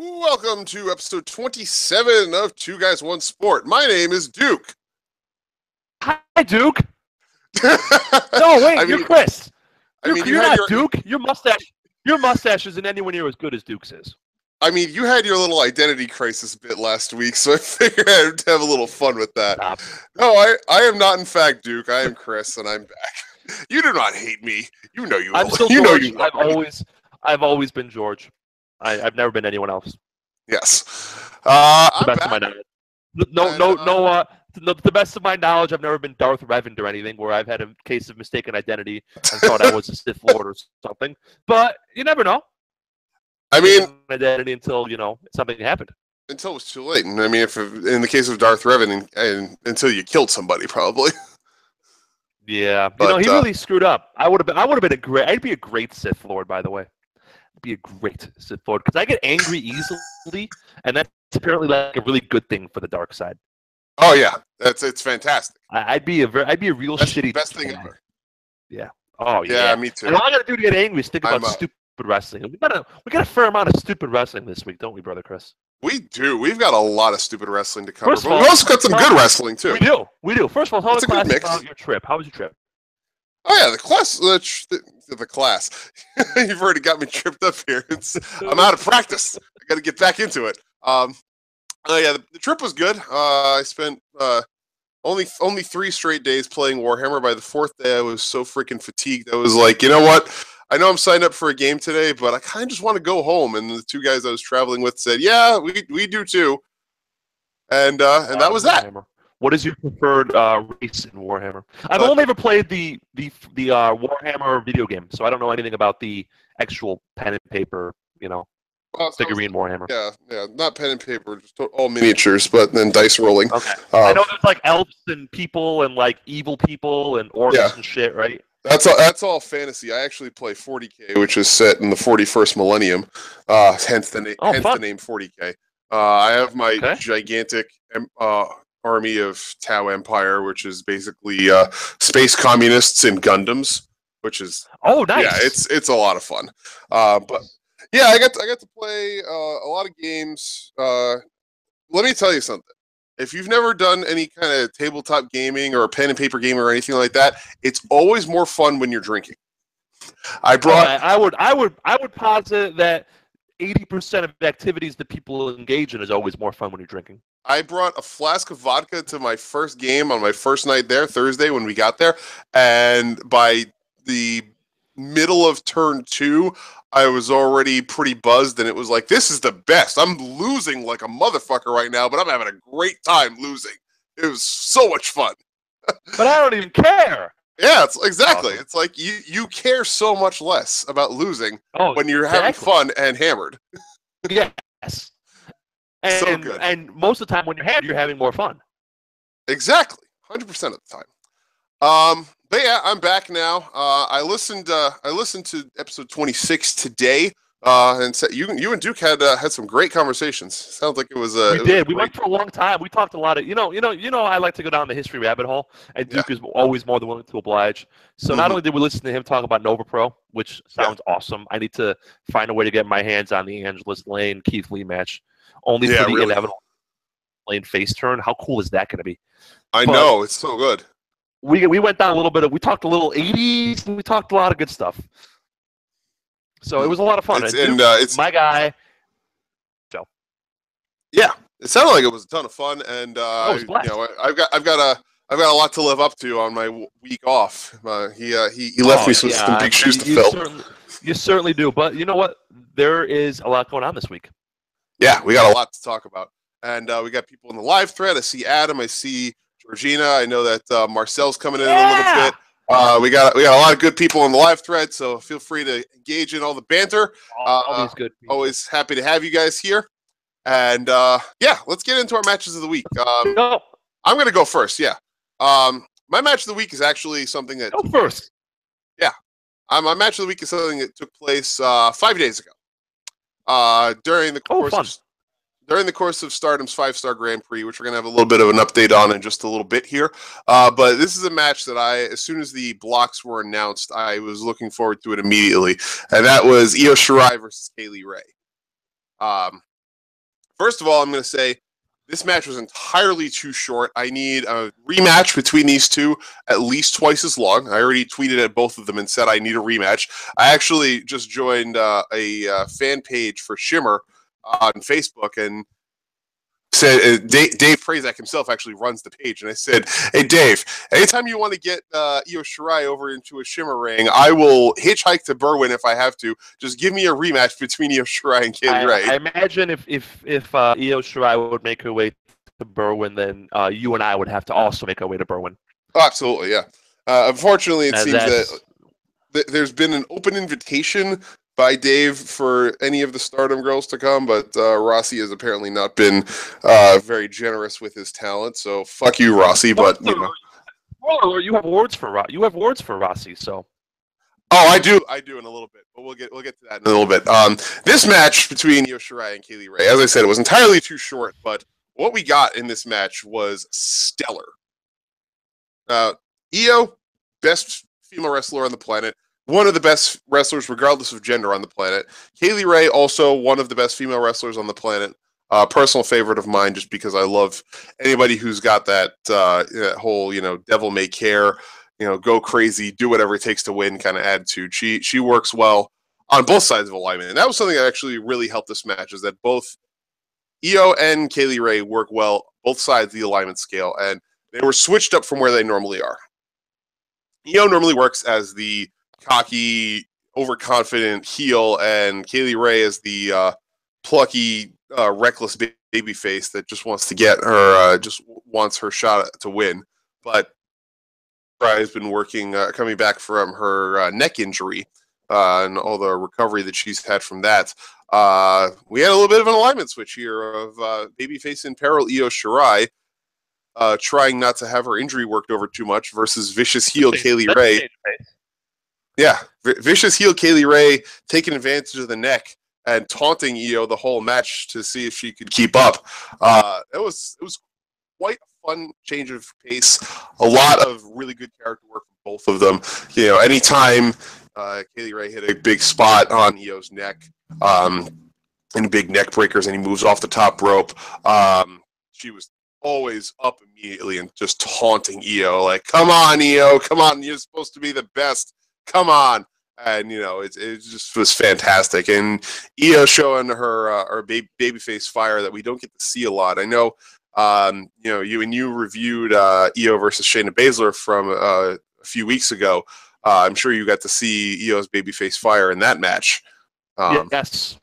Welcome to episode 27 of Two Guys, One Sport. My name is Duke. Hi, Duke. No, wait, you're Chris. You're not Duke. Your mustache isn't anywhere near as good as Duke's is. I mean, you had your little identity crisis bit last week, so I figured I'd have a little fun with that. Stop. No, I am not, in fact, Duke. I am Chris, and I'm back. You do not hate me. You know you. I'm still you George. know you. I've always been George. I've never been anyone else. Yes. To the best of my knowledge. To the best of my knowledge, I've never been Darth Revan or anything where I've had a case of mistaken identity and thought I was a Sith Lord or something. But you never know. I mean, identity until something happened. Until it was too late. And I mean, if in the case of Darth Revan, and until you killed somebody, probably. Yeah, but, he really screwed up. I'd be a great Sith Lord, by the way. I'd be a great Sith Lord because I get angry easily, and that's apparently like a really good thing for the dark side. Oh yeah, it's fantastic. I'd be a real shitty best thing ever. Yeah. Oh yeah. Yeah, me too. And all I gotta do to get angry is think about stupid wrestling. We got a fair amount of stupid wrestling this week, don't we, brother Chris? We do. We've got a lot of stupid wrestling to cover, but we also got some good wrestling too. We do. First of all, tell us about your trip. How was your trip? Oh yeah, the class. You've already got me tripped up here. I'm out of practice. I got to get back into it. Yeah, the trip was good. I spent only 3 straight days playing Warhammer. By the 4th day, I was so freaking fatigued. I was like, you know what? I know I'm signed up for a game today, but I kind of just want to go home. And the 2 guys I was traveling with said, "Yeah, we do too." And that was that. What is your preferred race in Warhammer? I've only ever played the Warhammer video game, so I don't know anything about the actual pen and paper, figurine Warhammer. Yeah, not pen and paper, just all miniatures, but then dice rolling. Okay. I know there's like elves and people and like evil people and orcs and shit, right? That's all fantasy. I actually play 40K, which is set in the 41st millennium, hence the name 40K. I have my gigantic army of Tau Empire, which is basically space communists and Gundams, which is nice. Yeah, it's a lot of fun. But yeah, I got to play a lot of games. Let me tell you something. If you've never done any kind of tabletop gaming or pen and paper gaming or anything like that, it's always more fun when you're drinking. I would posit that 80% of the activities that people engage in is always more fun when you're drinking. I brought a flask of vodka to my first game on my first night there, Thursday when we got there, and by the middle of turn 2, I was already pretty buzzed, and it was like, this is the best. I'm losing like a motherfucker right now, but I'm having a great time losing. It was so much fun. But I don't even care. Yeah, it's exactly. Awesome. It's like you care so much less about losing when you're having fun and hammered. Yes. And, so good. And most of the time when you're hammered, you're having more fun. Exactly. 100% of the time. But yeah, I'm back now. I listened to episode 26 today. And so you and Duke had some great conversations. Sounds like it was. We went for a long time. We talked a lot of. I like to go down the history rabbit hole, and Duke is always more than willing to oblige. So not only did we listen to him talk about Nova Pro, which sounds awesome. I need to find a way to get my hands on the Angelus Lane Keith Lee match, only for the inevitable Lane face turn. How cool is that going to be? I know, it's so good. We went down a little bit. We talked a little 80s, and we talked a lot of good stuff. So it was a lot of fun. It's my guy. So yeah, it sounded like it was a ton of fun, and I've got a lot to live up to on my week off. He left me some big shoes to fill. You certainly do, but you know what? There is a lot going on this week. Yeah, we got a lot to talk about, and we got people in the live thread. I see Adam. I see Georgina. I know that Marcel's coming in a little bit. We got a lot of good people on the live thread, so feel free to engage in all the banter. Always good people. Always happy to have you guys here. And let's get into our matches of the week. I'm going to go first. Yeah, my match of the week is actually something that go first. Yeah, my match of the week is something that took place 5 days ago. During the course of Stardom's 5-star Grand Prix, which we're going to have a little bit of an update on in just a little bit here. But this is a match that as soon as the blocks were announced, I was looking forward to it immediately. And that was Io Shirai versus Kaylee Ray. First of all, I'm going to say this match was entirely too short. I need a rematch between these two at least twice as long. I already tweeted at both of them and said I need a rematch. I actually just joined a fan page for Shimmer on Facebook, and said Dave Prazak himself actually runs the page, and I said, "Hey Dave, anytime you want to get Io Shirai over into a Shimmer ring, I will hitchhike to Berwyn if I have to. Just give me a rematch between Io Shirai and Kaylee Ray." I imagine if Io Shirai would make her way to Berwyn, then you and I would have to also make our way to Berwyn. Oh, absolutely, yeah. Unfortunately, it seems that there's been an open invitation by Dave for any of the Stardom girls to come, but Rossi has apparently not been very generous with his talent. So fuck you, Rossi. But you know, you have words for Rossi. So, oh, I do in a little bit, but we'll get to that in a little bit. This match between Io Shirai and Kaylee Ray, as I said, it was entirely too short, but what we got in this match was stellar. Io, best female wrestler on the planet. One of the best wrestlers, regardless of gender, on the planet. Kaylee Ray, also one of the best female wrestlers on the planet. Personal favorite of mine, just because I love anybody who's got that whole, devil may care, go crazy, do whatever it takes to win kind of attitude. She works well on both sides of alignment, and that was something that actually really helped this match. Is that both Io and Kaylee Ray work well both sides of the alignment scale, and they were switched up from where they normally are. Io normally works as the cocky, overconfident heel, and Kaylee Ray is the plucky, reckless baby face that just wants to get her, just wants her shot to win. But Ray has been working, coming back from her neck injury and all the recovery that she's had from that. We had a little bit of an alignment switch here of babyface in peril Io Shirai, trying not to have her injury worked over too much versus vicious heel Kaylee Ray. Yeah, vicious heel Kaylee Ray taking advantage of the neck and taunting Io the whole match to see if she could keep up. It was quite a fun change of pace. A lot of really good character work from both of them. Anytime Kaylee Ray hit a big spot on Io's neck, and big neck breakers, and he moves off the top rope, she was always up immediately and just taunting Io, like, "Come on, Io, come on, you're supposed to be the best. Come on." And it just was fantastic. And Io showing her babyface fire that we don't get to see a lot. I know you reviewed Io versus Shayna Baszler from a few weeks ago. I'm sure you got to see Io's babyface fire in that match. Yes.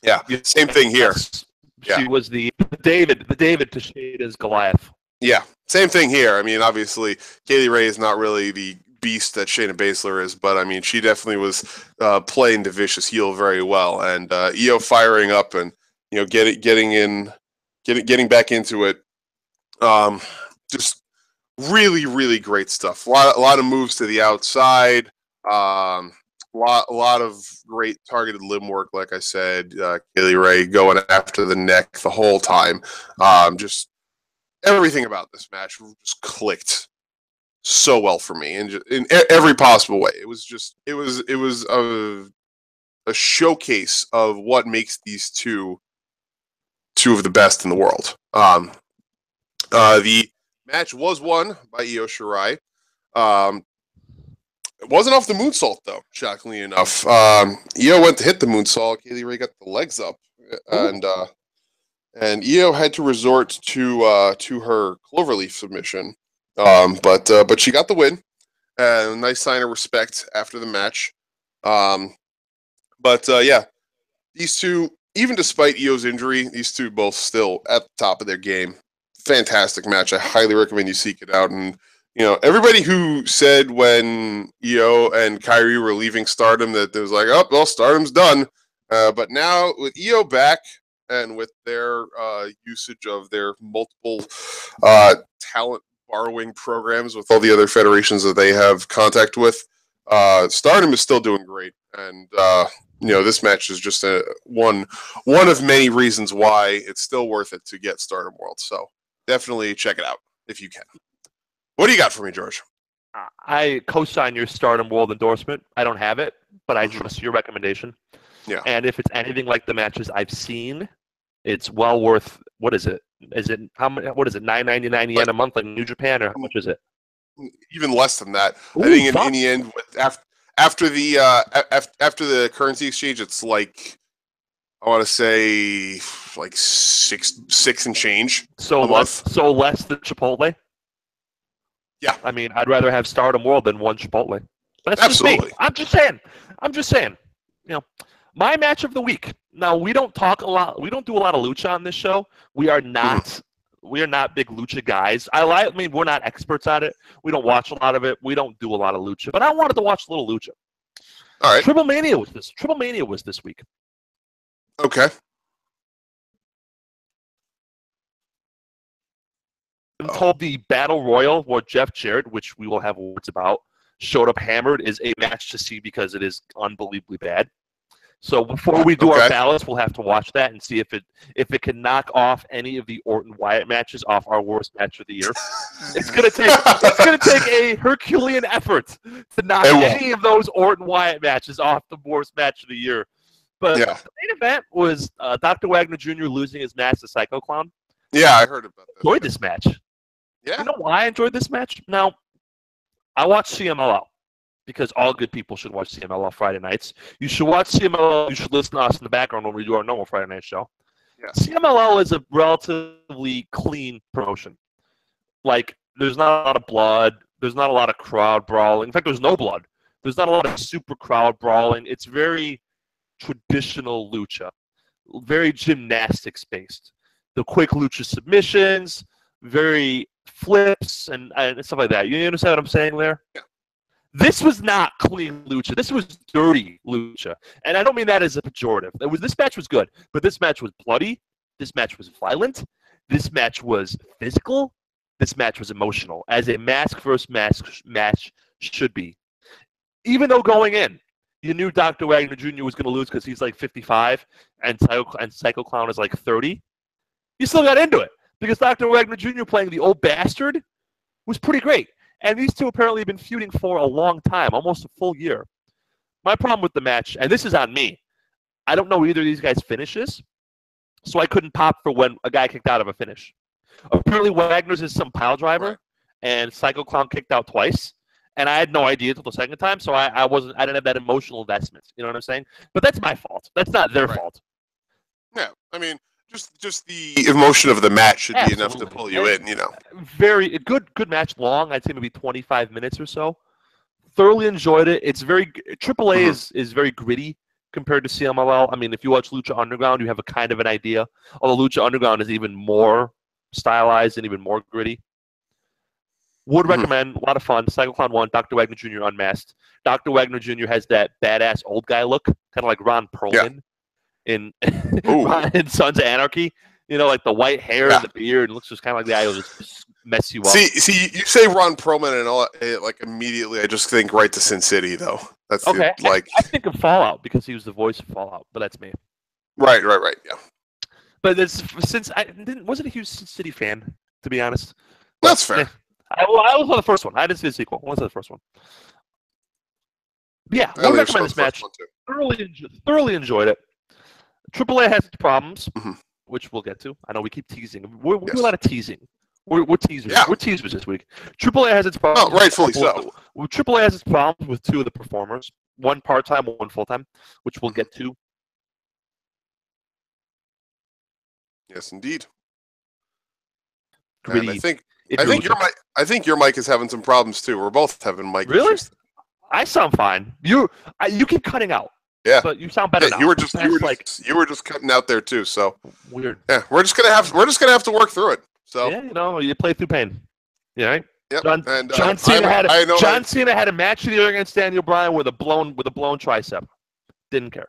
Yeah. Same thing here. Yes. Yeah. She was the David to Shayna's Goliath. Yeah. Same thing here. I mean, obviously, Kaylee Ray is not really the beast that Shayna Baszler is, but I mean, she definitely was playing the vicious heel very well, and Io firing up and getting back into it. Just really, really great stuff. A lot of moves to the outside. A lot of great targeted limb work. Like I said, Kaylee Ray going after the neck the whole time. Just everything about this match just clicked so well for me, and in every possible way. It was a showcase of what makes these two of the best in the world. The match was won by Io Shirai. It wasn't off the moonsault, though, shockingly enough. Io went to hit the moonsault. Kaylee Ray got the legs up, and Io had to resort to her cloverleaf submission. But she got the win. A nice sign of respect after the match. Yeah, these two, even despite Io's injury, these two both still at the top of their game. Fantastic match. I highly recommend you seek it out. And everybody who said when Io and Kairi were leaving Stardom that it was like, oh, well, Stardom's done. But now with Io back and with their usage of their multiple talent borrowing programs with all the other federations that they have contact with, Stardom is still doing great. And this match is just one of many reasons why it's still worth it to get Stardom World. So definitely check it out if you can. What do you got for me, George? I co-sign your Stardom World endorsement. I don't have it, but I trust your recommendation. Yeah. And if it's anything like the matches I've seen, It's well worth. What is it? Is it how much? What is it? $9.99 yen a month, like New Japan, or how much is it? Even less than that. Ooh, I think in the end, after the currency exchange, it's like I want to say like six and change. So less than Chipotle. Yeah, I mean, I'd rather have Stardom World than one Chipotle. That's absolutely. Just me. I'm just saying. You know, my match of the week. Now we don't talk a lot. We don't do a lot of lucha on this show. We are not. We are not big lucha guys. I mean, we're not experts at it. We don't watch a lot of it. We don't do a lot of lucha. But I wanted to watch a little lucha. All right. Triple Mania was this week. Okay. I'm told the Battle Royal, where Jeff Jarrett, which we will have words about, showed up hammered, is a match to see because it is unbelievably bad. So before we do our ballots, we'll have to watch that and see if it can knock off any of the Orton Wyatt matches off our worst match of the year. It's gonna take a Herculean effort to knock any of those Orton Wyatt matches off the worst match of the year. But the main event was Dr. Wagner Jr. losing his match to Psycho Clown. Yeah, I heard about that. Enjoyed this match. Yeah. You know why I enjoyed this match? Now, I watched CMLL. Because all good people should watch CMLL Friday nights. You should watch CMLL. You should listen to us in the background when we do our normal Friday night show. Yeah. CMLL is a relatively clean promotion. Like, there's not a lot of blood. There's not a lot of crowd brawling. In fact, there's no blood. There's not a lot of super crowd brawling. It's very traditional lucha. Very gymnastics-based. The quick lucha submissions, very flips, and stuff like that. You understand what I'm saying there? Yeah. This was not clean lucha. This was dirty lucha. And I don't mean that as a pejorative. This match was good, but this match was bloody. This match was violent. This match was physical. This match was emotional, as a mask versus mask match should be. Even though going in, you knew Dr. Wagner Jr. was going to lose because he's like 55 and Psycho Clown is like 30, you still got into it because Dr. Wagner Jr. playing the old bastard was pretty great. And these two apparently have been feuding for a long time, almost a full year. My problem with the match, and this is on me, I don't know either of these guys' finishes, so I couldn't pop for when a guy kicked out of a finish. Apparently Wagner's is some pile driver, and Psycho Clown kicked out twice, and I had no idea until the second time, so I didn't have that emotional investment. You know what I'm saying? But that's my fault. That's not their fault. Yeah, I mean, just the emotion of the match should be enough to pull you in, you know. Very good match, long. I'd say maybe 25 minutes or so. Thoroughly enjoyed it. It's very AAA is very gritty compared to CMLL. I mean, if you watch Lucha Underground, you have a kind of an idea. Although Lucha Underground is even more stylized and even more gritty. Would recommend. A lot of fun. Psycho Clown won. Dr. Wagner Jr. unmasked. Dr. Wagner Jr. has that badass old guy look, kind of like Ron Perlman. In Sons of Anarchy, you know, like the white hair and the beard, and looks just kind of like the guy who just mess you up. See, you say Ron Perlman and all, like immediately, I just think right to Sin City, though. That's okay. I think of Fallout because he was the voice of Fallout, but that's me. Right, yeah. But since I wasn't a huge Sin City fan, to be honest. That's fair. I was on the first one. I didn't see the sequel. I was on the first one. But yeah, I would recommend this match. Thoroughly enjoyed it. AAA has its problems, which we'll get to. I know we keep teasing. We do a lot of teasing. We're teasers. Yeah. We're teasers this week. AAA has its problems. Oh, rightfully so. AAA has its problems with two of the performers. One part-time, one full-time, which we'll get to. Yes, indeed. Gritty. And I think your mic is having some problems too. We're both having mic issues. I sound fine. You keep cutting out. Yeah, but you sound better now. You were just cutting out there too. So weird. Yeah, we're just gonna have to work through it. So yeah, you know, you play through pain. Yeah, right. Yep. John Cena had a match of the year against Daniel Bryan with a blown tricep. Didn't care.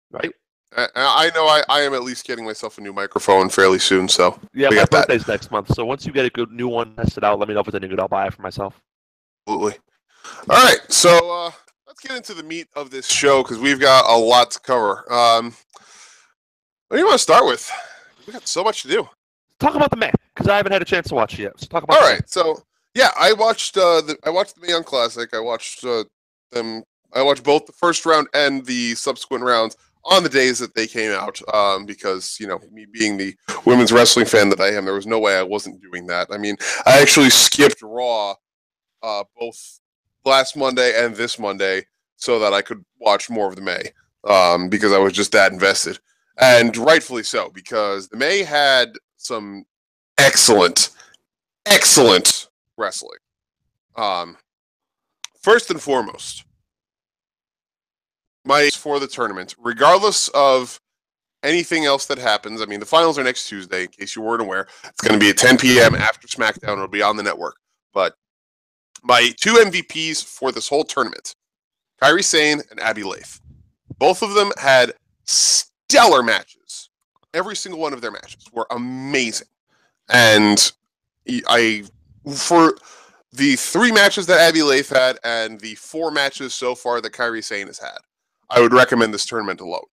Right. I know. I am at least getting myself a new microphone fairly soon. So yeah, my birthday's next month. So once you get a good new one, test it out. Let me know if it's any good. I'll buy it for myself. Absolutely. All right. So. Let's get into the meat of this show because we've got a lot to cover. What do you want to start with? We got so much to do. Talk about the Mae because I haven't had a chance to watch it yet. So talk about. All right, so yeah, I watched the Mae Young Classic. I watched them. I watched both the first round and the subsequent rounds. on the days that they came out, because, you know, me being the women's wrestling fan that I am, there was no way I wasn't doing that. I mean, I actually skipped Raw both last Monday and this Monday so that I could watch more of the May, because I was just that invested. And rightfully so, because the May had some excellent wrestling. First and foremost, for the tournament, regardless of anything else that happens. I mean, the finals are next Tuesday, in case you weren't aware. It's going to be at 10 p.m. after Smackdown. It'll be on the network. But my two MVPs for this whole tournament, Kairi Sane and Abby Laith. Both of them had stellar matches. Every single one of their matches were amazing. And for the 3 matches that Abby Laith had and the 4 matches so far that Kairi Sane has had, I would recommend this tournament alone,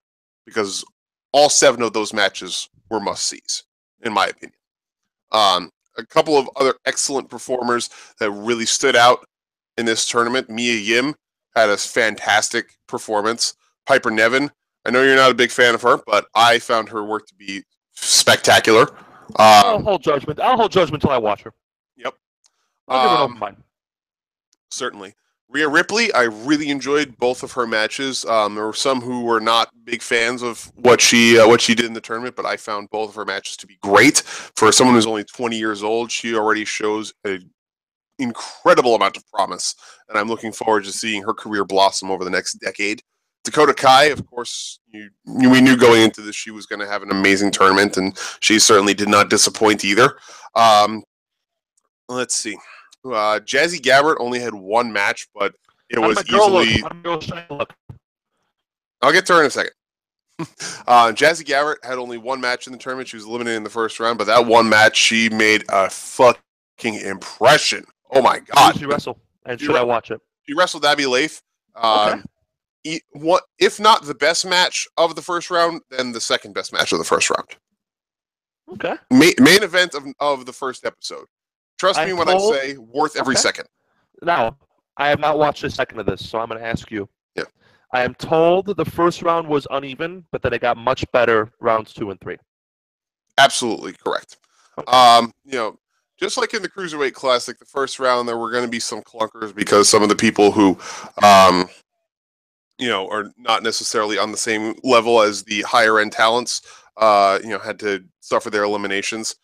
because all 7 of those matches were must-sees, in my opinion. A couple of other excellent performers that really stood out in this tournament. Mae Young had a fantastic performance. Piper Niven, I know you're not a big fan of her, but I found her work to be spectacular. I'll hold judgment until I watch her. Yep. I'll give her an open mind. Certainly. Rhea Ripley, I really enjoyed both of her matches. There were some who were not big fans of what she did in the tournament, but I found both of her matches to be great. For someone who's only 20 years old, she already shows an incredible amount of promise, and I'm looking forward to seeing her career blossom over the next decade. Dakota Kai, of course, we knew going into this she was going to have an amazing tournament, and she certainly did not disappoint either. Let's see. Jazzy Gabbert only had 1 match, but it was easily... I'll get to her in a second. Jazzy Gabbert had only 1 match in the tournament. She was eliminated in the first round, but that 1 match, she made a fucking impression. Oh my God. She wrestled, and should I watch it? She wrestled Abby Laith. Okay. If not the best match of the first round, then the second best match of the first round. Okay. Main event of the first episode. Trust me when I say worth every second. Now, I have not watched a second of this, so I'm going to ask you. Yeah. I am told the first round was uneven, but that it got much better rounds 2 and 3. Absolutely correct. Okay. You know, just like in the Cruiserweight Classic, the first round there were going to be some clunkers because some of the people who, you know, are not necessarily on the same level as the higher end talents, you know, had to suffer their eliminations.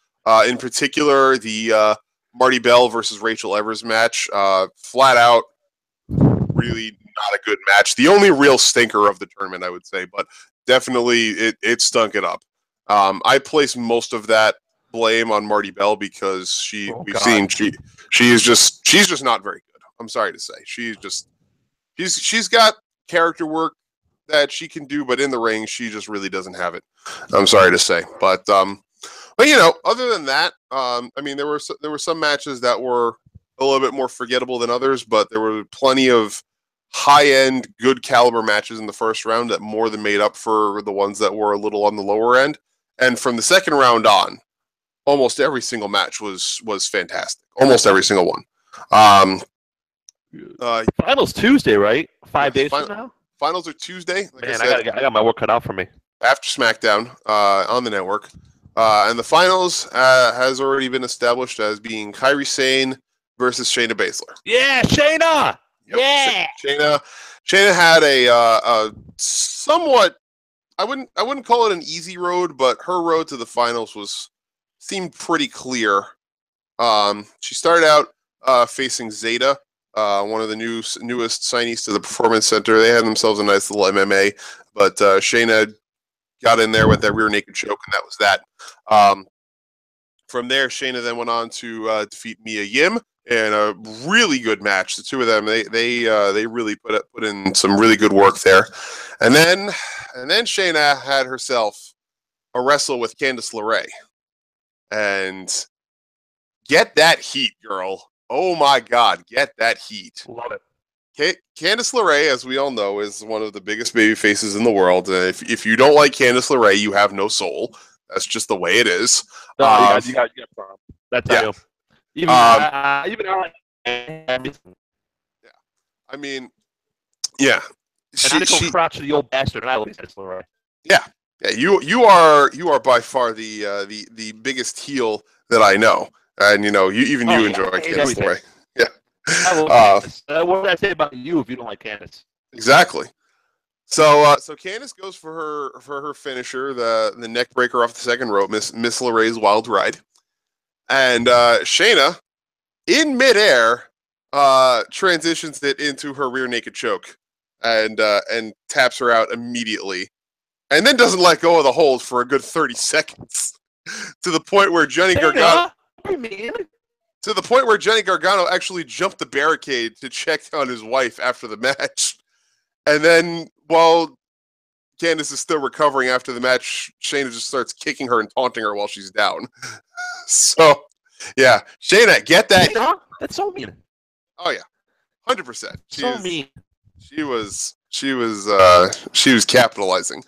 In particular, the Marty Bell versus Rachel Evers match, flat out, really not a good match. The only real stinker of the tournament, I would say, but definitely it stunk it up. I place most of that blame on Marty Bell because she's just not very good. I'm sorry to say, she's got character work that she can do, but in the ring, she just really doesn't have it. I'm sorry to say, but you know, other than that, I mean, there were some matches that were a little bit more forgettable than others, but there were plenty of high-end, good caliber matches in the first round that more than made up for the ones that were a little on the lower end. And from the second round on, almost every single match was fantastic. Almost every single one. Finals Tuesday, right? 5 days from now? Finals are Tuesday. Like Man, I said, I got my work cut out for me. after SmackDown on the network. And the finals has already been established as being Kairi Sane versus Shayna Baszler. Yeah, Shayna! Yep. Yeah! Shayna had a somewhat, I wouldn't call it an easy road, but her road to the finals seemed pretty clear. She started out facing Zeta, one of the newest signees to the Performance Center. They had themselves a nice little MMA, but Shayna got in there with that rear naked choke, and that was that. From there, Shayna then went on to defeat Mae Young in a really good match. The two of them, they really put in some really good work there. And then Shayna had herself a wrestle with Candice LeRae. And get that heat, girl. Oh my God, get that heat. Love it. Candice LeRae, as we all know, is one of the biggest baby faces in the world. If you don't like Candice LeRae, you have no soul. That's just the way it is. No, you got a problem. That's how even yeah. I mean, yeah. And I go crotch to the old bastard, and I love Candice LeRae. Yeah, you are by far the biggest heel that I know, and you enjoy Candice LeRae. Yeah. I love Candice. What did I say about you if you don't like Candice? Exactly. So Candice goes for her finisher, the neck breaker off the second rope, Miss LeRae's Wild Ride, and Shayna in midair transitions it into her rear naked choke, and taps her out immediately, and then doesn't let go of the hold for a good 30 seconds, to the point where Jenny Gargano. To the point where Jenny Gargano actually jumped the barricade to check on his wife after the match. And then, while Candice is still recovering after the match, Shayna just starts kicking her and taunting her while she's down. So, yeah. Shayna, get that. Shayna? That's so mean. Oh, yeah. 100%. Mean. She was capitalizing.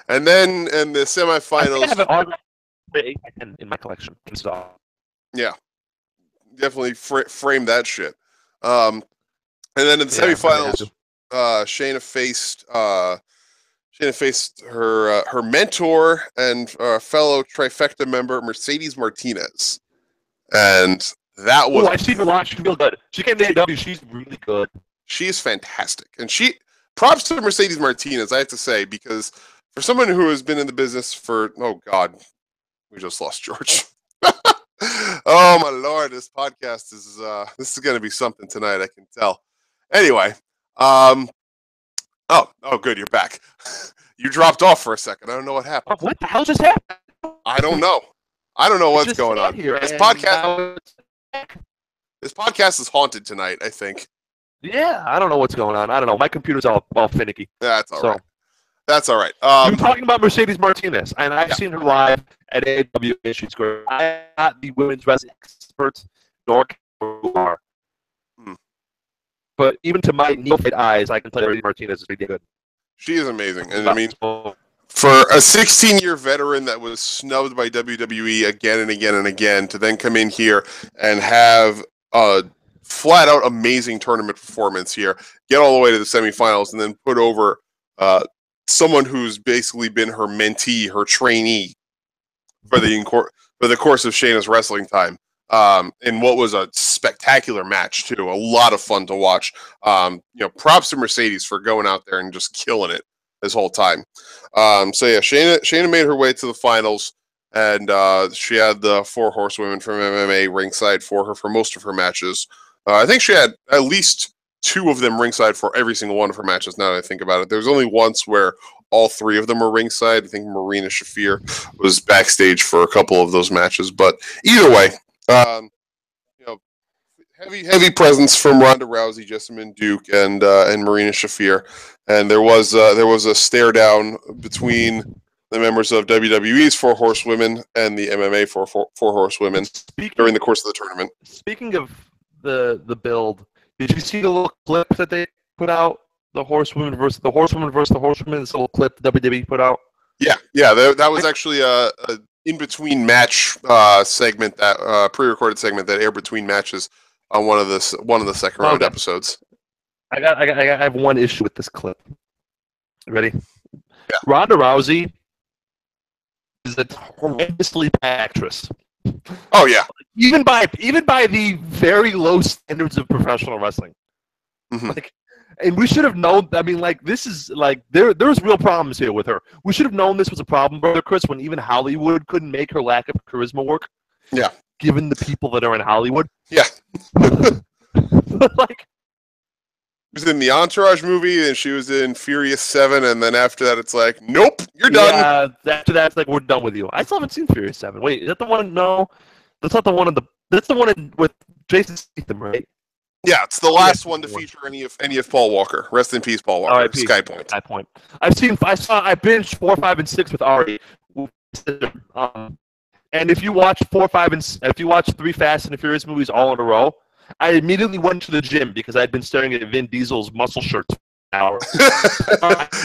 And then in the semifinals. I have an argument in my collection. Yeah. Definitely frame that shit. And then in the semifinals, Shayna faced her mentor and fellow Trifecta member Mercedes Martinez, and that was. I've seen her live. She's real good. She came to AEW. She's really good. She's fantastic, and props to Mercedes Martinez. I have to say, because for someone who has been in the business for we just lost George. Oh my Lord, this podcast is going to be something tonight. I can tell. Anyway, oh, good, you're back. You dropped off for a second. I don't know what happened. What the hell just happened? I don't know. I don't know what's going on here. This podcast is haunted tonight, I think. Yeah, I don't know what's going on. I don't know. My computer's all finicky. That's all right. That's all right. You're talking about Mercedes Martinez, and I've seen her live at AEW. She's great. I'm not the women's wrestling expert, nor who are. But even to my neophyte eyes, I can tell Mercedes Martinez is really good. She is amazing. And I mean, for a 16-year veteran that was snubbed by WWE again and again and again, to then come in here and have a flat-out amazing tournament performance here, get all the way to the semifinals, and then put over someone who's basically been her mentee, her trainee for the course of Shayna's wrestling time, in what was a spectacular match too, a lot of fun to watch. Props to Mercedes for going out there and just killing it this whole time. So yeah, Shayna made her way to the finals, and she had the 4 horsewomen from MMA ringside for her for most of her matches. I think she had at least 2 of them ringside for every single one of her matches, now that I think about it. There was only once where all 3 of them were ringside. I think Marina Shafir was backstage for a couple of those matches. But either way, heavy presence from Ronda Rousey, Jessamine Duke, and Marina Shafir. And there was a stare down between the members of WWE's 4 horsewomen and the MMA 4 horsewomen during the course of the tournament. Speaking of the build, did you see the little clip that they put out? The horsewoman versus the horsewoman. This little clip the WWE put out. Yeah. That was actually a in between match segment, that pre-recorded segment that aired between matches on one of the second round episodes. I have one issue with this clip. Ready? Yeah. Ronda Rousey is a horrendously bad actress. Oh yeah. Even by the very low standards of professional wrestling. Mm-hmm. And we should have known. I mean, this is there's real problems here with her. We should have known this was a problem, brother Chris, when even Hollywood couldn't make her lack of charisma work. Yeah. Given the people that are in Hollywood. Yeah. She was in the Entourage movie, and she was in Furious 7, and then after that, it's like, nope, you're done. Yeah, after that, it's like, we're done with you. I still haven't seen Furious 7. Wait, is that the one? No, that's not the one. That's the one with Jason Statham, right? Yeah, it's the last one to feature any of Paul Walker. Rest in peace, Paul Walker. R.I.P. Skypoint. I binged 4, 5, and 6 with Ari. And if you watch 4, 5, and if you watch 3 Fast and the Furious movies all in a row, I immediately went to the gym because I'd been staring at Vin Diesel's muscle shirts for an hour.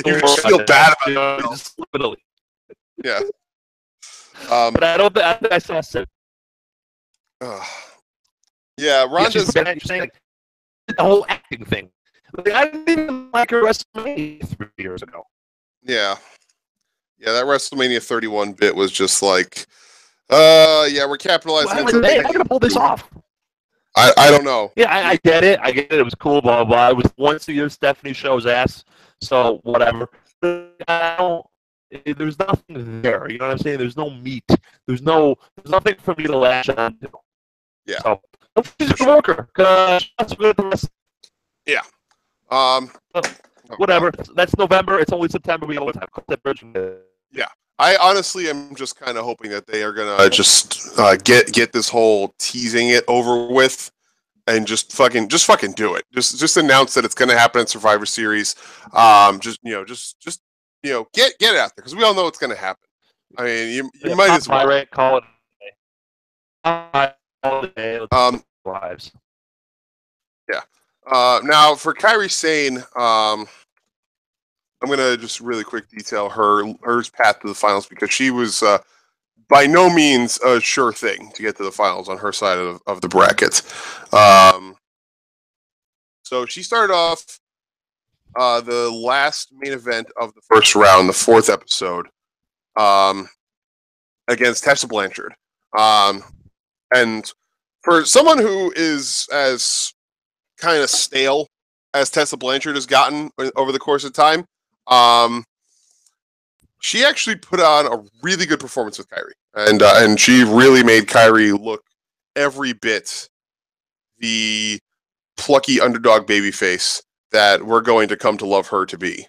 You just feel bad about it. Literally. Yeah. But I don't think I saw 6. Yeah, Ronda's saying the whole acting thing. I didn't even like her WrestleMania 3 years ago. Yeah. Yeah, that WrestleMania 31 bit was just like, yeah, we're capitalizing on How are something. they going to pull this off? I don't know. Yeah, I get it. I get it. It was cool, blah, blah, blah. It was once a year Stephanie shows ass, so whatever. There's nothing there. You know what I'm saying? There's no meat. There's nothing for me to latch on to. Yeah. So, she's a good worker. That's good. Yeah. Whatever. That's November. It's only September. We always have that bridge. Yeah. I honestly am just kind of hoping that they are gonna just get this whole teasing it over with, and just fucking do it. Just announce that it's gonna happen in Survivor Series. Just get it out there, because we all know it's gonna happen. I mean, you might as well. Call it. Lives. Yeah. Now for Kairi Sane, I'm gonna just really quick detail her path to the finals, because she was by no means a sure thing to get to the finals on her side of the bracket. So she started off the last main event of the first round, the fourth episode, against Tessa Blanchard. And for someone who is as kind of stale as Tessa Blanchard has gotten over the course of time, she actually put on a really good performance with Kairi, and she really made Kairi look every bit the plucky underdog babyface that we're going to come to love her to be.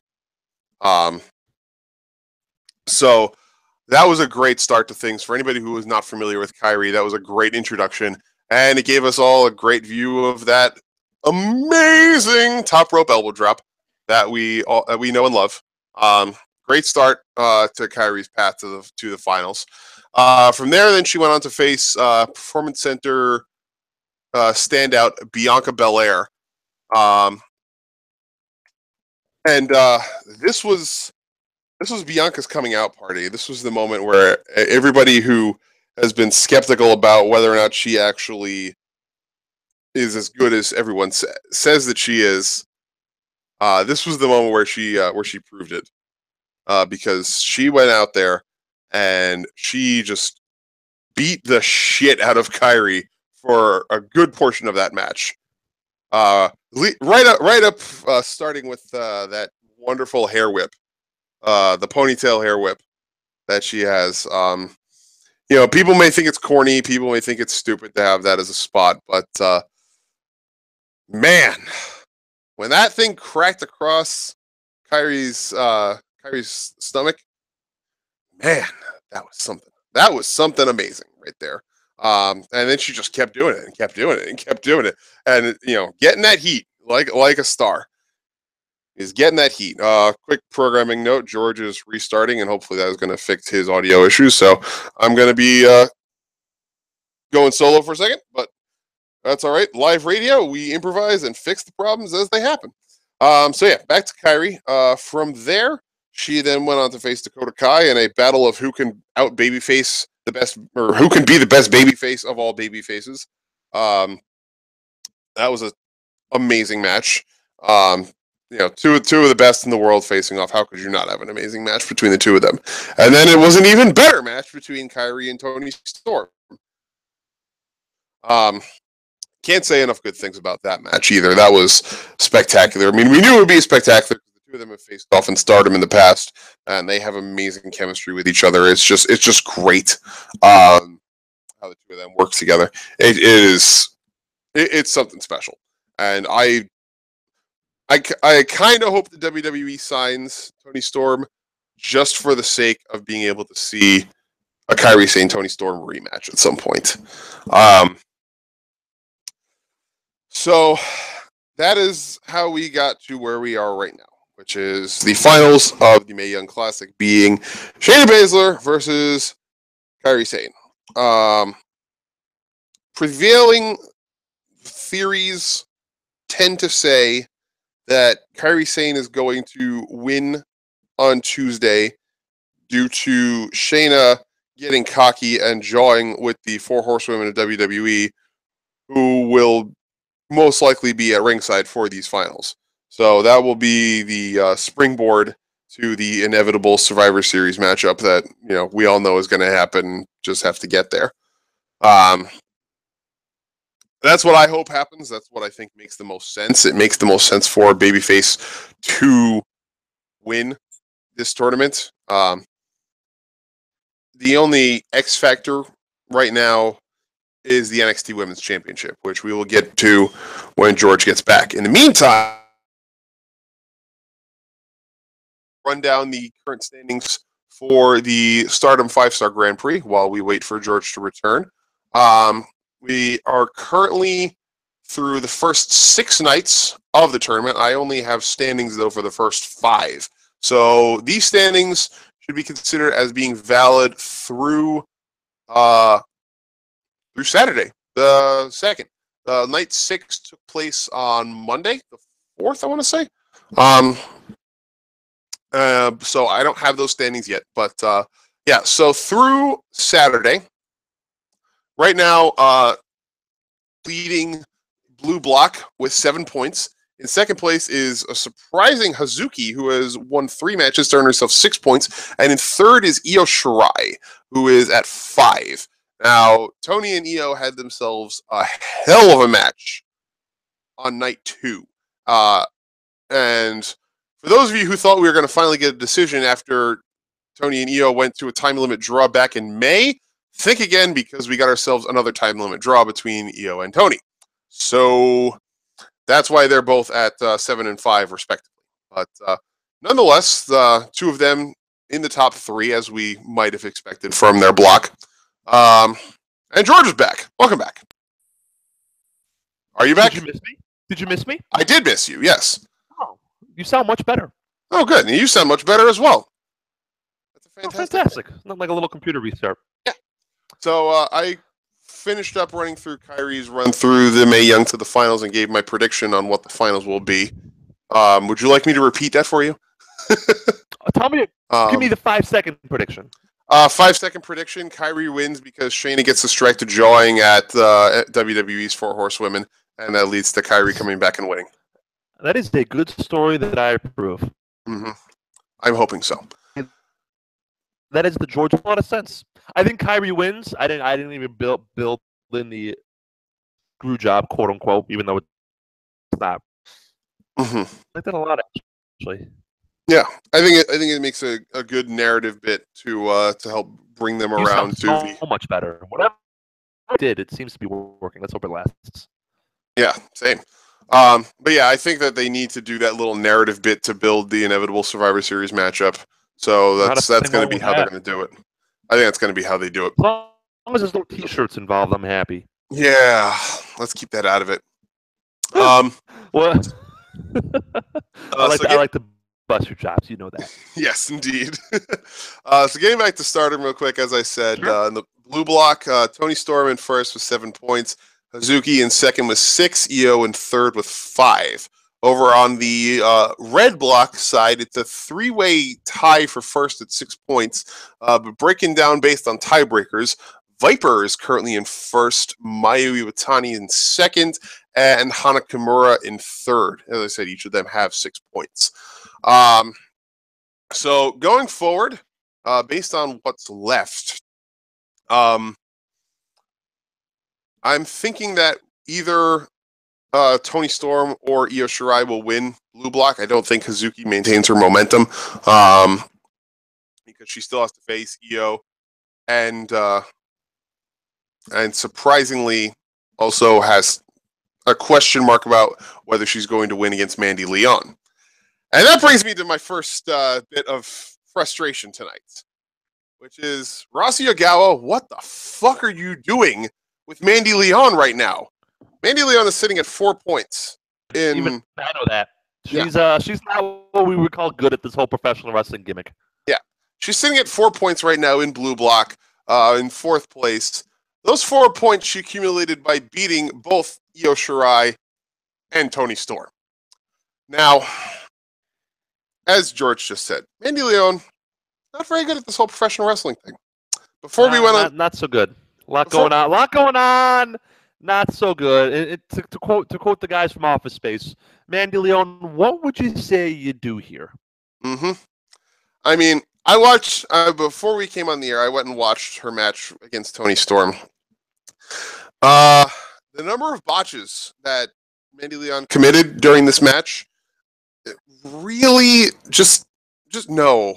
So that was a great start to things for anybody who was not familiar with Kairi. That was a great introduction, and it gave us all a great view of that amazing top rope elbow drop that we know and love. Great start to Kairi's path to the finals. From there, then she went on to face Performance Center standout Bianca Belair, and this was Bianca's coming out party. This was the moment where everybody who has been skeptical about whether or not she actually is as good as everyone says that she is. This was the moment where she proved it, because she went out there and she just beat the shit out of Kairi for a good portion of that match. Right up, starting with that wonderful hair whip, the ponytail hair whip that she has. People may think it's corny, people may think it's stupid to have that as a spot, but man, when that thing cracked across Kairi's stomach, man, that was something. That was something amazing right there. And then she just kept doing it and kept doing it and kept doing it, and getting that heat like a star. Is getting that heat. Quick programming note: George is restarting, and hopefully that is going to fix his audio issues. So I'm going to be going solo for a second, but that's all right. Live radio, we improvise and fix the problems as they happen. So yeah, back to Kairi. From there, she then went on to face Dakota Kai in a battle of who can out babyface the best, or who can be the best babyface of all babyfaces. That was an amazing match. Two of the best in the world facing off. How could you not have an amazing match between the two of them? And then it was an even better match between Kairi and Toni Storm. Can't say enough good things about that match either. That was spectacular. I mean, we knew it would be spectacular because the two of them have faced off in Stardom in the past, and they have amazing chemistry with each other. It's just great how the two of them work together. It's something special, and I kind of hope the WWE signs Toni Storm just for the sake of being able to see a Kairi Sane Toni Storm rematch at some point. So that is how we got to where we are right now, which is the finals of the Mae Young Classic being Shayna Baszler versus Kairi Sane. Prevailing theories tend to say that Kairi Sane is going to win on Tuesday due to Shayna getting cocky and jawing with the four horsewomen of WWE, who will most likely be at ringside for these finals. So that will be the springboard to the inevitable Survivor Series matchup that we all know is going to happen. Just have to get there. That's what I hope happens. That's what I think makes the most sense. It makes the most sense for babyface to win this tournament. The only X factor right now is the NXT Women's Championship, which we will get to when George gets back. In the meantime, run down the current standings for the Stardom 5-Star Grand Prix while we wait for George to return. We are currently through the first 6 nights of the tournament. I only have standings, though, for the first 5. So these standings should be considered as being valid through Saturday, the 2nd. Night 6 took place on Monday, the 4th, I want to say. So I don't have those standings yet. But, yeah, so through Saturday, right now, leading Blue Block with 7 points. In second place is a surprising Hazuki, who has won 3 matches to earn herself 6 points. And in third is Io Shirai, who is at 5. Now, Tony and Io had themselves a hell of a match on night 2. And for those of you who thought we were going to finally get a decision after Tony and Io went to a time limit draw back in May, think again, because we got ourselves another time limit draw between Io and Tony. So that's why they're both at 7 and 5, respectively. But nonetheless, the 2 of them in the top 3, as we might have expected from their block. And George is back. Welcome back. Are you back? Did you miss me? Did you miss me? I did miss you, yes. Oh, you sound much better. Oh, good. And you sound much better as well. That's a fantastic. Not like a little computer restart. Yeah. So I finished up running through Kyrie's run through the Mae Young to the finals and gave my prediction on what the finals will be. Would you like me to repeat that for you? Tell me, give me the 5-second prediction. 5-second prediction: Kyrie wins because Shayna gets distracted jawing at WWE's 4 Horsewomen, and that leads to Kyrie coming back and winning. That is a good story that I approve. Mm-hmm. I'm hoping so. That is the George. A lot of sense. I think Kyrie wins. I didn't even build in the screw job, quote unquote, even though it's not. Mm-hmm. I like that a lot, actually. Yeah, I think it makes a good narrative bit to help bring them around to so much better. Whatever it did, it seems to be working. Let's hope it lasts. Yeah, same. But yeah, I think that they need to do that little narrative bit to build the inevitable Survivor Series matchup. So that's going to be how they're going to do it. I think that's going to be how they do it. As long as there's no T-shirts involved, I'm happy. Yeah, let's keep that out of it. What? I like to bust your chops. You know that. Yes, indeed. So getting back to Stardom real quick, as I said, sure. In the blue block, Toni Storm in first with 7 points. Hazuki in second with 6. Io in third with 5. Over on the red block side, it's a 3-way tie for first at 6 points. But breaking down based on tiebreakers, Viper is currently in first, Mayu Iwatani in second, and Hana Kimura in third. As I said, each of them have 6 points. So going forward, based on what's left, I'm thinking that either Toni Storm or Io Shirai will win blue block. I don't think Hazuki maintains her momentum because she still has to face Io, and surprisingly also has a question mark about whether she's going to win against Mandy Leon. And that brings me to my first bit of frustration tonight, which is, Rossy Ogawa, what the fuck are you doing with Mandy Leon right now? Mandy Leon is sitting at 4 points. I know that. She's not what we would call good at this whole professional wrestling gimmick. Yeah. She's sitting at 4 points right now in blue block, in 4th place. Those 4 points she accumulated by beating both Io Shirai and Toni Storm. Now, as George just said, Mandy Leon, not very good at this whole professional wrestling thing. Before we went on, not so good. A lot going on. Not so good. To quote the guys from Office Space, Mandy Leon, what would you say you do here? Mm-hmm. I mean, I watched before we came on the air. I went and watched her match against Toni Storm. The number of botches that Mandy Leon committed during this match, really, just no,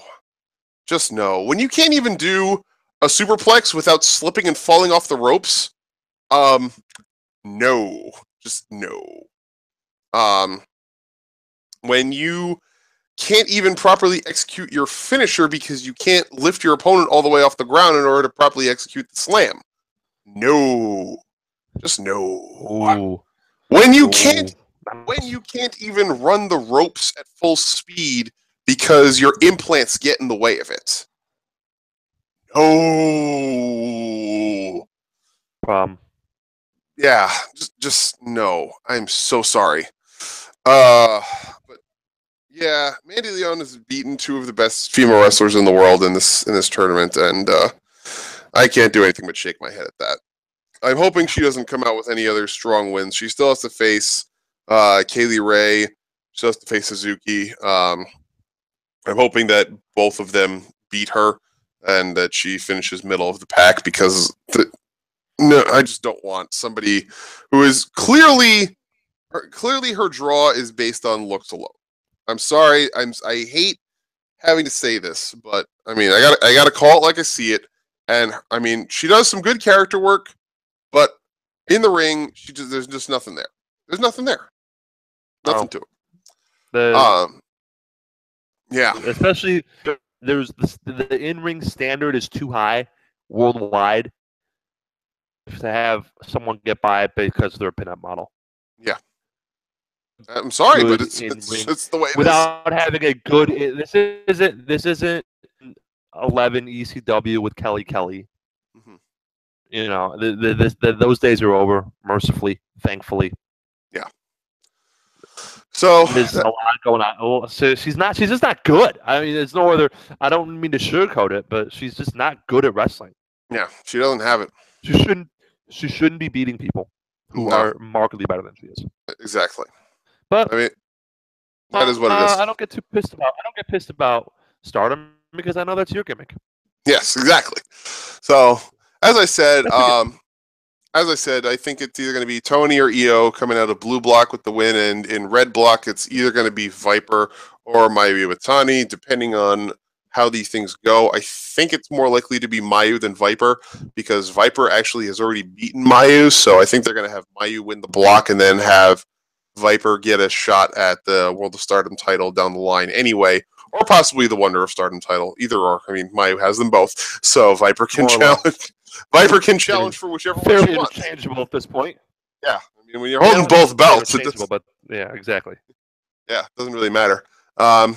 just no. When you can't even do a superplex without slipping and falling off the ropes, no, just no. When you can't even properly execute your finisher because you can't lift your opponent all the way off the ground in order to properly execute the slam. No. Just no. Ooh. When you can't even run the ropes at full speed because your implants get in the way of it. No. Yeah, just no. I'm so sorry. But yeah, Mandy Leon has beaten two of the best female wrestlers in the world in this tournament, and I can't do anything but shake my head at that. I'm hoping she doesn't come out with any other strong wins. She still has to face Kaylee Ray. She still has to face Suzuki. I'm hoping that both of them beat her and that she finishes middle of the pack because no, I just don't want somebody who is clearly her draw is based on looks alone. I'm sorry. I hate having to say this, but I mean, I got to call it like I see it. And I mean, she does some good character work, but in the ring, there's just nothing there. There's nothing there. Nothing to it. Yeah. Especially there's the in-ring standard is too high worldwide to have someone get by because they're a pinup model. Yeah. I'm sorry, but it's the way it without having a good. This isn't 11 ECW with Kelly. Mm-hmm. You know, those days are over. Mercifully, thankfully. Yeah. So there's a lot going on. So she's just not good. I mean, there's no other. I don't mean to sugarcoat it, but she's just not good at wrestling. Yeah, she doesn't have it. She shouldn't be beating people who are markedly better than she is. Exactly. But I mean, that is what it is. I don't get too pissed about. I don't get pissed about Stardom because I know that's your gimmick. Yes, exactly. So as I said, I think it's either going to be Tony or Io coming out of blue block with the win, and in red block, it's either going to be Viper or Mayu Iwatani, depending on how these things go. I think it's more likely to be Mayu than Viper because Viper actually has already beaten Mayu, so I think they're going to have Mayu win the block and then have Viper get a shot at the World of Stardom title down the line anyway, or possibly the Wonder of Stardom title. Either or. I mean, Mayu has them both, so Viper can challenge. Viper can challenge for whichever one she wants. Interchangeable at this point. Yeah, I mean, when you're holding both belts, but yeah, exactly. Yeah, it doesn't really matter. Yeah,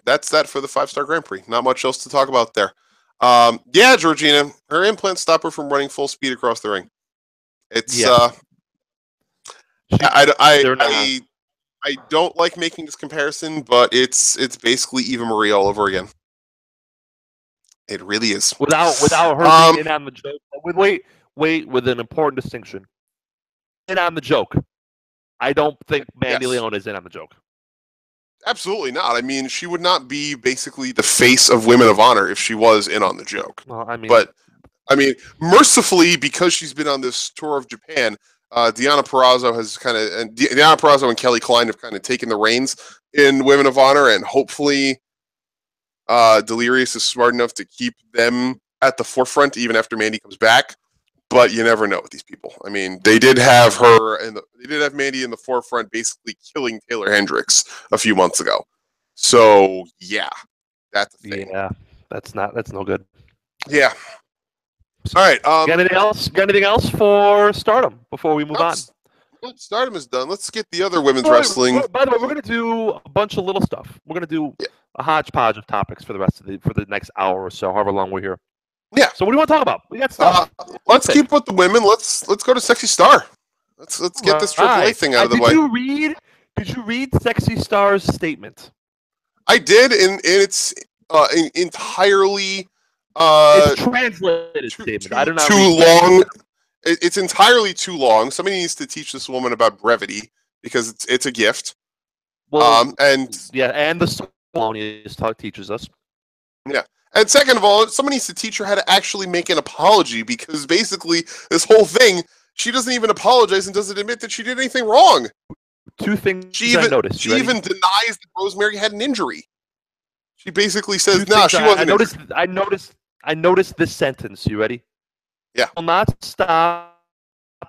that's that for the 5-star Grand Prix. Not much else to talk about there. Yeah, Georgina, her implants stop her from running full speed across the ring. It's I don't like making this comparison, but it's basically Eva Marie all over again. It really is. Without her being in on the joke. Wait, with an important distinction. In on the joke. I don't think Mandy Leon is in on the joke. Absolutely not. I mean, she would not be basically the face of Women of Honor if she was in on the joke. Well, I mean, mercifully, because she's been on this tour of Japan, Deonna Purrazzo and Kelly Klein have kind of taken the reins in Women of Honor, and hopefully Delirious is smart enough to keep them at the forefront even after Mandy comes back. But you never know with these people. I mean, they did have Mandy in the forefront, basically killing Taylor Hendricks a few months ago. So yeah, that's the thing. Yeah, that's no good. Yeah. All right. Got anything else for Stardom before we move on? Stardom is done. Let's get the other women's wrestling. By the way, we're going to do a bunch of little stuff. We're going to do a hodgepodge of topics for the next hour or so, however long we're here. Yeah. So what do you want to talk about? We got stuff. Let's keep with the women. Let's go to Sexy Star. Let's get this Triple A thing out of the way. Did you read Sexy Star's statement? I did, and it's entirely it's translated statement. I don't know. Too long. It's entirely too long. Somebody needs to teach this woman about brevity because it's a gift. Well, and the Polonius teaches us. Yeah. And second of all, someone needs to teach her how to actually make an apology, because basically this whole thing, she doesn't even apologize and doesn't admit that she did anything wrong. Two things She I noticed. She even denies that Rosemary had an injury. She basically says, "No, she wasn't." I noticed this sentence. You ready? Yeah. Will not stop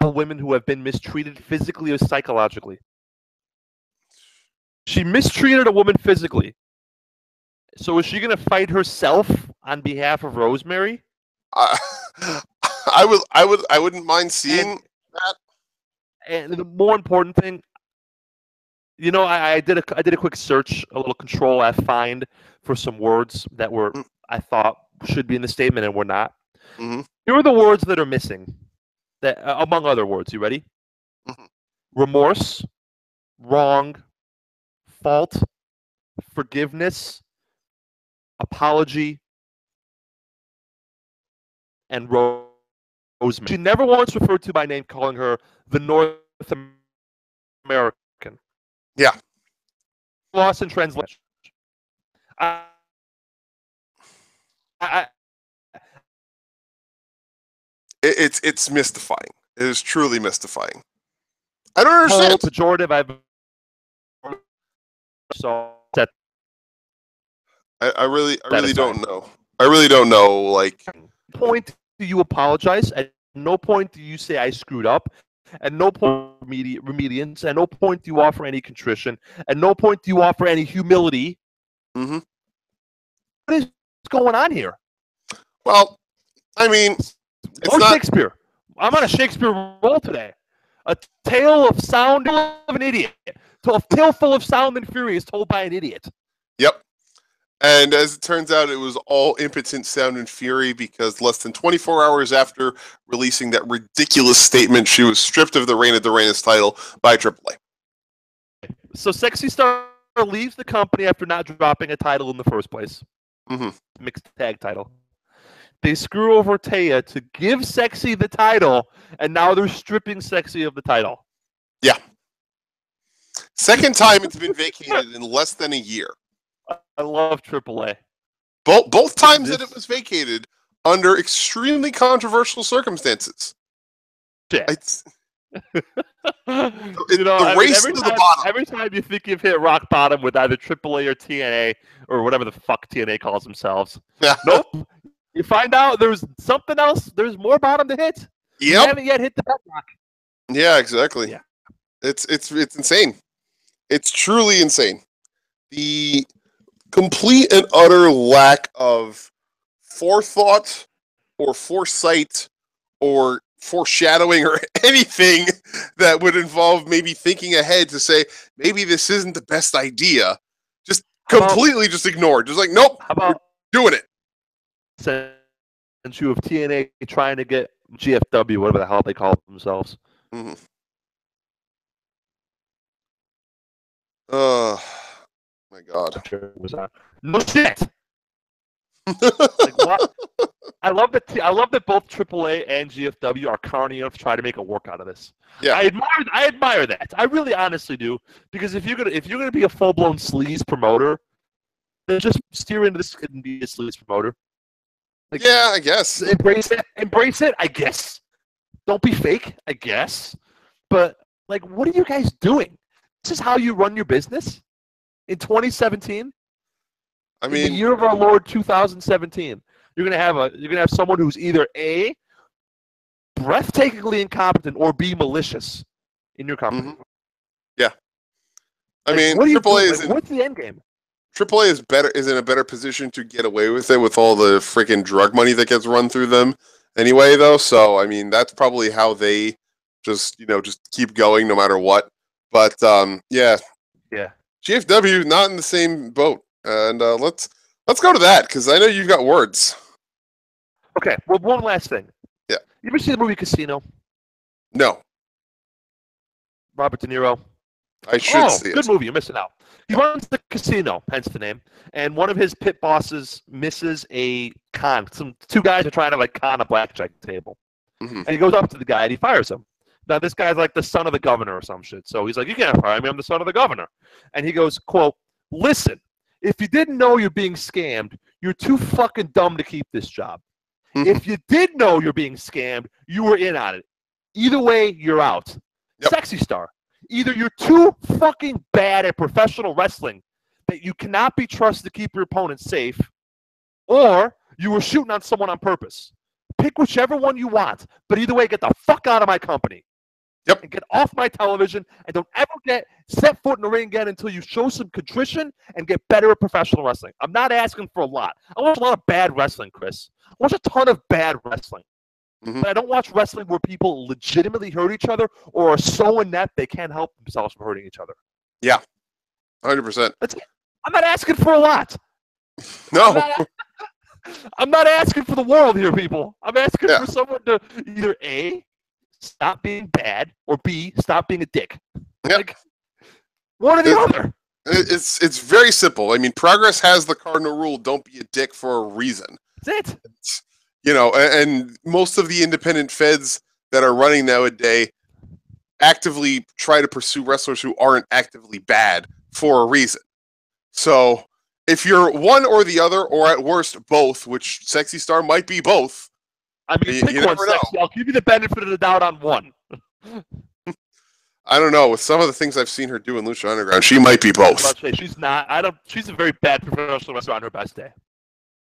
women who have been mistreated physically or psychologically. She mistreated a woman physically. So is she going to fight herself on behalf of Rosemary? I wouldn't mind seeing that. And the more important thing, you know, I did a quick search, a little Control F find for some words that were I thought should be in the statement and were not. Mm-hmm. Here are the words that are missing. That among other words, you ready? Mm-hmm. Remorse, wrong, fault, forgiveness, apology, and Rosemary. She never once referred to by name, calling her the North American. Yeah. Lost in translation. It's mystifying. It is truly mystifying. I don't understand. Pejorative. I really don't know. I really don't know. Like, point do you apologize? At no point do you say I screwed up. At no point remediance. At no point do you offer any contrition. At no point do you offer any humility. Mm-hmm. What is going on here? Well, I mean, or Shakespeare. I'm on a Shakespeare roll today. A tale of sound of an idiot. A tale full of sound and fury is told by an idiot. Yep. And as it turns out, it was all impotent sound and fury, because less than 24 hours after releasing that ridiculous statement, she was stripped of the Reign of the Reignest title by AAA. So Sexy Star leaves the company after not dropping a title in the first place. Mm-hmm. Mixed tag title. They screw over Taya to give Sexy the title, and now they're stripping Sexy of the title. Yeah. Second time it's been vacated in less than a year. I love AAA. Both times that it was vacated under extremely controversial circumstances. It's, the race to the bottom. Every time you think you've hit rock bottom with either AAA or TNA or whatever the fuck TNA calls themselves, nope. You find out there's something else. There's more bottom to hit. Yep. You haven't yet hit the bedrock. Yeah, exactly. Yeah. It's insane. It's truly insane. The complete and utter lack of forethought or foresight or foreshadowing or anything that would involve maybe thinking ahead to say, maybe this isn't the best idea. Just completely just ignored. Just like, nope, we're doing it. Since you have TNA trying to get GFW, whatever the hell they call themselves. Mm-hmm. Oh my God! No shit. Like, what? I love that both AAA and GFW are carny enough to try to make a work out of this. Yeah, I admire that. I really honestly do, because if you're gonna be a full blown sleaze promoter, then just steer into this and be a sleaze promoter. Like, yeah, I guess. Embrace it, I guess. Don't be fake, I guess. But, like, what are you guys doing? This is how you run your business in 2017? I mean, in the year of our Lord 2017. You're gonna have someone who's either A, breathtakingly incompetent, or B, malicious in your company. Mm-hmm. Yeah. I like, mean, AAA what's the end game? AAA is in a better position to get away with it with all the freaking drug money that gets run through them anyway, though. So, I mean, that's probably how they just keep going no matter what. But, yeah. GFW, not in the same boat. And let's go to that, because I know you've got words. Okay, well, one last thing. Yeah. You ever see the movie Casino? No. Robert De Niro. I should see it. Good movie. You're missing out. He runs the casino, hence the name, and one of his pit bosses misses a con. Two guys are trying to con a blackjack table, and he goes up to the guy and he fires him. Now this guy's like the son of the governor or some shit, so he's like, "You can't fire me. I'm the son of the governor." And he goes, "Quote: Listen, If you didn't know you're being scammed, you're too fucking dumb to keep this job. If you did know you're being scammed, you were in on it. Either way, you're out. Yep. Sexy Star. Either you're too fucking bad at professional wrestling that you cannot be trusted to keep your opponent safe, or you were shooting on someone on purpose. Pick whichever one you want, but either way, get the fuck out of my company. Yep. And get off my television, and don't ever set foot in the ring again until you show some contrition and get better at professional wrestling. I'm not asking for a lot. I watch a lot of bad wrestling, Chris. I watch a ton of bad wrestling. But I don't watch wrestling where people legitimately hurt each other or are so inept they can't help themselves from hurting each other. Yeah, 100%. I'm not asking for a lot. No. I'm not asking for the world here, people. I'm asking for someone to either A, stop being bad, or B, stop being a dick. Yep. Like, one or the other. It's very simple. I mean, progress has the cardinal rule: don't be a dick for a reason. That's it. You know, and most of the independent feds that are running nowadays actively try to pursue wrestlers who aren't actively bad for a reason. So if you're one or the other, or at worst both, which Sexy Star might be both. I mean, pick one, Sexy. I'll give you the benefit of the doubt on one. I don't know. With some of the things I've seen her do in Lucha Underground, she might be both. She's not. She's a very bad professional wrestler on her best day.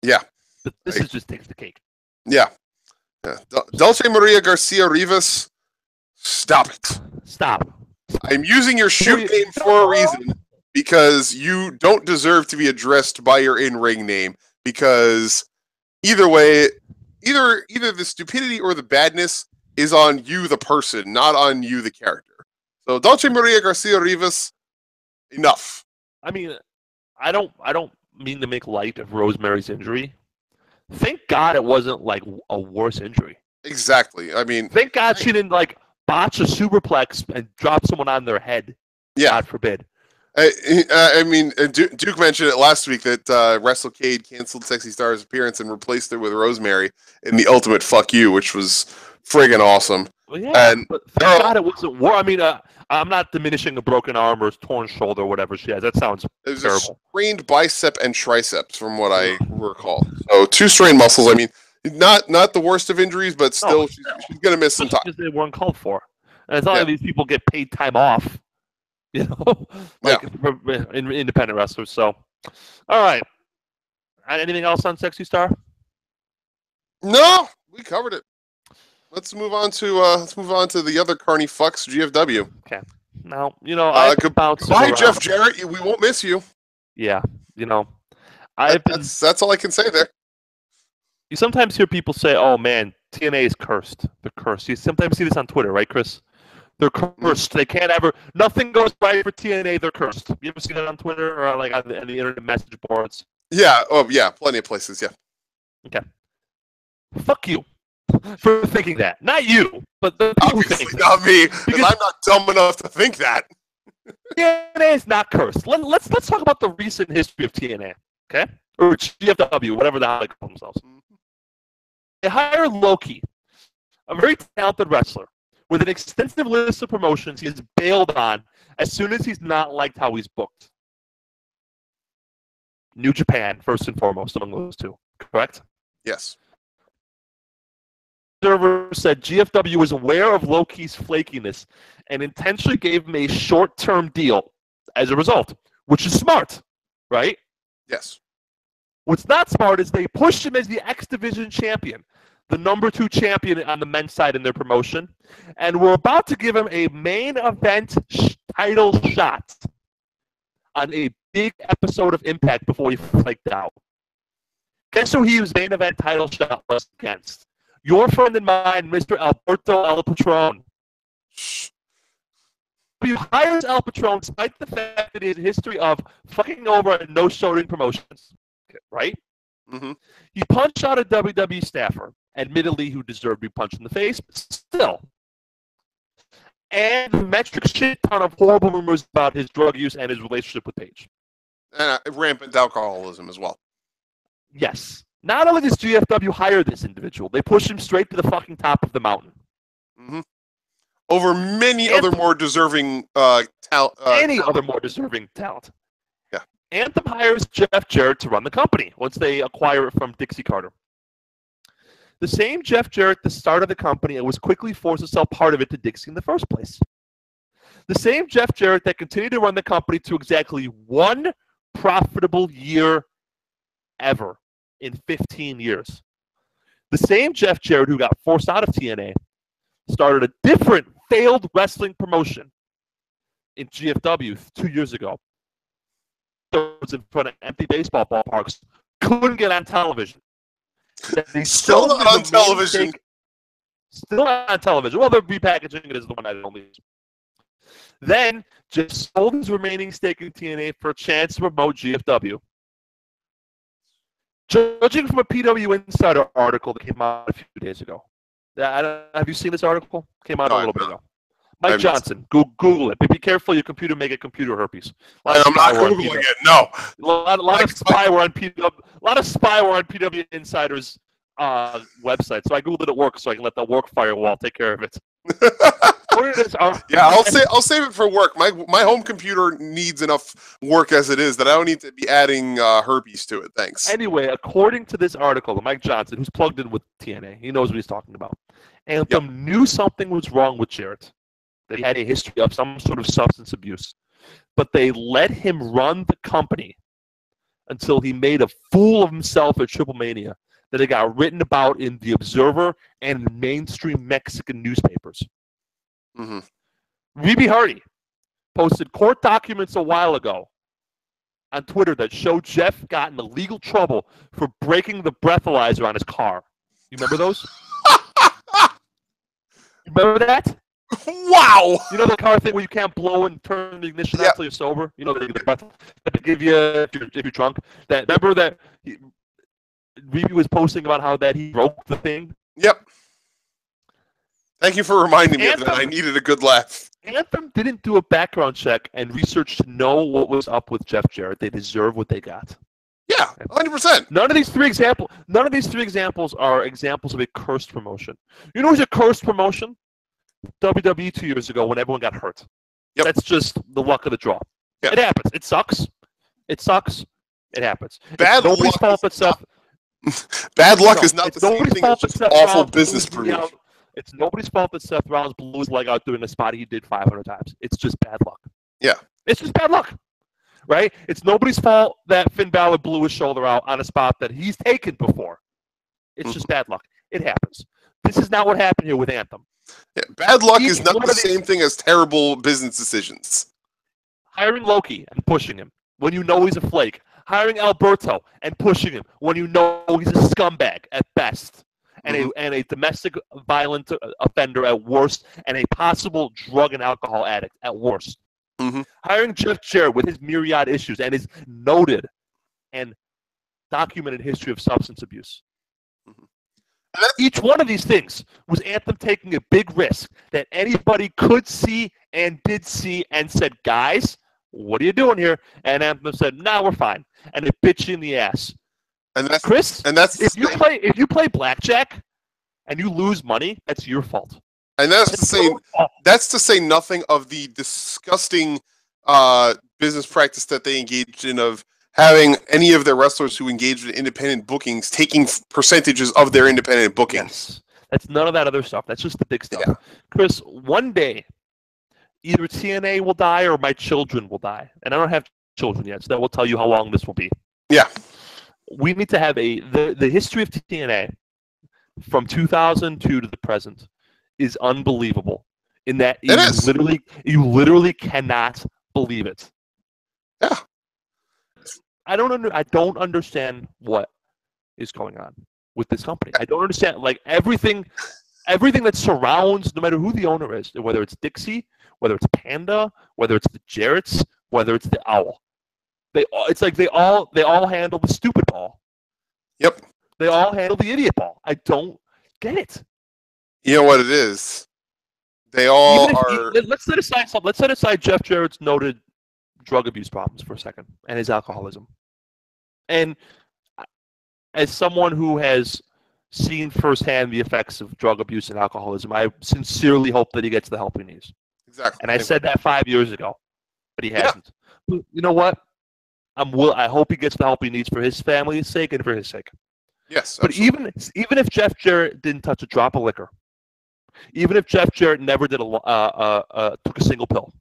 Yeah. But this just takes the cake. Yeah. Dulce Maria Garcia Rivas, stop it. Stop. I'm using your shoot name for a reason, because you don't deserve to be addressed by your in-ring name, because either way, either the stupidity or the badness is on you, the person, not on you, the character. So Dulce Maria Garcia Rivas, enough. I mean, I don't mean to make light of Rosemary's injury. Thank God it wasn't like a worse injury. Exactly. I mean, thank God she didn't like botch a superplex and drop someone on their head. Yeah. God forbid. I mean, Duke mentioned it last week that WrestleCade canceled Sexy Star's appearance and replaced it with Rosemary in the Ultimate Fuck You, which was friggin' awesome. Well, yeah, but thank God it wasn't war. I mean, I'm not diminishing a broken arm or a torn shoulder or whatever she has. That sounds terrible. A strained bicep and triceps, from what I recall. So 2 strained muscles. I mean, not the worst of injuries, but still, she's going to miss some time. Because they weren't called for. And it's not like these people get paid time off, you know, like independent wrestlers. So, all right. Anything else on Sexy Star? No, we covered it. Let's move on to the other carny fucks, GFW. Okay. Now, you know, goodbye, Jeff Jarrett. We won't miss you. Yeah, you know, that's all I can say there. You sometimes hear people say, "Oh man, TNA is cursed. They're cursed." You sometimes see this on Twitter, right, Chris? They're cursed. They can't ever. Nothing goes right for TNA. They're cursed. You ever see that on Twitter or like on the internet message boards? Yeah. Oh, yeah. Plenty of places. Yeah. Okay. Fuck you for thinking that. Not you, but the people who think that. Not me, because I'm not dumb enough to think that. TNA is not cursed. Let's talk about the recent history of TNA, okay? Or GFW, whatever the hell they call themselves. They hire Loki, a very talented wrestler, with an extensive list of promotions he has bailed on as soon as he's not liked how he's booked. New Japan, first and foremost, among those two, correct? Yes. Observer said GFW was aware of Loki's flakiness and intentionally gave him a short-term deal as a result, which is smart, right? Yes. What's not smart is they pushed him as the X Division champion, the number 2 champion on the men's side in their promotion, and we're about to give him a main event title shot on a big episode of Impact before he flaked out. Guess who he was main event title shot was against? Your friend and mine, Mr. Alberto El Patron. He hires El Patron despite the fact that he has a history of fucking over and no-showing promotions, right? Mm-hmm. He punched out a WWE staffer, admittedly who deserved to be punched in the face, but still. And the metric shit ton of horrible rumors about his drug use and his relationship with Paige. And rampant alcoholism as well. Yes. Not only does GFW hire this individual, they push him straight to the fucking top of the mountain. Mm-hmm. Over many other more deserving talent. Any other more deserving talent. Yeah. Anthem hires Jeff Jarrett to run the company once they acquire it from Dixie Carter. The same Jeff Jarrett that started the company and was quickly forced to sell part of it to Dixie in the first place. The same Jeff Jarrett that continued to run the company to exactly one profitable year ever in 15 years. The same Jeff Jarrett who got forced out of TNA started a different failed wrestling promotion in GFW 2 years ago. It was in front of empty baseball ballparks, couldn't get on television. Still not on television. Still not on television. Well, they're repackaging it as the one night only. Then just sold his remaining stake in TNA for a chance to promote GFW. Judging from a PW Insider article that came out a few days ago. Have you seen this article? Came out a little bit ago. Mike Johnson, Google it. But be careful, your computer may get computer herpes. I'm not Googling it, no. A lot of spyware on PW Insider's website. So I Googled it at work so I can let the work firewall take care of it. Yeah, I'll save it for work. My home computer needs enough work as it is that I don't need to be adding herpes to it. Thanks. Anyway, according to this article, Mike Johnson, who's plugged in with TNA, he knows what he's talking about. Anthem knew something was wrong with Jarrett, that he had a history of some sort of substance abuse, but they let him run the company until he made a fool of himself at Triple Mania, that it got written about in The Observer and in mainstream Mexican newspapers. Mm-hmm. Reby Hardy posted court documents a while ago on Twitter that showed Jeff got in illegal trouble for breaking the breathalyzer on his car. You remember those? You remember that? Wow! You know the car thing where you can't blow and turn the ignition out until you're sober? You know the breath that they give you if you're drunk? Remember that Reby was posting about how that he broke the thing? Yep. Thank you for reminding me that I needed a good laugh. Anthem didn't do a background check and research to know what was up with Jeff Jarrett. They deserve what they got. Yeah, 100%. None of these three examples are examples of a cursed promotion. You know who's a cursed promotion? WWE 2 years ago when everyone got hurt. Yep. That's just the luck of the draw. Yep. It happens. It sucks. It happens. Bad luck. Nobody's fault but Seth. Bad luck is not the same thing as just awful business proof. It's nobody's fault that Seth Rollins blew his leg out doing a spot he did 500 times. It's just bad luck. Yeah. It's just bad luck. Right? It's nobody's fault that Finn Balor blew his shoulder out on a spot that he's taken before. It's just bad luck. It happens. This is not what happened here with Anthem. Yeah, bad luck is not the same thing as terrible business decisions. Hiring Loki and pushing him when you know he's a flake. Hiring Alberto and pushing him when you know he's a scumbag at best. And a domestic violent offender at worst, and a possible drug and alcohol addict at worst. Mm-hmm. Hiring Jeff Jarrett with his myriad issues and his noted and documented history of substance abuse. Mm-hmm. Each one of these things was Anthem taking a big risk that anybody could see and did see and said, guys, what are you doing here? And Anthem said, nah, we're fine. And they bit you in the ass. And that's Chris, if you play blackjack and you lose money, that's your fault. And that's to say nothing of the disgusting business practice that they engaged in of having any of their wrestlers who engaged in independent bookings taking percentages of their independent bookings. Yes. That's none of that other stuff. That's just the big stuff. Yeah. Chris, one day, either TNA will die or my children will die. And I don't have children yet, so that will tell you how long this will be. Yeah. We need to have the history of TNA from 2002 to the present is unbelievable. In that you literally cannot believe it. Yeah. I don't understand what is going on with this company. I don't understand everything that surrounds, no matter who the owner is, whether it's Dixie, whether it's Panda, whether it's the Jarretts, whether it's the Owl. They all handle the stupid ball. Yep. They all handle the idiot ball. I don't get it. You know what it is? They all are. Let's set aside Jeff Jarrett's noted drug abuse problems for a second and his alcoholism. And as someone who has seen firsthand the effects of drug abuse and alcoholism, I sincerely hope that he gets the help he needs. Exactly. And I said that 5 years ago, but he hasn't. Yeah. You know what? I hope he gets the help he needs for his family's sake and for his sake. Yes, but even if Jeff Jarrett didn't touch a drop of liquor, even if Jeff Jarrett never did took a single pill,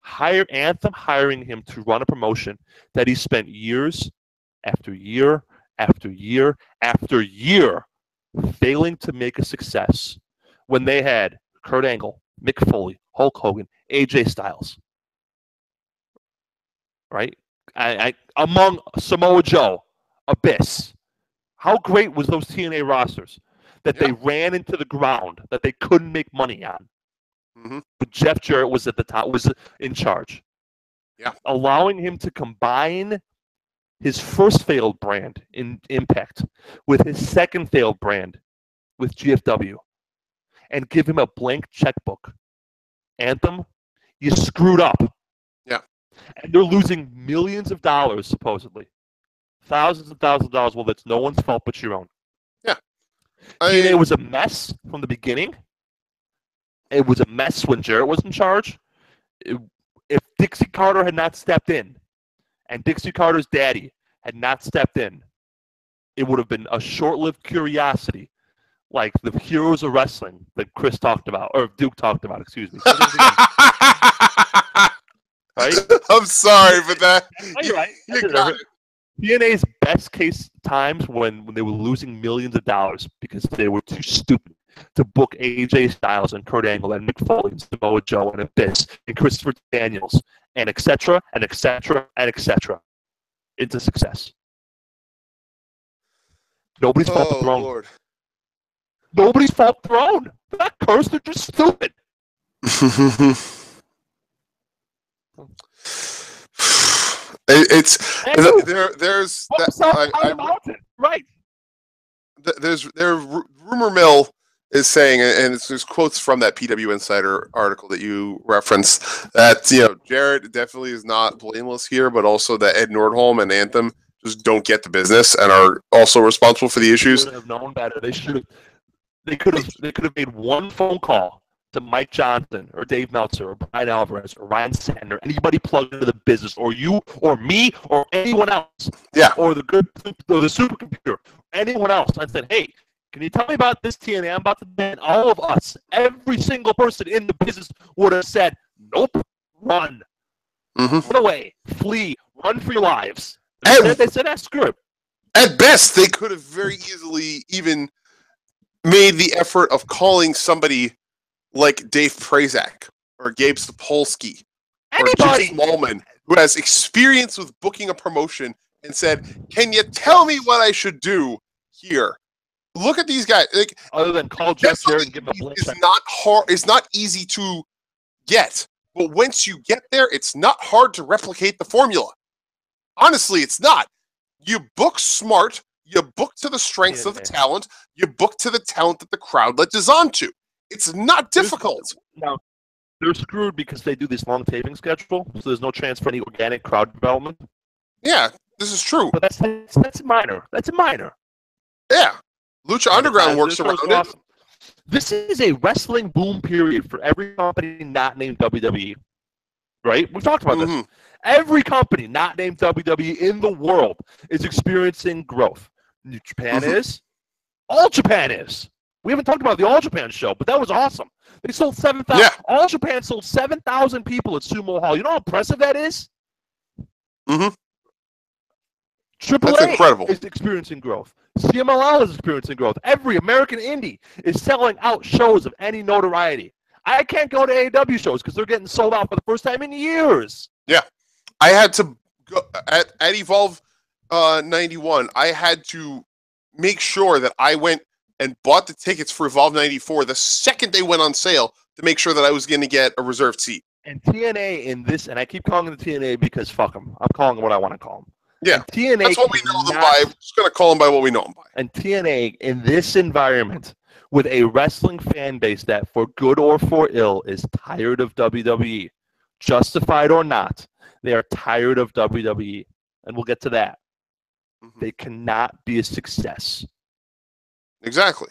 hiring him to run a promotion that he spent years after year after year after year failing to make a success when they had Kurt Angle, Mick Foley, Hulk Hogan, AJ Styles, right? Among Samoa Joe, Abyss. How great was those TNA rosters that they ran into the ground, that they couldn't make money on? Mm-hmm. But Jeff Jarrett was at the top, was in charge. Yeah. Allowing him to combine his first failed brand in Impact with his second failed brand with GFW and give him a blank checkbook. Anthem, you screwed up. Yeah. And they're losing millions of dollars, supposedly. Thousands and thousands of dollars. Well, that's no one's fault but your own. Yeah. TNA was a mess from the beginning. It was a mess when Jarrett was in charge. If Dixie Carter had not stepped in, and Dixie Carter's daddy had not stepped in, it would have been a short-lived curiosity, like the heroes of wrestling that Chris talked about, or Duke talked about, excuse me. Right? I'm sorry, but that... You're right. You got it. TNA's best case times when they were losing millions of dollars because they were too stupid to book AJ Styles and Kurt Angle and Mick Foley and Samoa Joe and Abyss and Christopher Daniels and etc. and etc. and etc. into success. Nobody's fault the throne. Lord. Nobody's fault the throne. They're not cursed. They're just stupid. There's right. There's rumor mill is saying, and there's quotes from that PW Insider article that you referenced, that Jarrett definitely is not blameless here, but also that Ed Nordholm and Anthem just don't get the business and are also responsible for the issues. They should have known better. They should have. They could have made one phone call to Mike Johnson or Dave Meltzer or Brian Alvarez or Ryan Sander, anybody plugged into the business, or you or me or anyone else, or the supercomputer, anyone else, and said, "Hey, can you tell me about this TNA I'm about to do?" And all of us, every single person in the business, would have said, "Nope, run, run away, flee, run for your lives." They said, "Screw it." At best, they could have very easily even made the effort of calling somebody like Dave Prazak or Gabe Sapolsky or Jim Smallman, who has experience with booking a promotion, and said, "Can you tell me what I should do here?" Look at these guys. Like, other than call Jeff Jarrett and give him a blank check. Not hard. It's not easy to get, but once you get there, it's not hard to replicate the formula. Honestly, it's not. You book smart. You book to the strengths of the talent. You book to the talent that the crowd latches onto. It's not difficult. Now, they're screwed because they do this long taping schedule, so there's no chance for any organic crowd development. Yeah, this is true. But that's minor. That's minor. Yeah. Lucha Underground works around it. Awesome. This is a wrestling boom period for every company not named WWE. Right? We've talked about this. Every company not named WWE in the world is experiencing growth. New Japan is. All Japan is. We haven't talked about the All Japan show, but that was awesome. They sold 7,000. Yeah. All Japan sold 7,000 people at Sumo Hall. You know how impressive that is? Triple A is experiencing growth. CMLL is experiencing growth. Every American indie is selling out shows of any notoriety. I can't go to AEW shows because they're getting sold out for the first time in years. Yeah. I had to go at Evolve 91. I had to make sure that I went and bought the tickets for Evolve 94 the second they went on sale to make sure that I was going to get a reserved seat. And TNA in this, and I keep calling them TNA because fuck them. I'm calling them what I want to call them. Yeah, and TNA that's what we know them by. I'm just going to call them by what we know them by. And TNA in this environment with a wrestling fan base that, for good or for ill, is tired of WWE, justified or not, they are tired of WWE. And we'll get to that. They cannot be a success. Exactly.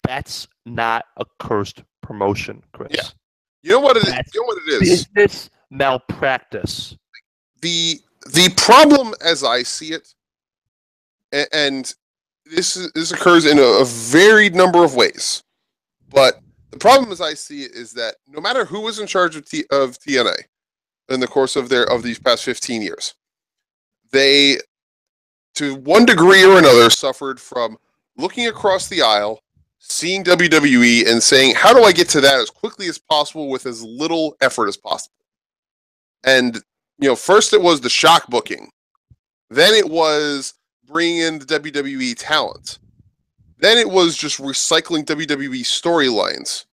That's not a cursed promotion, Chris. Yeah. You know what it is? You know what it is? Business malpractice. the problem as I see it, and this occurs in a varied number of ways, but the problem as I see it is that no matter who was in charge of TNA in the course of these past 15 years, they, to one degree or another, suffered from looking across the aisle, seeing WWE, and saying, how do I get to that as quickly as possible with as little effort as possible? And, first it was the shock booking. Then it was bringing in the WWE talent. Then it was just recycling WWE storylines.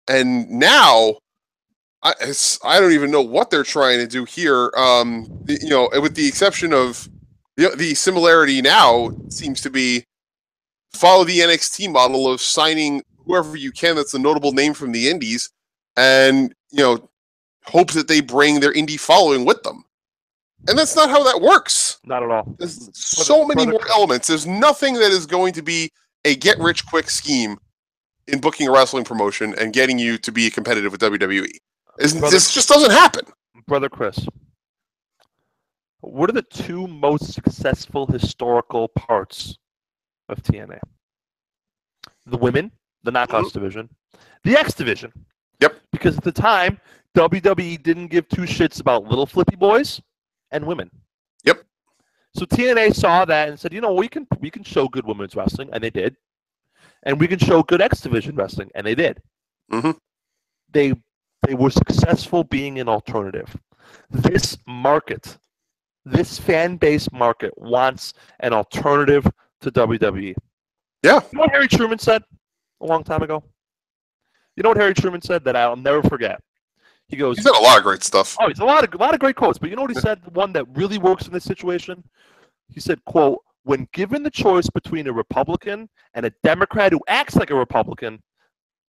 And now, I don't even know what they're trying to do here. With the exception of the similarity now seems to be follow the NXT model of signing whoever you can that's a notable name from the indies, and hope that they bring their indie following with them. And that's not how that works. Not at all. There's so many more elements. There's nothing that is going to be a get-rich-quick scheme in booking a wrestling promotion and getting you to be competitive with WWE. This just doesn't happen. Brother Chris, what are the two most successful historical parts of TNA? The women, the Knockouts division, the X division. Yep. Because at the time, WWE didn't give two shits about little flippy boys and women. Yep. So TNA saw that and said, we can show good women's wrestling, and they did. And we can show good X division wrestling, and they did. Mm-hmm. They were successful being an alternative. This market, this fan base market, wants an alternative to WWE. Yeah. You know what Harry Truman said a long time ago? You know what Harry Truman said that I'll never forget? He goes, he said a lot of great stuff. Oh, he's a lot of great quotes. But you know what he said? The one that really works in this situation? He said, quote, when given the choice between a Republican and a Democrat who acts like a Republican,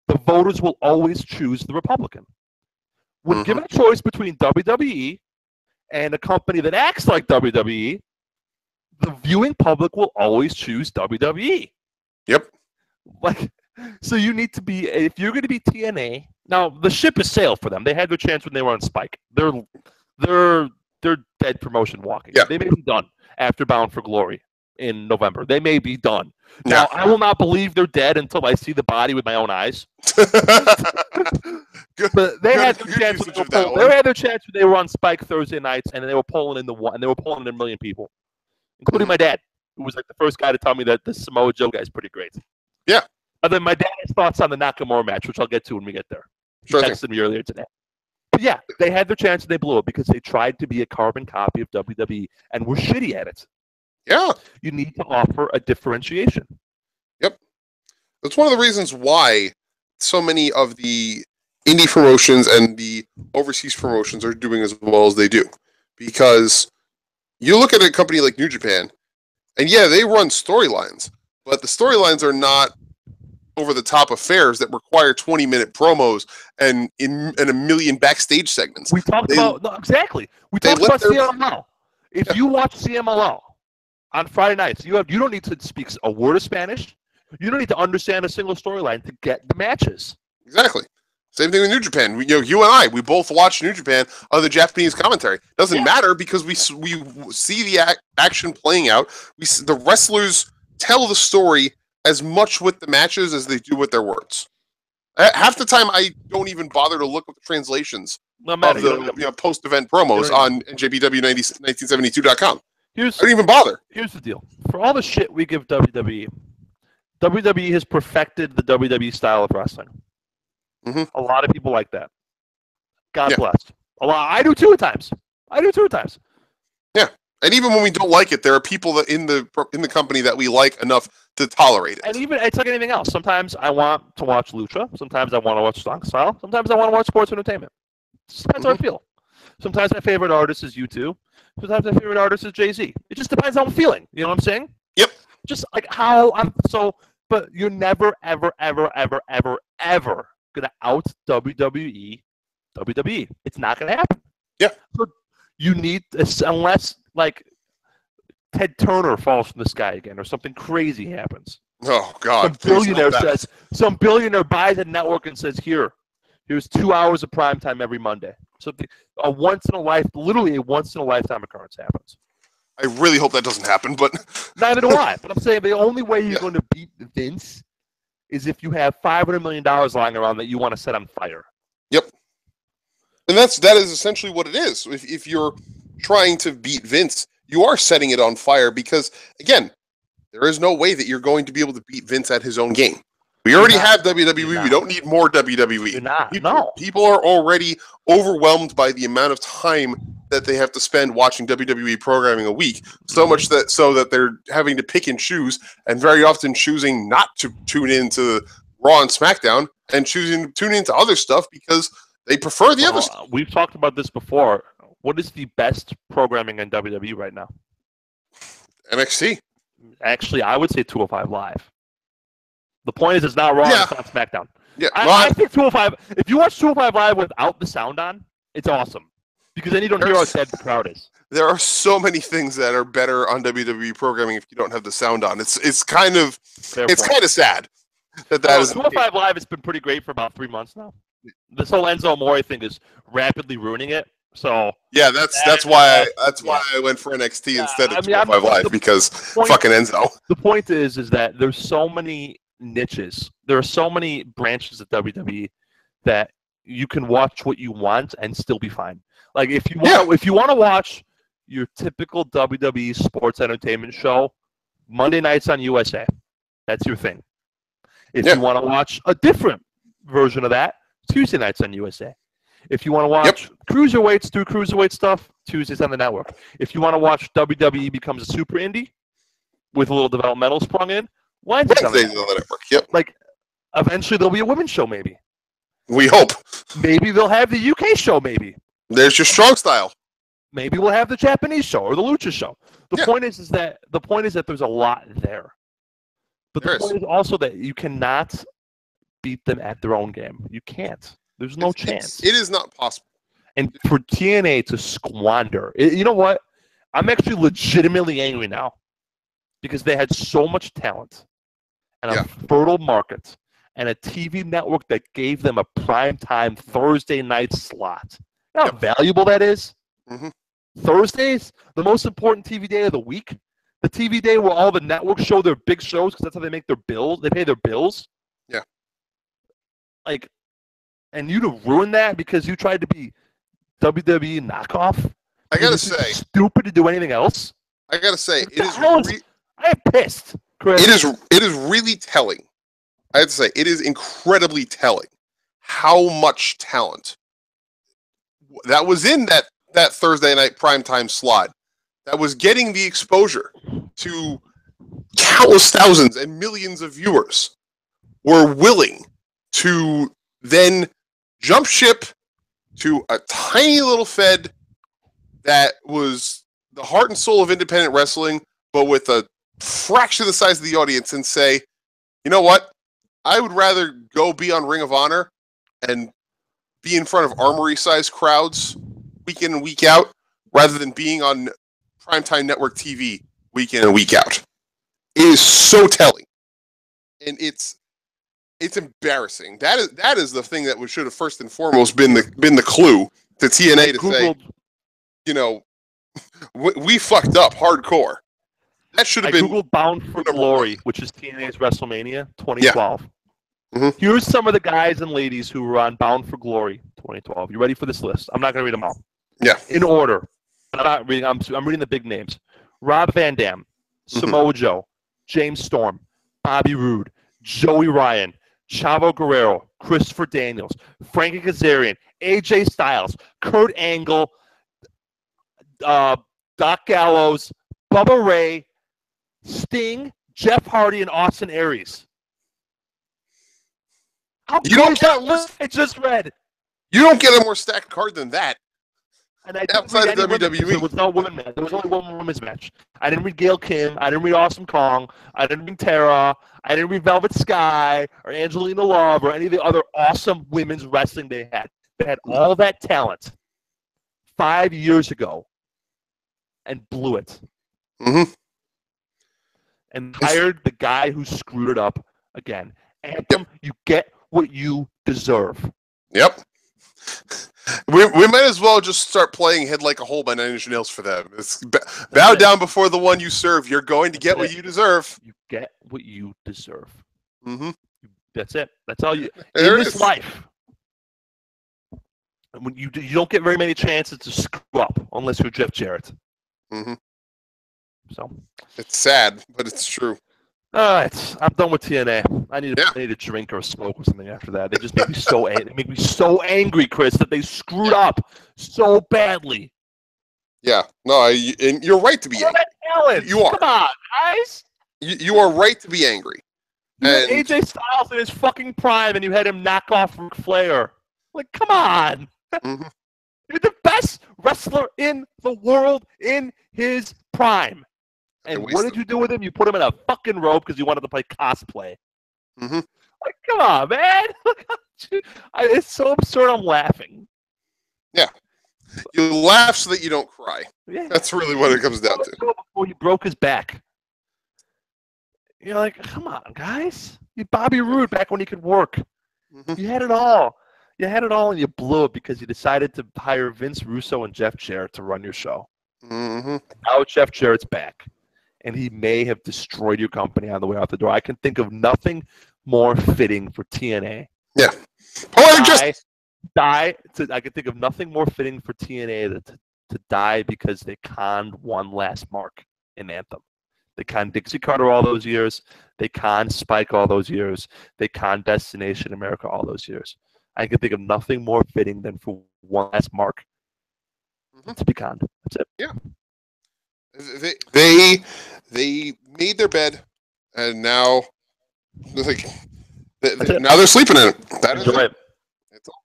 the voters will always choose the Republican. When given a choice between WWE and a company that acts like WWE, the viewing public will always choose WWE. Yep. So you need to be, if you're going to be TNA, now the ship has sailed for them. They had their chance when they were on Spike. They're dead promotion walking. Yeah. They may be done after Bound for Glory in November. They may be done. Now, I will not believe they're dead until I see the body with my own eyes. But they had their chance. They had their chance when they were on Spike Thursday nights, and they were polling in and they were polling in 1 million people, including my dad, who was like the first guy to tell me that the Samoa Joe guy is pretty great. Yeah. And then my dad has thoughts on the Nakamura match, which I'll get to when we get there. He texted me earlier today. But yeah, they had their chance and they blew it because they tried to be a carbon copy of WWE and were shitty at it. Yeah. You need to offer a differentiation. Yep. That's one of the reasons why so many of the indie promotions and the overseas promotions are doing as well as they do. Because you look at a company like New Japan, and yeah, they run storylines, but the storylines are not over-the-top affairs that require 20-minute promos and in a million backstage segments. We talked about CMLL. If you watch CMLL on Friday nights, you don't need to speak a word of Spanish. You don't need to understand a single storyline to get the matches. Exactly. Same thing with New Japan. You and I, we both watch New Japan on the Japanese commentary. Doesn't matter because we see the action playing out. The wrestlers tell the story as much with the matches as they do with their words. Half the time, I don't even bother to look at the translations of the post-event promos on JPW1972.com. I don't even bother. Here's the deal. For all the shit we give WWE, WWE has perfected the WWE style of wrestling. Mm-hmm. A lot of people like that. God bless. I do too at times. Yeah. And even when we don't like it, there are people that in the company that we like enough to tolerate it. And even it's like anything else. Sometimes I want to watch lucha. Sometimes I want to watch strong style. Sometimes I want to watch sports entertainment. It just depends how I feel. Sometimes my favorite artist is U2. Sometimes my favorite artist is Jay-Z. It just depends how I'm feeling. You know what I'm saying? Yep. Just like how I'm so. But you're never, ever, ever, ever, ever, ever gonna out WWE. It's not gonna happen. Yeah. So you need unless like Ted Turner falls from the sky again or something crazy happens. Oh God! Some billionaire buys a network and says, "Here, Here's 2 hours of prime time every Monday. So literally a once in a lifetime occurrence happens. I really hope that doesn't happen, but neither do I. But I'm saying the only way you're going to beat Vince is if you have $500 million lying around that you want to set on fire. Yep. And that is essentially what it is. If you're trying to beat Vince, you are setting it on fire because, again, there is no way that you're going to be able to beat Vince at his own game. We already have WWE. We don't need more WWE. You're not. People are already overwhelmed by the amount of time that they have to spend watching WWE programming a week, so that they're having to pick and choose, and very often choosing not to tune into Raw and SmackDown and choosing to tune into other stuff because they prefer the other stuff. We've talked about this before. What is the best programming in WWE right now? NXT. Actually, I would say 205 Live. The point is, it's not Raw, it's not SmackDown. Yeah, I think 205. If you watch 205 Live without the sound on, it's awesome because then you don't hear how dead the crowd is. There are so many things that are better on WWE programming if you don't have the sound on. It's kind of sad that is 205 Live has been pretty great for about 3 months now. This whole Enzo Amore thing is rapidly ruining it. So yeah, that's why I went for NXT instead of 205 Live because fucking Enzo. The point is that there's so many niches. There are so many branches of WWE that you can watch what you want and still be fine. Like if you want to watch your typical WWE sports entertainment show, Monday nights on USA, that's your thing. If you want to watch a different version of that, Tuesday nights on USA. If you want to watch cruiserweights do cruiserweight stuff, Tuesdays on the network. If you want to watch WWE becomes a super indie with a little developmental sprung in, Wednesdays on the network. Yep. Like eventually there'll be a women's show, maybe. We hope. Maybe they'll have the UK show, maybe. There's your strong style. Maybe we'll have the Japanese show or the Lucha show. The point is that there's a lot there. But the point is also that you cannot beat them at their own game. You can't. There's no chance. It is not possible. And for TNA to squander, you know what? I'm actually legitimately angry now because they had so much talent and a fertile market and a TV network that gave them a primetime Thursday night slot. You know how valuable that is? Mm-hmm. Thursdays, the most important TV day of the week. The TV day where all the networks show their big shows because that's how they make their bills. They pay their bills. Yeah. And you to ruin that because you tried to be WWE knockoff? I gotta say, stupid to do anything else. I gotta say, I am pissed, Chris. It is really telling. I have to say, it is incredibly telling how much talent that was in that Thursday night primetime slot that was getting the exposure to countless thousands and millions of viewers were willing to then jump ship to a tiny little fed that was the heart and soul of independent wrestling, but with a fraction of the size of the audience and say, you know what? I would rather go be on Ring of Honor and be in front of Armory-sized crowds week in and week out rather than being on primetime network TV week in and week out. It is so telling. And it's embarrassing. That is the thing that should have first and foremost been the clue to TNA to say, you know, we fucked up hardcore. That should have been. I googled Bound for Glory, which is TNA's WrestleMania 2012. Yeah. Mm-hmm. Here's some of the guys and ladies who were on Bound for Glory 2012. You ready for this list? I'm not going to read them all. Yeah. In order. I'm not reading. I'm reading the big names. Rob Van Dam, Samoa Joe, James Storm, Bobby Roode, Joey Ryan, Chavo Guerrero, Christopher Daniels, Frankie Kazarian, AJ Styles, Kurt Angle, Doc Gallows, Bubba Ray, Sting, Jeff Hardy, and Austin Aries. How good is that list I just read? You don't get a more stacked card than that. And I outside of WWE. There was no women match. There was only one women's match. I didn't read Gail Kim. I didn't read Awesome Kong. I didn't read Tara. I didn't read Velvet Sky or Angelina Love or any of the other awesome women's wrestling they had. They had all that talent 5 years ago and blew it. Mm-hmm. And hired the guy who screwed it up again. Anthem, you get what you deserve. Yep. We might as well just start playing Head Like a Hole by Nine Inch Nails for them. It's bow down before the one you serve. You're going to get what you deserve. You get what you deserve. Mm-hmm. That's it. That's all you There in it this is. life. When you don't get very many chances to screw up unless you're Jeff Jarrett. Mm-hmm. So it's sad, but it's true. All right, I'm done with TNA. I need a drink or a smoke or something after that. They just make me so angry, Chris, that they screwed up so badly. Yeah, no, and you're right to be angry. You are. Come on, guys. You are right to be angry. You had AJ Styles in his fucking prime, and you had him knock off Ric Flair. Like, come on. Mm-hmm. You're the best wrestler in the world in his prime. And what did you do with him? You put him in a fucking robe because you wanted to play cosplay. Mm-hmm. Like, come on, man. It's so absurd. I'm laughing. Yeah. You laugh so that you don't cry. Yeah. That's really what it comes down to. Before he broke his back. You're like, come on, guys. You Bobby Roode back when he could work. Mm-hmm. You had it all. You had it all, and you blew it because you decided to hire Vince Russo and Jeff Jarrett to run your show. Mm-hmm. Now Jeff Jarrett's back. And he may have destroyed your company on the way out the door. I can think of nothing more fitting for TNA. Yeah. I can think of nothing more fitting for TNA to die because they conned one last mark in Anthem. They conned Dixie Carter all those years. They conned Spike all those years. They conned Destination America all those years. I can think of nothing more fitting than for one last mark to be conned. That's it. Yeah. They made their bed, and now they're sleeping in it. That is it. It's all.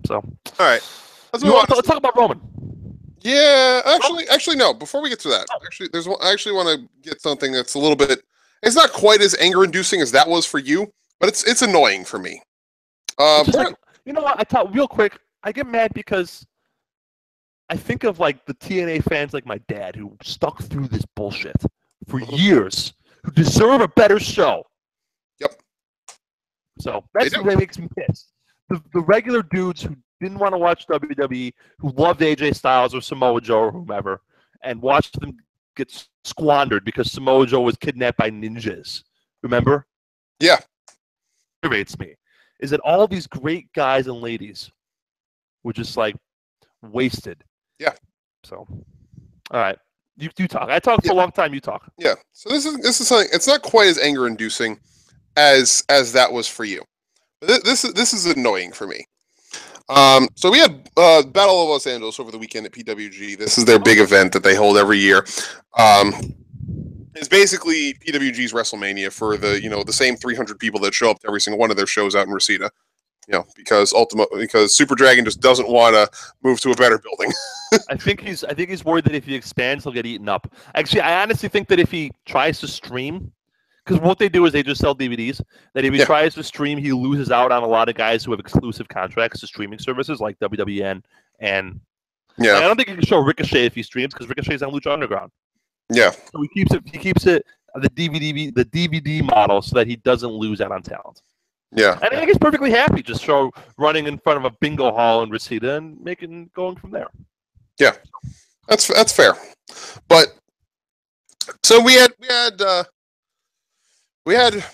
So, all right. Let's talk about Roman. Yeah, actually, no. Before we get to that, I actually want to get something that's a little bit. It's not quite as anger-inducing as that was for you, but it's annoying for me. You know what? I thought real quick. I get mad because I think of like the TNA fans like my dad who stuck through this bullshit for years, who deserve a better show. Yep. So that's what makes me pissed. The regular dudes who didn't want to watch WWE, who loved AJ Styles or Samoa Joe or whomever, and watched them get squandered because Samoa Joe was kidnapped by ninjas. Remember? Yeah. It irritates me. Is that all these great guys and ladies were just like wasted. Yeah. So, all right, you talk. I talked for a long time. You talk. Yeah. So this is something. It's not quite as anger-inducing as that was for you. But this is annoying for me. So we had Battle of Los Angeles over the weekend at PWG. This is their big event that they hold every year. It's basically PWG's WrestleMania for the same 300 people that show up to every single one of their shows out in Reseda. Because Super Dragon just doesn't want to move to a better building. I think he's worried that if he expands, he'll get eaten up. Actually, I honestly think that if he tries to stream, because what they do is they just sell DVDs, that if he tries to stream, he loses out on a lot of guys who have exclusive contracts to streaming services like WWN and I don't think he can show Ricochet if he streams because Ricochet's on Lucha Underground. Yeah. So he keeps it the DVD model so that he doesn't lose out on talent. Yeah. And I think he's perfectly happy just running in front of a bingo hall in Reseda and going from there. Yeah. That's fair. But so we had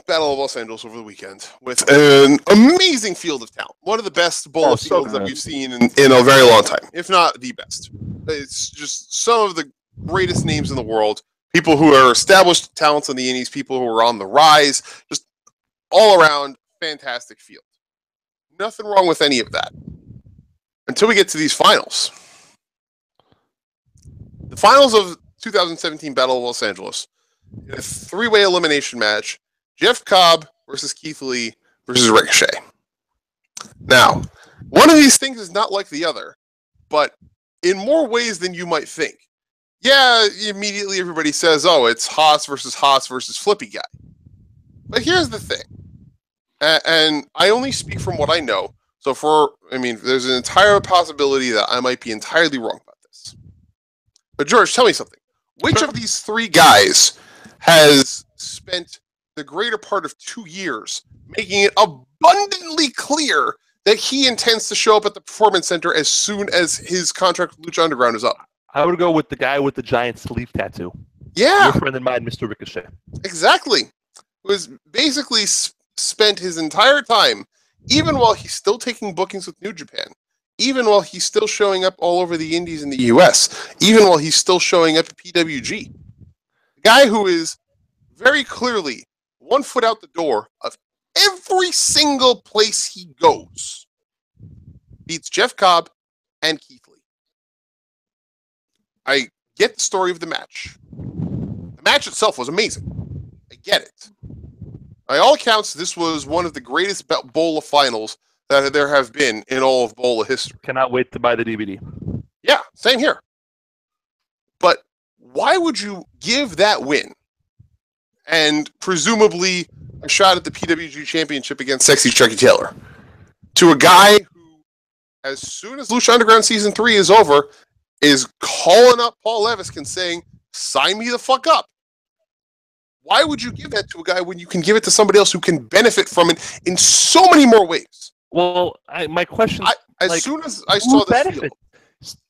Battle of Los Angeles over the weekend with an amazing field of talent. One of the best BOLA fields that we've seen in a very long time, if not the best. It's just some of the greatest names in the world. People who are established talents in the indies, people who are on the rise, just all around fantastic field. Nothing wrong with any of that. Until we get to these finals. The finals of 2017 Battle of Los Angeles. In a 3-way elimination match, Jeff Cobb versus Keith Lee versus Ricochet. Now, one of these things is not like the other, but in more ways than you might think. Yeah, immediately everybody says, oh, it's Haas versus Flippy Guy. But here's the thing. And I only speak from what I know. So there's an entire possibility that I might be entirely wrong about this. But George, tell me something. Which of these three guys has spent the greater part of 2 years making it abundantly clear that he intends to show up at the Performance Center as soon as his contract with Lucha Underground is up. I would go with the guy with the giant sleeve tattoo. Yeah. Your friend and mine, Mr. Ricochet. Exactly. Who has basically spent his entire time, even while he's still taking bookings with New Japan, even while he's still showing up all over the indies in the US, even while he's still showing up at PWG. The guy who is very clearly 1 foot out the door of every single place he goes, beats Jeff Cobb and Keith Lee. I get the story of the match. The match itself was amazing. I get it. By all accounts, this was one of the greatest BOLA finals that there have been in all of BOLA history. Cannot wait to buy the DVD. Yeah, same here. But why would you give that win and presumably a shot at the PWG Championship against Sexy Chucky Taylor to a guy who, as soon as Lucha Underground Season 3 is over, is calling up Paul Leviskin saying, sign me the fuck up? Why would you give that to a guy when you can give it to somebody else who can benefit from it in so many more ways? Well, my question as soon as I saw the field,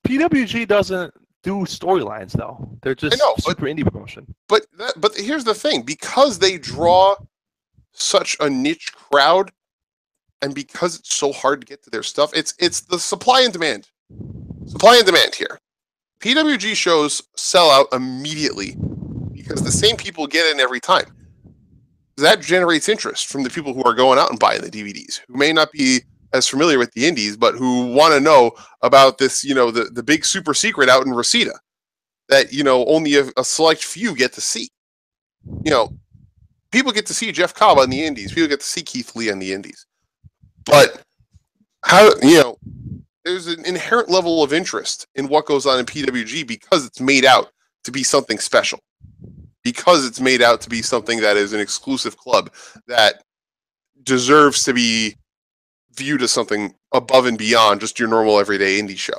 PWG doesn't do storylines, though. They're just super indie promotion. But here's the thing. Because they draw such a niche crowd, and because it's so hard to get to their stuff, it's the supply and demand. Supply and demand here. PWG shows sell out immediately because the same people get in every time. That generates interest from the people who are going out and buying the DVDs, who may not be as familiar with the indies, but who want to know about this, the big super secret out in Reseda that, only a select few get to see. People get to see Jeff Cobb on the indies. People get to see Keith Lee on the indies. But there's an inherent level of interest in what goes on in PWG because it's made out to be something special. Because it's made out to be something that is an exclusive club that deserves to be viewed as something above and beyond just your normal everyday indie show.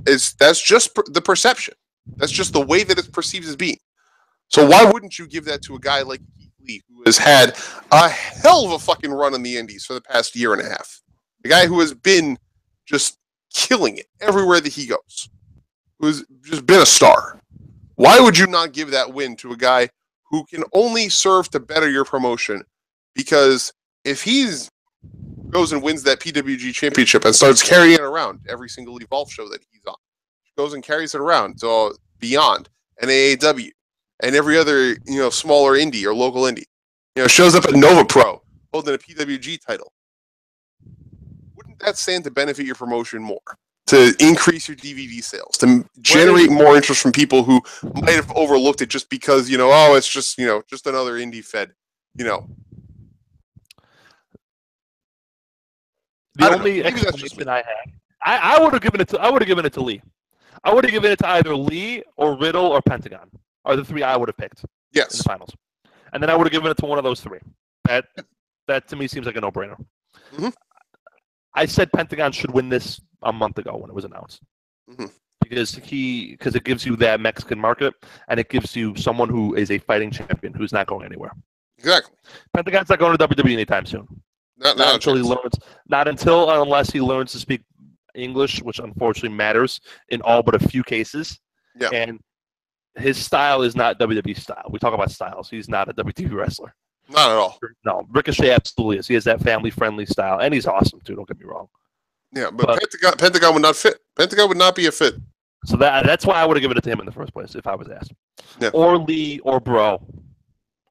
That's just the perception. That's just the way that it's perceived as being. So why wouldn't you give that to a guy like Keith Lee, who has had a hell of a fucking run in the indies for the past year and a half? The guy who has been just killing it everywhere that he goes, who's just been a star. Why would you not give that win to a guy who can only serve to better your promotion? Because if he goes and wins that PWG championship and starts carrying it around every single Evolve show that he's on, goes and carries it around to Beyond and AAW and every other smaller indie or local indie, shows up at Nova Pro holding a PWG title, wouldn't that stand to benefit your promotion more? To increase your DVD sales, to generate more interest from people who might have overlooked it just because, it's just, just another indie fed, The only explanation I had, I would have given it to Lee. I would have given it to either Lee or Riddle or Pentagon, are the three I would have picked. Yes. In the finals. And then I would have given it to one of those three. That to me seems like a no-brainer. Mm-hmm. I said Pentagon should win this a month ago when it was announced. Mm-hmm. Because it gives you that Mexican market, and it gives you someone who is a fighting champion who's not going anywhere. Exactly. Pentagon's not going to WWE anytime soon. Not until unless he learns to speak English, which unfortunately matters in all but a few cases. Yeah. And his style is not WWE style. We talk about styles. He's not a WWE wrestler. Not at all. No, Ricochet absolutely is. He has that family-friendly style, and he's awesome too. Don't get me wrong. Yeah, but Pentagon would not fit. Pentagon would not be a fit. So that's why I would have given it to him in the first place if I was asked. Yeah. Or Lee or Bro.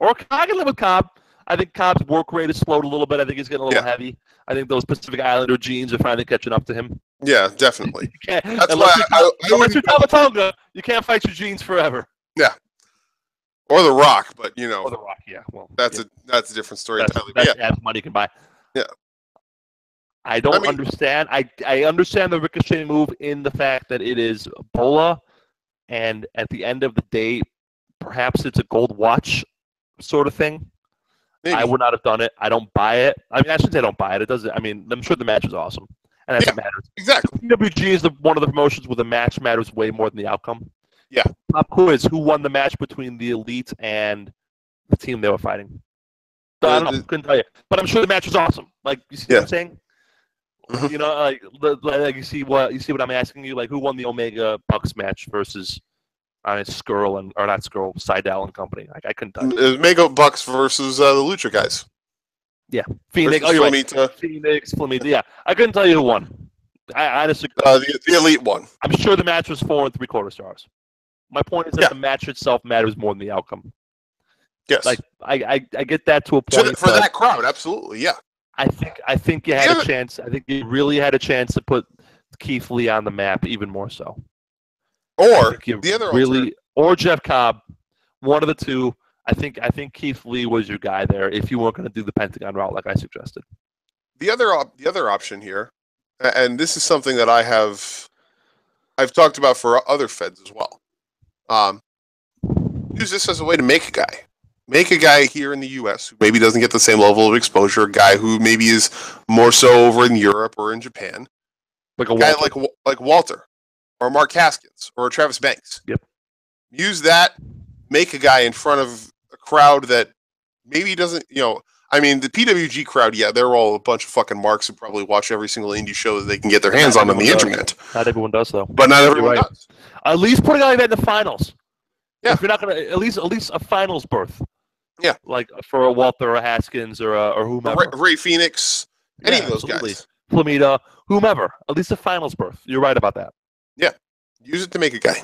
Or I can live with Cobb. I think Cobb's work rate has slowed a little bit. I think he's getting a little heavy. I think those Pacific Islander jeans are finally catching up to him. Yeah, definitely. That's why unless you're Tamatonga, you can't fight your jeans forever. Yeah. Or The Rock, but Or The Rock, yeah. Well, that's a different story entirely. That's money you can buy. Yeah. I understand. I understand the Ricochet move in the fact that it is BOLA, and at the end of the day, perhaps it's a gold watch sort of thing. Maybe. I would not have done it. I don't buy it. I shouldn't say I don't buy it. It doesn't. I'm sure the match is awesome, and that's what matters. Exactly. PWG is one of the promotions where the match matters way more than the outcome. Yeah. Pop quiz: who won the match between the Elite and the team they were fighting? I don't know. Couldn't tell you, but I'm sure the match was awesome. Like, you see what I'm saying? You know, like you see what I'm asking you, like who won the Omega Bucks match versus Skrull or not Skrull, Seidel and company. Like I couldn't tell you. Omega Bucks versus the Lucha guys. Yeah, Phoenix. Oh, you're right. Phoenix, Flamita. Yeah, I couldn't tell you who won. I honestly, the Elite won. I'm sure the match was 4 3/4 stars. My point is that the match itself matters more than the outcome. Yes, like I get that to a point for that crowd, absolutely, yeah. I think you had a chance. I think you really had a chance to put Keith Lee on the map, even more so. Or the other or Jeff Cobb, one of the two. I think Keith Lee was your guy there if you weren't going to do the Pentagon route like I suggested. The other option here, and this is something that I've talked about for other feds as well. Use this as a way to make a guy. Make a guy here in the U.S. who maybe doesn't get the same level of exposure. A guy who maybe is more so over in Europe or in Japan. Like a guy like Walter, or Mark Haskins, or Travis Banks. Yep. Use that. Make a guy in front of a crowd that maybe doesn't. I mean, the PWG crowd. Yeah, they're all a bunch of fucking marks who probably watch every single indie show that they can get their hands on the internet. Not everyone does, though. But not everyone does. At least put a guy like that in the finals. Yeah. If you're not gonna, at least a finals berth. Yeah, like for a Walter or a Haskins or whomever. Ray Phoenix, any of those guys. Flamita, whomever. At least a finals berth. You're right about that. Yeah, use it to make a guy.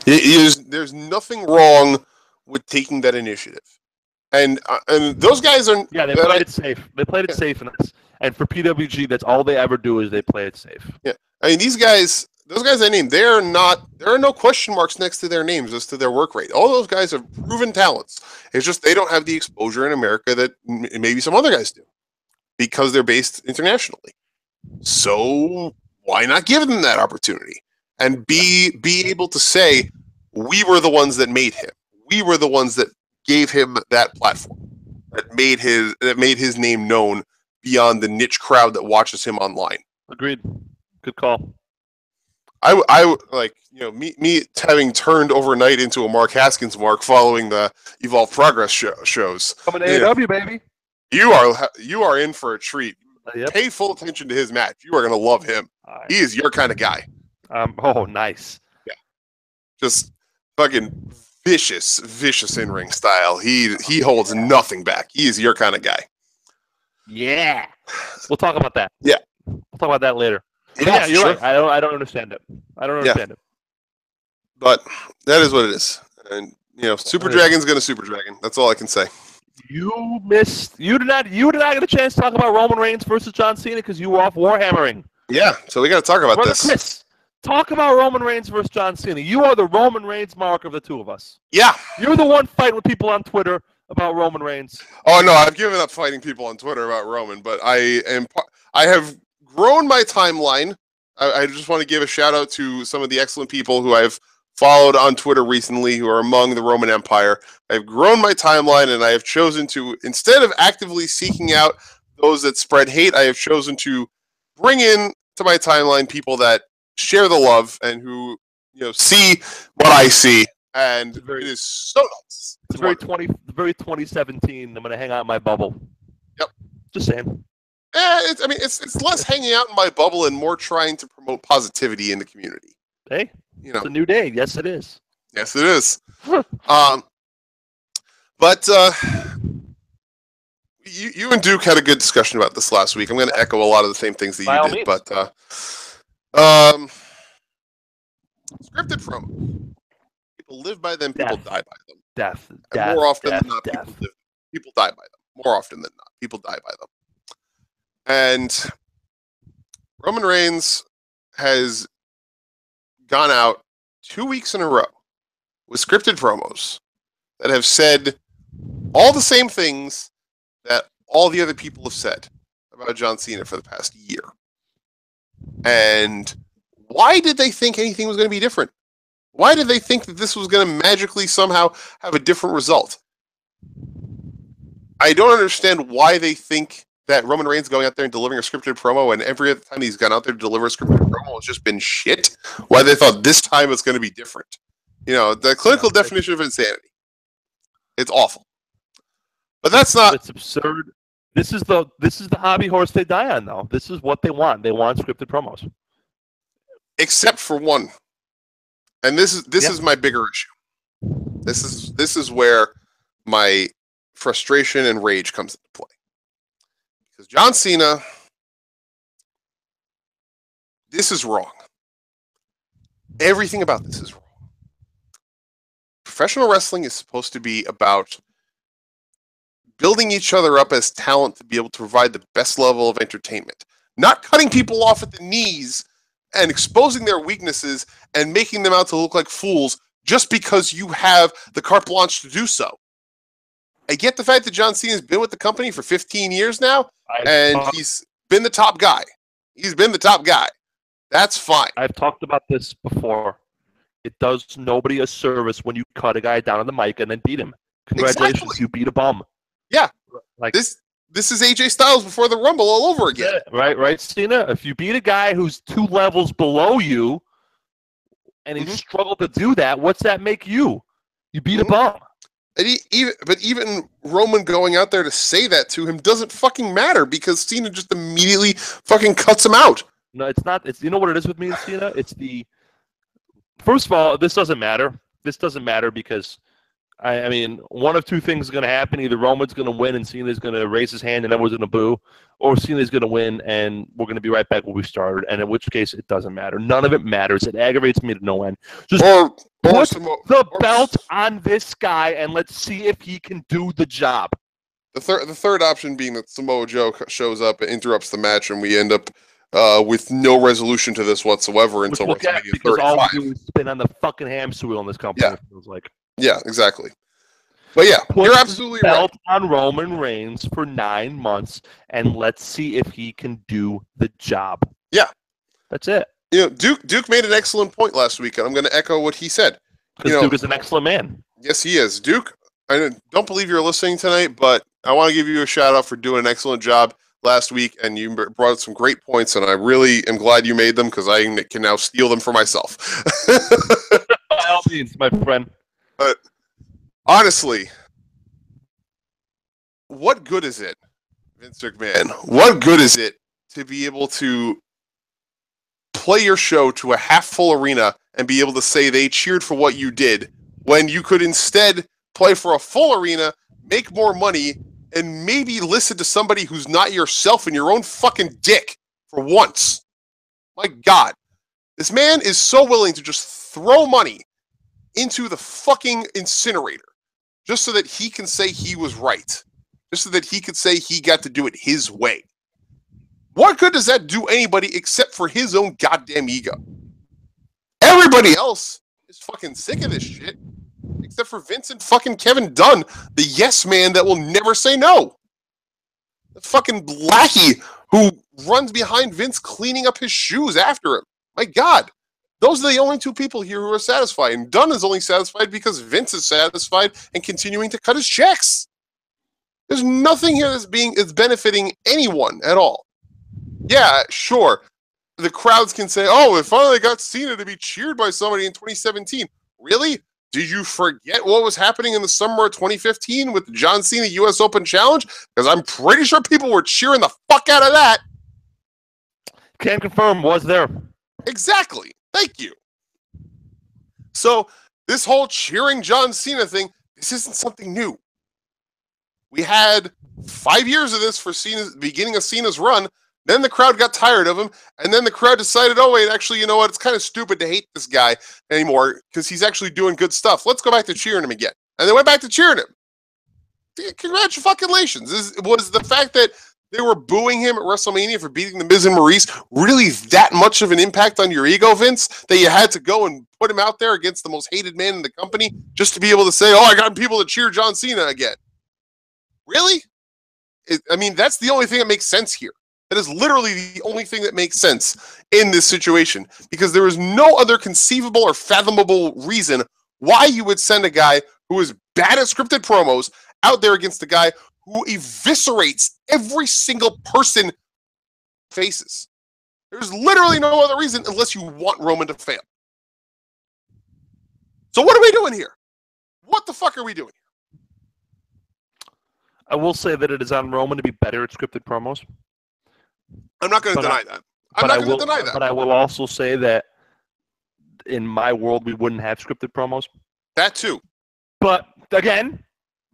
There's nothing wrong with taking that initiative, and those guys are. Yeah, they played it safe. They played it safe in this. And for PWG, that's all they ever do is they play it safe. Yeah, I mean these guys. Those guys I named, there are no question marks next to their names as to their work rate. All those guys are proven talents. It's just they don't have the exposure in America that maybe some other guys do because they're based internationally. So why not give them that opportunity and be able to say, we were the ones that made him. We were the ones that gave him that platform, that made his name known beyond the niche crowd that watches him online. Agreed. Good call. I like, me having turned overnight into a Mark Haskins mark following the Evolve Progress shows. Coming to AEW, baby. You are in for a treat. Yep. Pay full attention to his match. You are going to love him. Right. He is your kind of guy. Oh, nice. Yeah. Just fucking vicious in-ring style. He holds nothing back. He is your kind of guy. Yeah. We'll talk about that. Yeah. We'll talk about that later. Yeah, you're right. I don't understand it. I don't understand it. But that is what it is. And Super Dragon's gonna Super Dragon. That's all I can say. You did not get a chance to talk about Roman Reigns versus John Cena because you were off Warhammering. Yeah, so we got to talk about Brother this. Chris, talk about Roman Reigns versus John Cena. You are the Roman Reigns mark of the two of us. Yeah. You're the one fighting with people on Twitter about Roman Reigns. Oh no, I've given up fighting people on Twitter about Roman, but I have grown my timeline. I just want to give a shout out to some of the excellent people who I've followed on Twitter recently who are among the Roman Empire. I've grown my timeline and I have chosen to, instead of actively seeking out those that spread hate, I have chosen to bring in to my timeline people that share the love and who see what I see. And it is so nice. It's very 2017. I'm going to hang out in my bubble. Yep. Just saying. It's less hanging out in my bubble and more trying to promote positivity in the community. Hey, it's a new day. Yes, it is. Yes, it is. But you and Duke had a good discussion about this last week. I'm going to echo a lot of the same things that you did. But scripted promos. People live by them. People die by them. Death. More often than not, people die by them. More often than not, people die by them. And Roman Reigns has gone out 2 weeks in a row with scripted promos that have said all the same things that all the other people have said about John Cena for the past year. And why did they think anything was going to be different? Why did they think that this was going to magically somehow have a different result? I don't understand why they think that Roman Reigns going out there and delivering a scripted promo, and every other time he's gone out there to deliver a scripted promo, has just been shit. Why they thought this time it's going to be different. The clinical definition of insanity. It's awful. But that's not... It's absurd. This is the hobby horse they die on, though. This is what they want. They want scripted promos. Except for one, and this is my bigger issue. This is where my frustration and rage comes into play. Because John Cena, this is wrong. Everything about this is wrong. Professional wrestling is supposed to be about building each other up as talent to be able to provide the best level of entertainment. Not cutting people off at the knees and exposing their weaknesses and making them out to look like fools just because you have the carte blanche to do so. I get the fact that John Cena's been with the company for 15 years now, and he's been the top guy. He's been the top guy. That's fine. I've talked about this before. It does nobody a service when you cut a guy down on the mic and then beat him. Congratulations, exactly. You beat a bum. Yeah. Like this is AJ Styles before the Rumble all over again. Right, Cena? If you beat a guy who's 2 levels below you and he struggled to do that, what's that make you? You beat a bum. And even Roman going out there to say that to him doesn't fucking matter because Cena just immediately fucking cuts him out. No, it's not. It's, you know what it is with me and Cena? It's the... First of all, this doesn't matter. This doesn't matter because, I mean, one of two things is going to happen. Either Roman's going to win and Cena's going to raise his hand and everyone's going to boo, or Cena's going to win and we're going to be right back where we started, and in which case it doesn't matter. None of it matters. It aggravates me to no end. Just put the belt on this guy and let's see if he can do the job. The third option being that Samoa Joe shows up and interrupts the match and we end up with no resolution to this whatsoever until we'll get, because all we do is spin on the fucking hamster wheel in this company. Yeah. It feels like. Yeah, exactly. But yeah, put you're absolutely the right. Belt on Roman Reigns for 9 months, and let's see if he can do the job. Yeah, that's it. You know, Duke made an excellent point last week, and I'm going to echo what he said. Because Duke is an excellent man. Yes, he is. Duke, I don't believe you're listening tonight, but I want to give you a shout out for doing an excellent job last week, and you brought some great points, and I really am glad you made them because I can now steal them for myself. By all means, my friend. But honestly, what good is it, Vince McMahon? What good is it to be able to play your show to a half-full arena and be able to say they cheered for what you did when you could instead play for a full arena, make more money, and maybe listen to somebody who's not yourself and your own fucking dick for once? My God. This man is so willing to just throw money into the fucking incinerator just so that he can say he was right. Just so that he could say he got to do it his way. What good does that do anybody except for his own goddamn ego? Everybody else is fucking sick of this shit. Except for Vince and fucking Kevin Dunn, the yes man that will never say no. The fucking lackey who runs behind Vince cleaning up his shoes after him. My God. Those are the only two people here who are satisfied. And Dunn is only satisfied because Vince is satisfied and continuing to cut his checks. There's nothing here that's benefiting anyone at all. Yeah, sure. The crowds can say, oh, it finally got Cena to be cheered by somebody in 2017. Really? Did you forget what was happening in the summer of 2015 with the John Cena U.S. Open Challenge? Because I'm pretty sure people were cheering the fuck out of that. Can confirm, was there. Exactly. Thank you. So, this whole cheering John Cena thing, this isn't something new. We had 5 years of this for Cena's beginning of Cena's run. Then the crowd got tired of him, and then the crowd decided, oh, wait, actually, you know what? It's kind of stupid to hate this guy anymore because he's actually doing good stuff. Let's go back to cheering him again. And they went back to cheering him. Congratulations. Was the fact that they were booing him at WrestleMania for beating The Miz and Maurice really that much of an impact on your ego, Vince, that you had to go and put him out there against the most hated man in the company just to be able to say, oh, I got people to cheer John Cena again? Really? I mean, that's the only thing that makes sense here. That is literally the only thing that makes sense in this situation, because there is no other conceivable or fathomable reason why you would send a guy who is bad at scripted promos out there against a guy who eviscerates every single person faces. There's literally no other reason unless you want Roman to fail. So what are we doing here? What the fuck are we doing here? I will say that it is on Roman to be better at scripted promos. I'm not going to deny that. I'm not going to deny that. But I will also say that in my world, we wouldn't have scripted promos. That too. But again,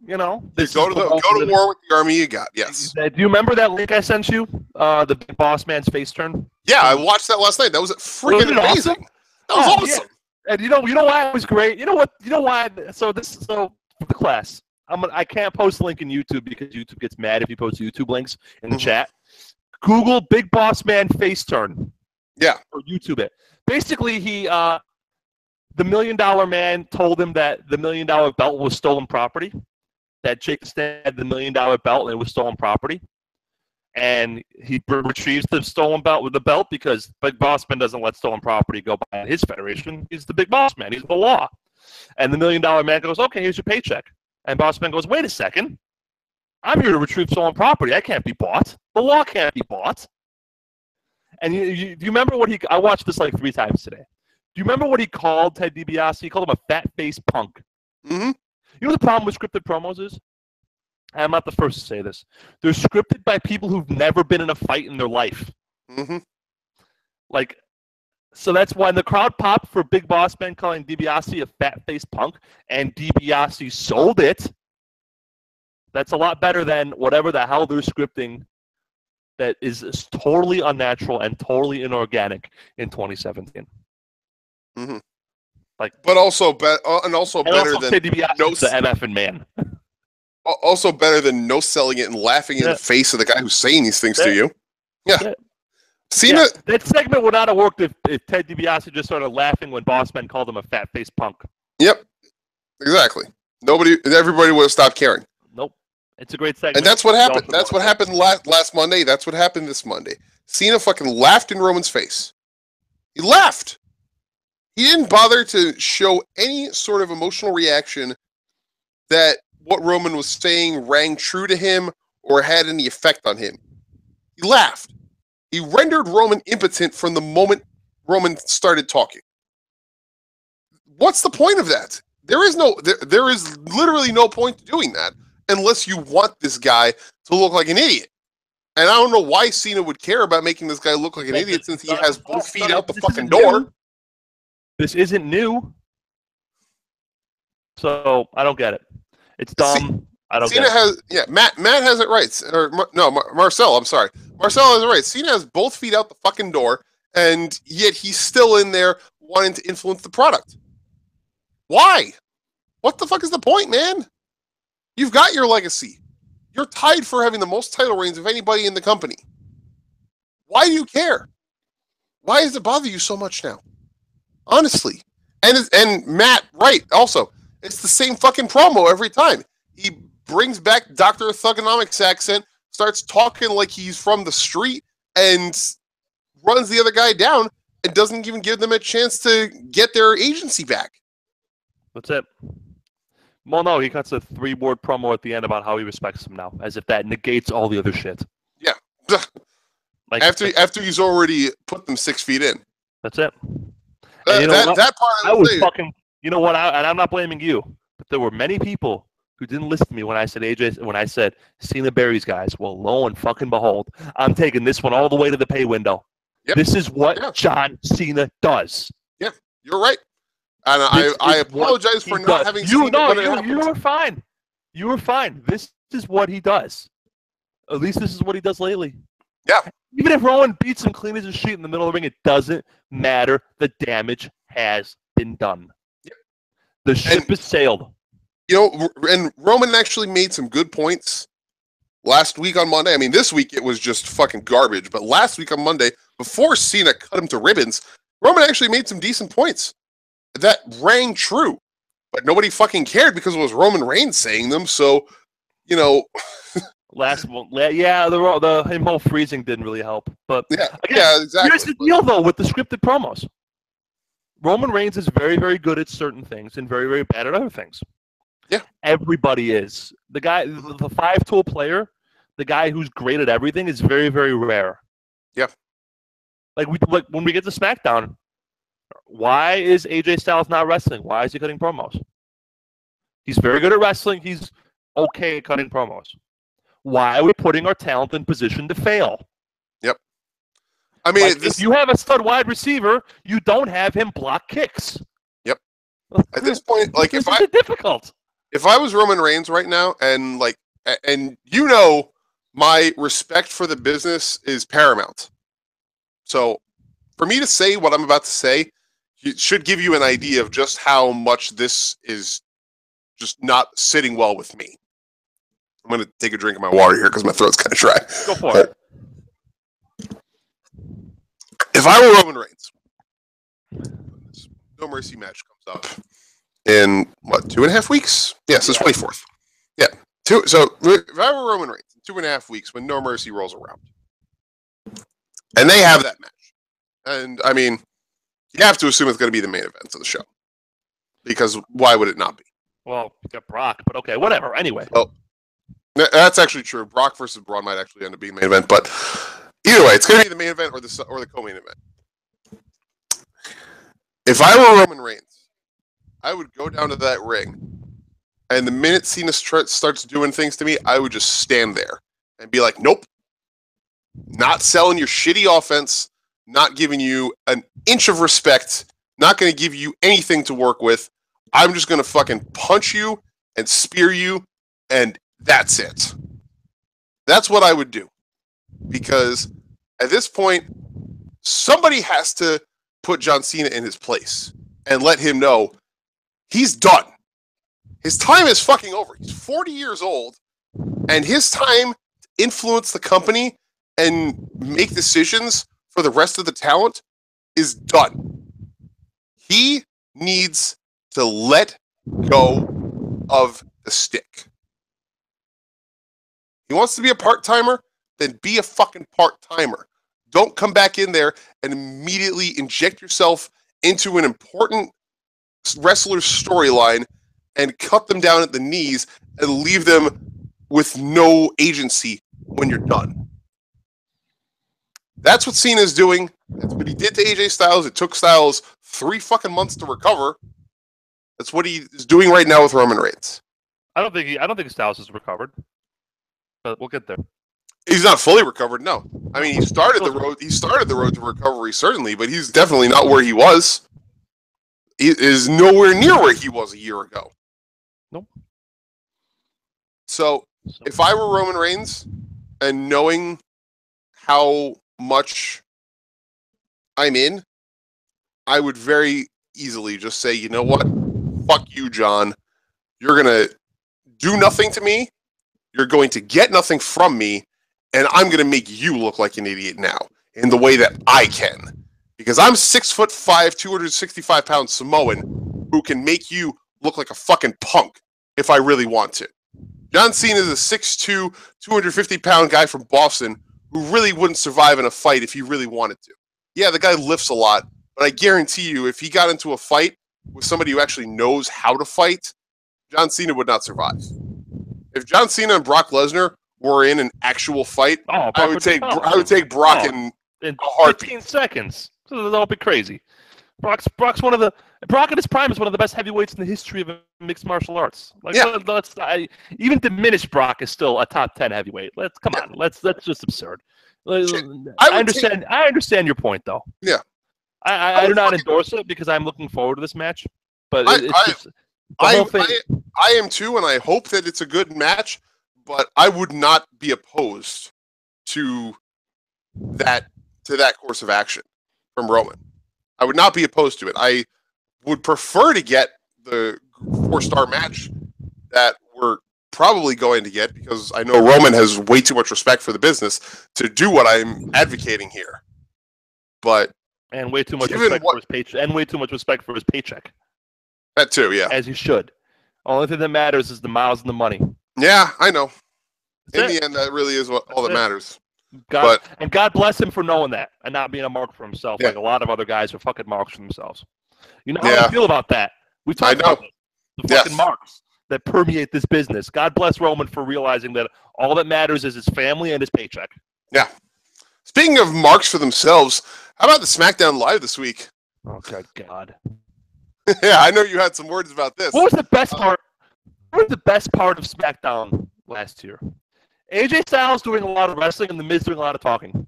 you know, go to war with the army you got. Yes. Do you remember that link I sent you? The Big Boss Man's face turn. Yeah, I watched that last night. That was freaking amazing. Awesome? That was awesome. Yeah. And you know why it was great. You know what? You know why? So for the class, I can't post a link in YouTube because YouTube gets mad if you post YouTube links in the chat. Google Big Boss Man face turn. Yeah. Or YouTube it. Basically, the $1 Million Man told him that the $1 Million belt was stolen property. That Jake had the $1 Million belt and it was stolen property. And he retrieves the stolen belt with the belt because Big Boss Man doesn't let stolen property go by his federation. He's the Big Boss Man. He's the law. And the $1 Million Man goes, okay, here's your paycheck. And Boss Man goes, wait a second. I'm here to retrieve stolen property. I can't be bought. The law can't be bought. And do you remember what I watched this like 3 times today. Do you remember what he called Ted DiBiase? He called him a fat-faced punk. Mm-hmm. You know the problem with scripted promos is? I'm not the first to say this. They're scripted by people who've never been in a fight in their life. Mm-hmm. Like, so that's why the crowd popped for Big Boss Man calling DiBiase a fat-faced punk, and DiBiase sold it. That's a lot better than whatever the hell they're scripting that is totally unnatural and totally inorganic in 2017. Mm-hmm. Like, but also better than no the MF and man. Also better than no selling it and laughing in the face of the guy who's saying these things to you. Yeah. Cena. That segment would not have worked if Ted DiBiase just started laughing when Boss Man called him a fat-faced punk. Yep. Exactly. Everybody would have stopped caring. Nope. It's a great segment. And that's what happened. That's what happened last Monday. That's what happened this Monday. Cena fucking laughed in Roman's face. He laughed. He didn't bother to show any sort of emotional reaction that what Roman was saying rang true to him or had any effect on him. He laughed. He rendered Roman impotent from the moment Roman started talking. What's the point of that? There is literally no point to doing that unless you want this guy to look like an idiot. And I don't know why Cena would care about making this guy look like an idiot since he has both feet out the fucking door. This isn't new. So, I don't get it. It's dumb. I don't Cena get it. Matt has it right. Marcel, I'm sorry. Marcel has it right. Cena has both feet out the fucking door, and yet he's still in there wanting to influence the product. Why? What the fuck is the point, man? You've got your legacy. You're tied for having the most title reigns of anybody in the company. Why do you care? Why does it bother you so much now? Honestly. And Matt, right, also, it's the same fucking promo every time. He brings back Dr. Thugonomics accent, starts talking like he's from the street, and runs the other guy down, and doesn't even give them a chance to get their agency back. That's it. Well, no, he cuts a 3-word promo at the end about how he respects him now, as if that negates all the other shit. Yeah. Like after he's already put them 6 feet in. That's it. That part of the fucking. You know what? And I'm not blaming you, but there were many people who didn't listen to me when I said Cena buries guys. Well, lo and fucking behold, I'm taking this one all the way to the pay window. Yep. This is what John Cena does. Yeah, you're right. And I apologize for not having seen it. You were fine. You were fine. This is what he does. At least this is what he does lately. Yeah. Even if Rowan beats him clean as a sheet in the middle of the ring, it doesn't matter. The damage has been done. Yep. The ship has sailed. You know, and Roman actually made some good points last week on Monday. I mean, this week it was just fucking garbage. But last week on Monday, before Cena cut him to ribbons, Roman actually made some decent points. That rang true. But nobody fucking cared because it was Roman Reigns saying them. So, you know... the him whole freezing didn't really help. But exactly. Here's the deal, though, with the scripted promos. Roman Reigns is very, very good at certain things and very, very bad at other things. Yeah, everybody is. The guy, the 5-tool player, the guy who's great at everything, is very, very rare. Yeah, like when we get to SmackDown, why is AJ Styles not wrestling? Why is he cutting promos? He's very good at wrestling. He's okay at cutting promos. Why are we putting our talent in position to fail? Yep. I mean, if you have a stud wide receiver, you don't have him block kicks. Yep. At this point, like this is difficult. If I was Roman Reigns right now, and you know, my respect for the business is paramount. So, for me to say what I'm about to say, it should give you an idea of just how much this is just not sitting well with me. I'm going to take a drink of my water here because my throat's kind of dry. Go for it. If I were Roman Reigns, No Mercy match comes up in, 2.5 weeks? Yes, the 24th. Yeah. So, if I were Roman Reigns, in 2.5 weeks when No Mercy rolls around, and they have that match, and, I mean, you have to assume it's going to be the main event of the show. Because why would it not be? Well, you got Brock, but okay, whatever. Anyway. Oh, that's actually true. Brock versus Braun might actually end up being the main event, but either way, it's going to be the main event or the co-main event. If I were Roman Reigns, I would go down to that ring, and the minute Cena starts doing things to me, I would just stand there and be like, nope. Not selling your shitty offense, not giving you an inch of respect, not going to give you anything to work with. I'm just going to fucking punch you and spear you, and that's it. That's what I would do. Because at this point, somebody has to put John Cena in his place and let him know he's done. His time is fucking over. He's 40 years old, and his time to influence the company and make decisions for the rest of the talent is done. He needs to let go of the stick. He wants to be a part-timer, then be a fucking part-timer. Don't come back in there and immediately inject yourself into an important wrestler's storyline and cut them down at the knees and leave them with no agency when you're done. That's what Cena's doing. That's what he did to AJ Styles. It took Styles 3 fucking months to recover. That's what he is doing right now with Roman Reigns. I don't think Styles is recovered, but we'll get there. He's not fully recovered. No, I mean he started the road. He started the road to recovery certainly, but he's definitely not where he was. He is nowhere near where he was a year ago. Nope. So if I were Roman Reigns and knowing how much I'm in, I would very easily just say, you know what? Fuck you, John. You're going to do nothing to me. You're going to get nothing from me. And I'm going to make you look like an idiot now in the way that I can. Because I'm 6'5", 265-pound Samoan who can make you look like a fucking punk if I really want to. John Cena is a 6'2", 250-pound guy from Boston who really wouldn't survive in a fight if he really wanted to. Yeah, the guy lifts a lot, but I guarantee you if he got into a fight with somebody who actually knows how to fight, John Cena would not survive. If John Cena and Brock Lesnar were in an actual fight, I would take Brock in a heartbeat. 15 seconds. So that'll be crazy. Brock in his prime is one of the best heavyweights in the history of mixed martial arts. Like, yeah. Even diminished Brock is still a top 10 heavyweight. Come on. That's just absurd. I understand your point though. Yeah. I do not endorse it because I'm looking forward to this match. But I am too, and I hope that it's a good match. But I would not be opposed to that course of action from Roman. I would not be opposed to it. I would prefer to get the 4-star match that we're probably going to get because I know Roman has way too much respect for the business to do what I'm advocating here. And way too much respect for his paycheck. And way too much respect for his paycheck. That too, yeah. As you should. Only thing that matters is the miles and the money. Yeah, I know. In the end, that really is all that matters. And God bless him for knowing that and not being a mark for himself like a lot of other guys are fucking marks for themselves. You know how I feel about that? We talked about the fucking marks that permeate this business. God bless Roman for realizing that all that matters is his family and his paycheck. Yeah. Speaking of marks for themselves, how about the Smackdown Live this week? Oh, good God. Yeah, I know you had some words about this. What was the best part? What was the best part of SmackDown last year? AJ Styles doing a lot of wrestling and The Miz doing a lot of talking.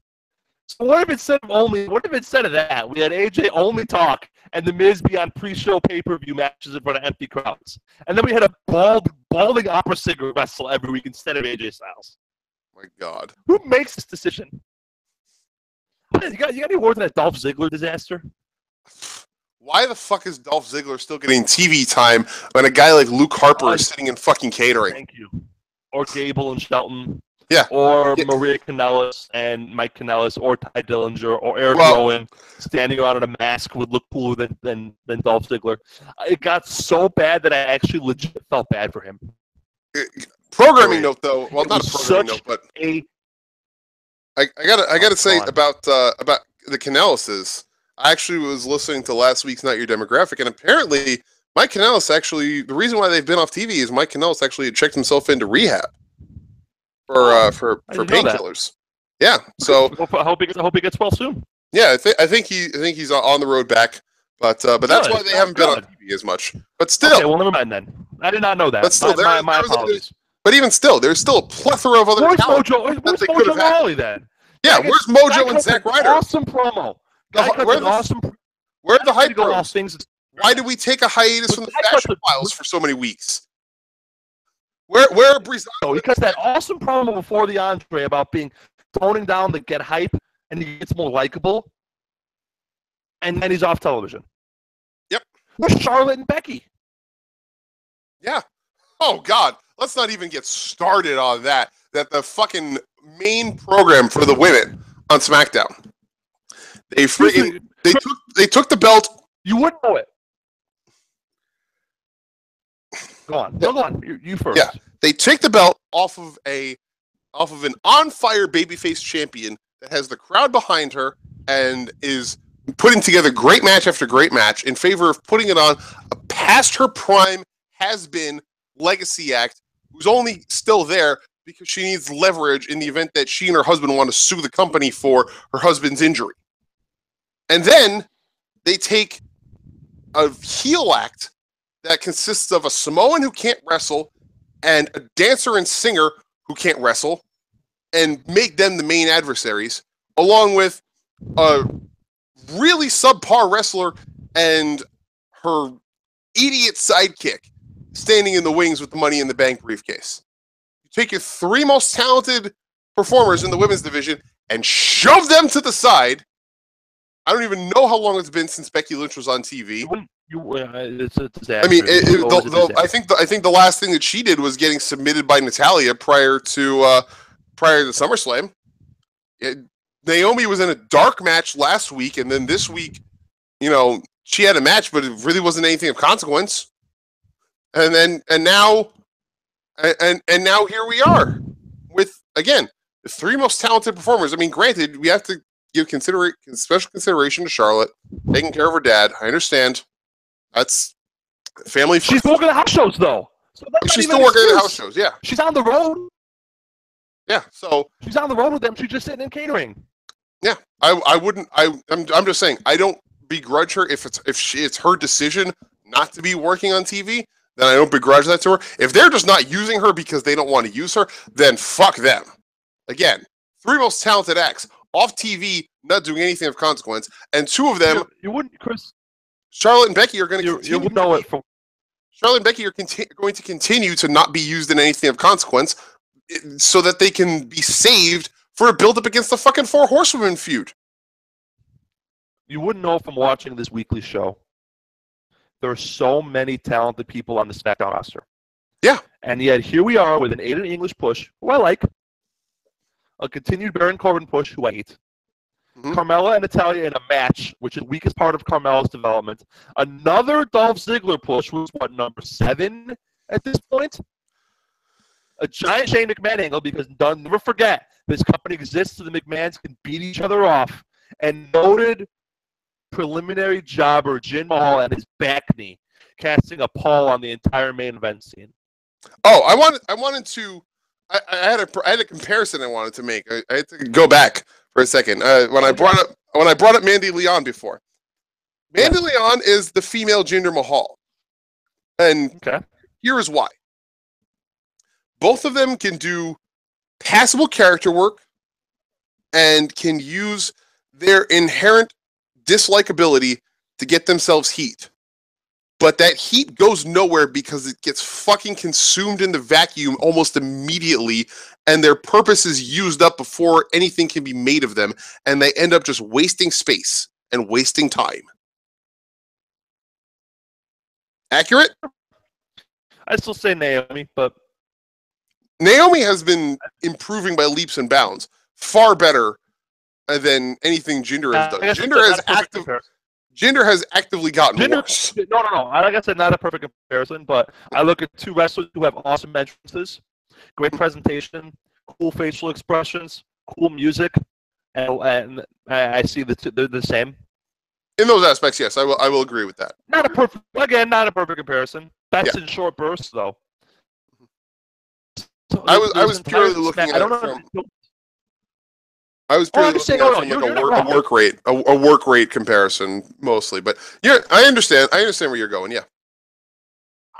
So what if instead of that, we had AJ only talk and The Miz be on pre-show pay-per-view matches in front of empty crowds, and then we had a balding opera singer wrestle every week instead of AJ Styles. My God, who makes this decision? You got any word on that Dolph Ziggler disaster? Why the fuck is Dolph Ziggler still getting TV time when a guy like Luke Harper is sitting in fucking catering? Thank you. Or Gable and Shelton. Yeah. Or Maria Kanellis and Mike Kanellis, or Ty Dillinger, or Eric Rowan standing around in a mask would look cooler than Dolph Ziggler. It got so bad that I actually legit felt bad for him. Programming note, though. Well, not a programming note, but I gotta say about the Kanellises. I actually was listening to last week's Not Your Demographic, and apparently Mike Kanellis actually, the reason why they've been off TV is Mike Kanellis actually checked himself into rehab for painkillers. Yeah, so I hope he gets well soon. Yeah, I think he's on the road back, but that's why they haven't been on TV as much. But still, okay, well, never mind then. I did not know that. But still, my apologies. But even still, there's still a plethora of other. Where's Mojo Rawley then? Yeah, where's Mojo and Zack Ryder? Awesome promo. Where are the hype bros? Why did we take a hiatus from the Fashion Files for so many weeks? Where are Breezango? Because that awesome promo before the Andre about toning down the get hype and he gets more likable, and then he's off television. Yep. Where's Charlotte and Becky? Yeah. Oh God, let's not even get started on that. That the fucking main program for the women on SmackDown. They took the belt. You wouldn't know it. Go on. Go on. You first. Yeah. They take the belt off of an on-fire babyface champion that has the crowd behind her and is putting together great match after great match in favor of putting it on a past her prime has-been legacy act who's only still there because she needs leverage in the event that she and her husband want to sue the company for her husband's injury. And then they take a heel act that consists of a Samoan who can't wrestle and a dancer and singer who can't wrestle and make them the main adversaries, along with a really subpar wrestler and her idiot sidekick standing in the wings with the Money in the Bank briefcase. You take your three most talented performers in the women's division and shove them to the side. I don't even know how long it's been since Becky Lynch was on TV. It's a disaster. I mean, I think the last thing that she did was getting submitted by Natalya prior to SummerSlam. Naomi was in a dark match last week, and then this week, she had a match, but it really wasn't anything of consequence. And now here we are with, again, the three most talented performers. I mean, granted, we have to give special consideration to Charlotte, taking care of her dad. I understand. That's family. She's working the house shows, though. So she's still working the house shows, yeah. She's on the road. Yeah, so she's on the road with them. She's just sitting in catering. Yeah, I wouldn't. I'm just saying. I don't begrudge her if it's her decision not to be working on TV. Then I don't begrudge that to her. If they're just not using her because they don't want to use her, then fuck them. Again, three most talented acts off TV, not doing anything of consequence, and two of them. You wouldn't, Chris. Charlotte and Becky are going to continue. You would know it from. Charlotte and Becky are going to continue to not be used in anything of consequence, so that they can be saved for a build-up against the fucking Four Horsewomen feud. You wouldn't know from watching this weekly show. There are so many talented people on the SmackDown roster. Yeah. And yet here we are with an Aiden English push, who I like. A continued Baron Corbin push, who I hate. Mm-hmm. Carmella and Natalya in a match, which is the weakest part of Carmella's development. Another Dolph Ziggler push, was what, number 7 at this point? A giant Shane McMahon angle, because never forget, this company exists so the McMahons can beat each other off. And noted preliminary jobber Jinder Mahal and his back knee, casting a pall on the entire main event scene. Oh, I had a comparison I wanted to make. I had to go back for a second. When I brought up Mandy Leon before. Mandy Leon is the female Jinder Mahal. And here is why. Both of them can do passable character work and can use their inherent dislikability to get themselves heat. But that heat goes nowhere because it gets fucking consumed in the vacuum almost immediately, and their purpose is used up before anything can be made of them, and they end up just wasting space and wasting time. Accurate? I still say Naomi, but Naomi has been improving by leaps and bounds. Far better than anything Jinder has done. Jinder has actively gotten worse. No. Like I said, not a perfect comparison, but I look at two wrestlers who have awesome entrances, great presentation, cool facial expressions, cool music, and I see they're the same. In those aspects, yes, I will agree with that. Not a perfect comparison. Best in short bursts, though. So I was purely looking at it from. I was purely looking at it from like a work rate comparison mostly, but yeah, I understand where you're going. Yeah.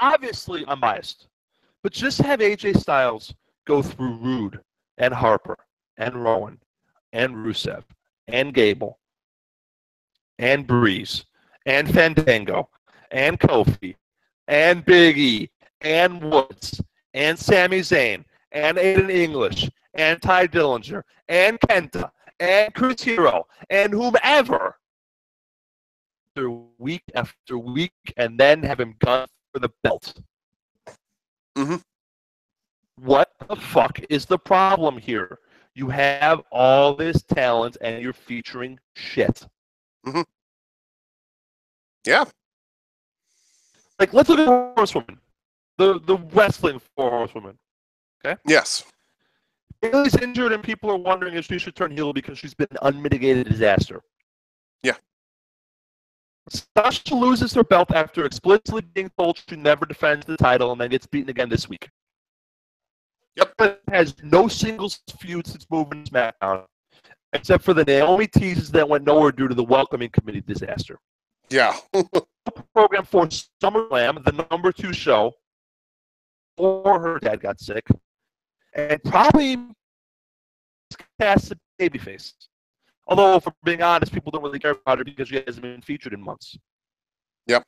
Obviously, I'm biased, but just have AJ Styles go through Rude and Harper and Rowan and Rusev and Gable and Breeze and Fandango and Kofi and Big E and Woods and Sami Zayn and Aiden English and Ty Dillinger and Kenta and Chris Hero and whomever week after week, and then have him gun for the belt. Mm-hmm. What the fuck is the problem here? You have all this talent and you're featuring shit. Mm-hmm. Yeah. Like, let's look at the Horsewoman. The wrestling for Horsewoman. Okay? Yes. Bayley's injured and people are wondering if she should turn heel because she's been an unmitigated disaster. Yeah. Sasha loses her belt after explicitly being told she never defends the title and then gets beaten again this week. Yep. Has no singles feud since moving to SmackDown, except for the Naomi teases that went nowhere due to the welcoming committee disaster. Yeah. Program for SummerSlam, the number 2 show, before her dad got sick, and probably cast a babyface. Although, for being honest, people don't really care about her because she hasn't been featured in months. Yep.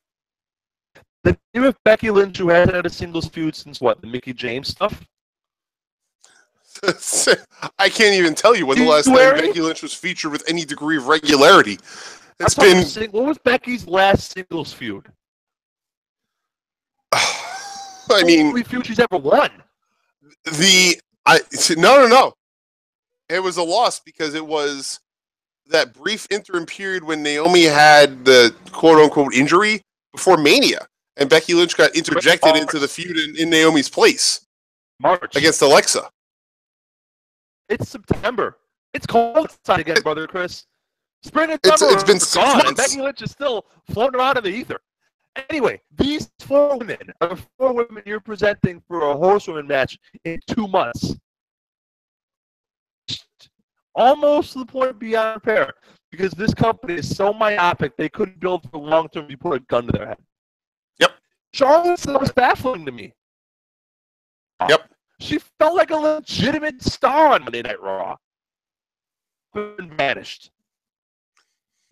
Then you have Becky Lynch, who hasn't had a singles feud since what, the Mickie James stuff? I can't even tell you when the last time Becky Lynch was featured with any degree of regularity. It's been. What was Becky's last singles feud? I mean, only feud she's ever won. No. It was a loss because it was that brief interim period when Naomi had the quote-unquote injury before Mania, and Becky Lynch got interjected into the feud in Naomi's place. March. Against Alexa. It's September. It's cold outside again, brother Chris. Spring and summer it's been 6 gone, months. and Becky Lynch is still floating around in the ether. Anyway, these 4 women are the 4 women you're presenting for a horsewoman match in 2 months. Almost to the point beyond repair, because this company is so myopic they couldn't build for long term. You put a gun to their head. Yep. Charlotte was baffling to me. Yep. She felt like a legitimate star on Monday Night Raw. Been vanished.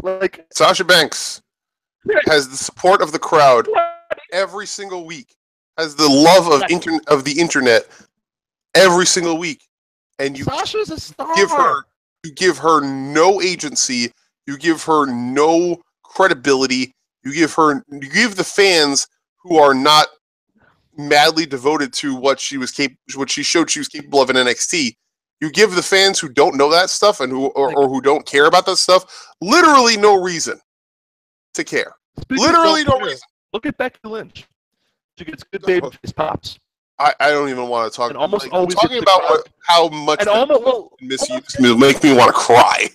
Like Sasha Banks has the support of the crowd every single week. Has the love of the internet every single week, and you Sasha's a star. give her no agency. You give her no credibility. You give the fans who are not madly devoted to what she showed she was capable of in NXT. You give the fans who don't know that stuff and who don't care about that stuff literally no reason to care. Literally no reason. Look at Becky Lynch. She gets good babyface pops. I don't even want to talk. And almost always talking about how much misuse make me want to cry.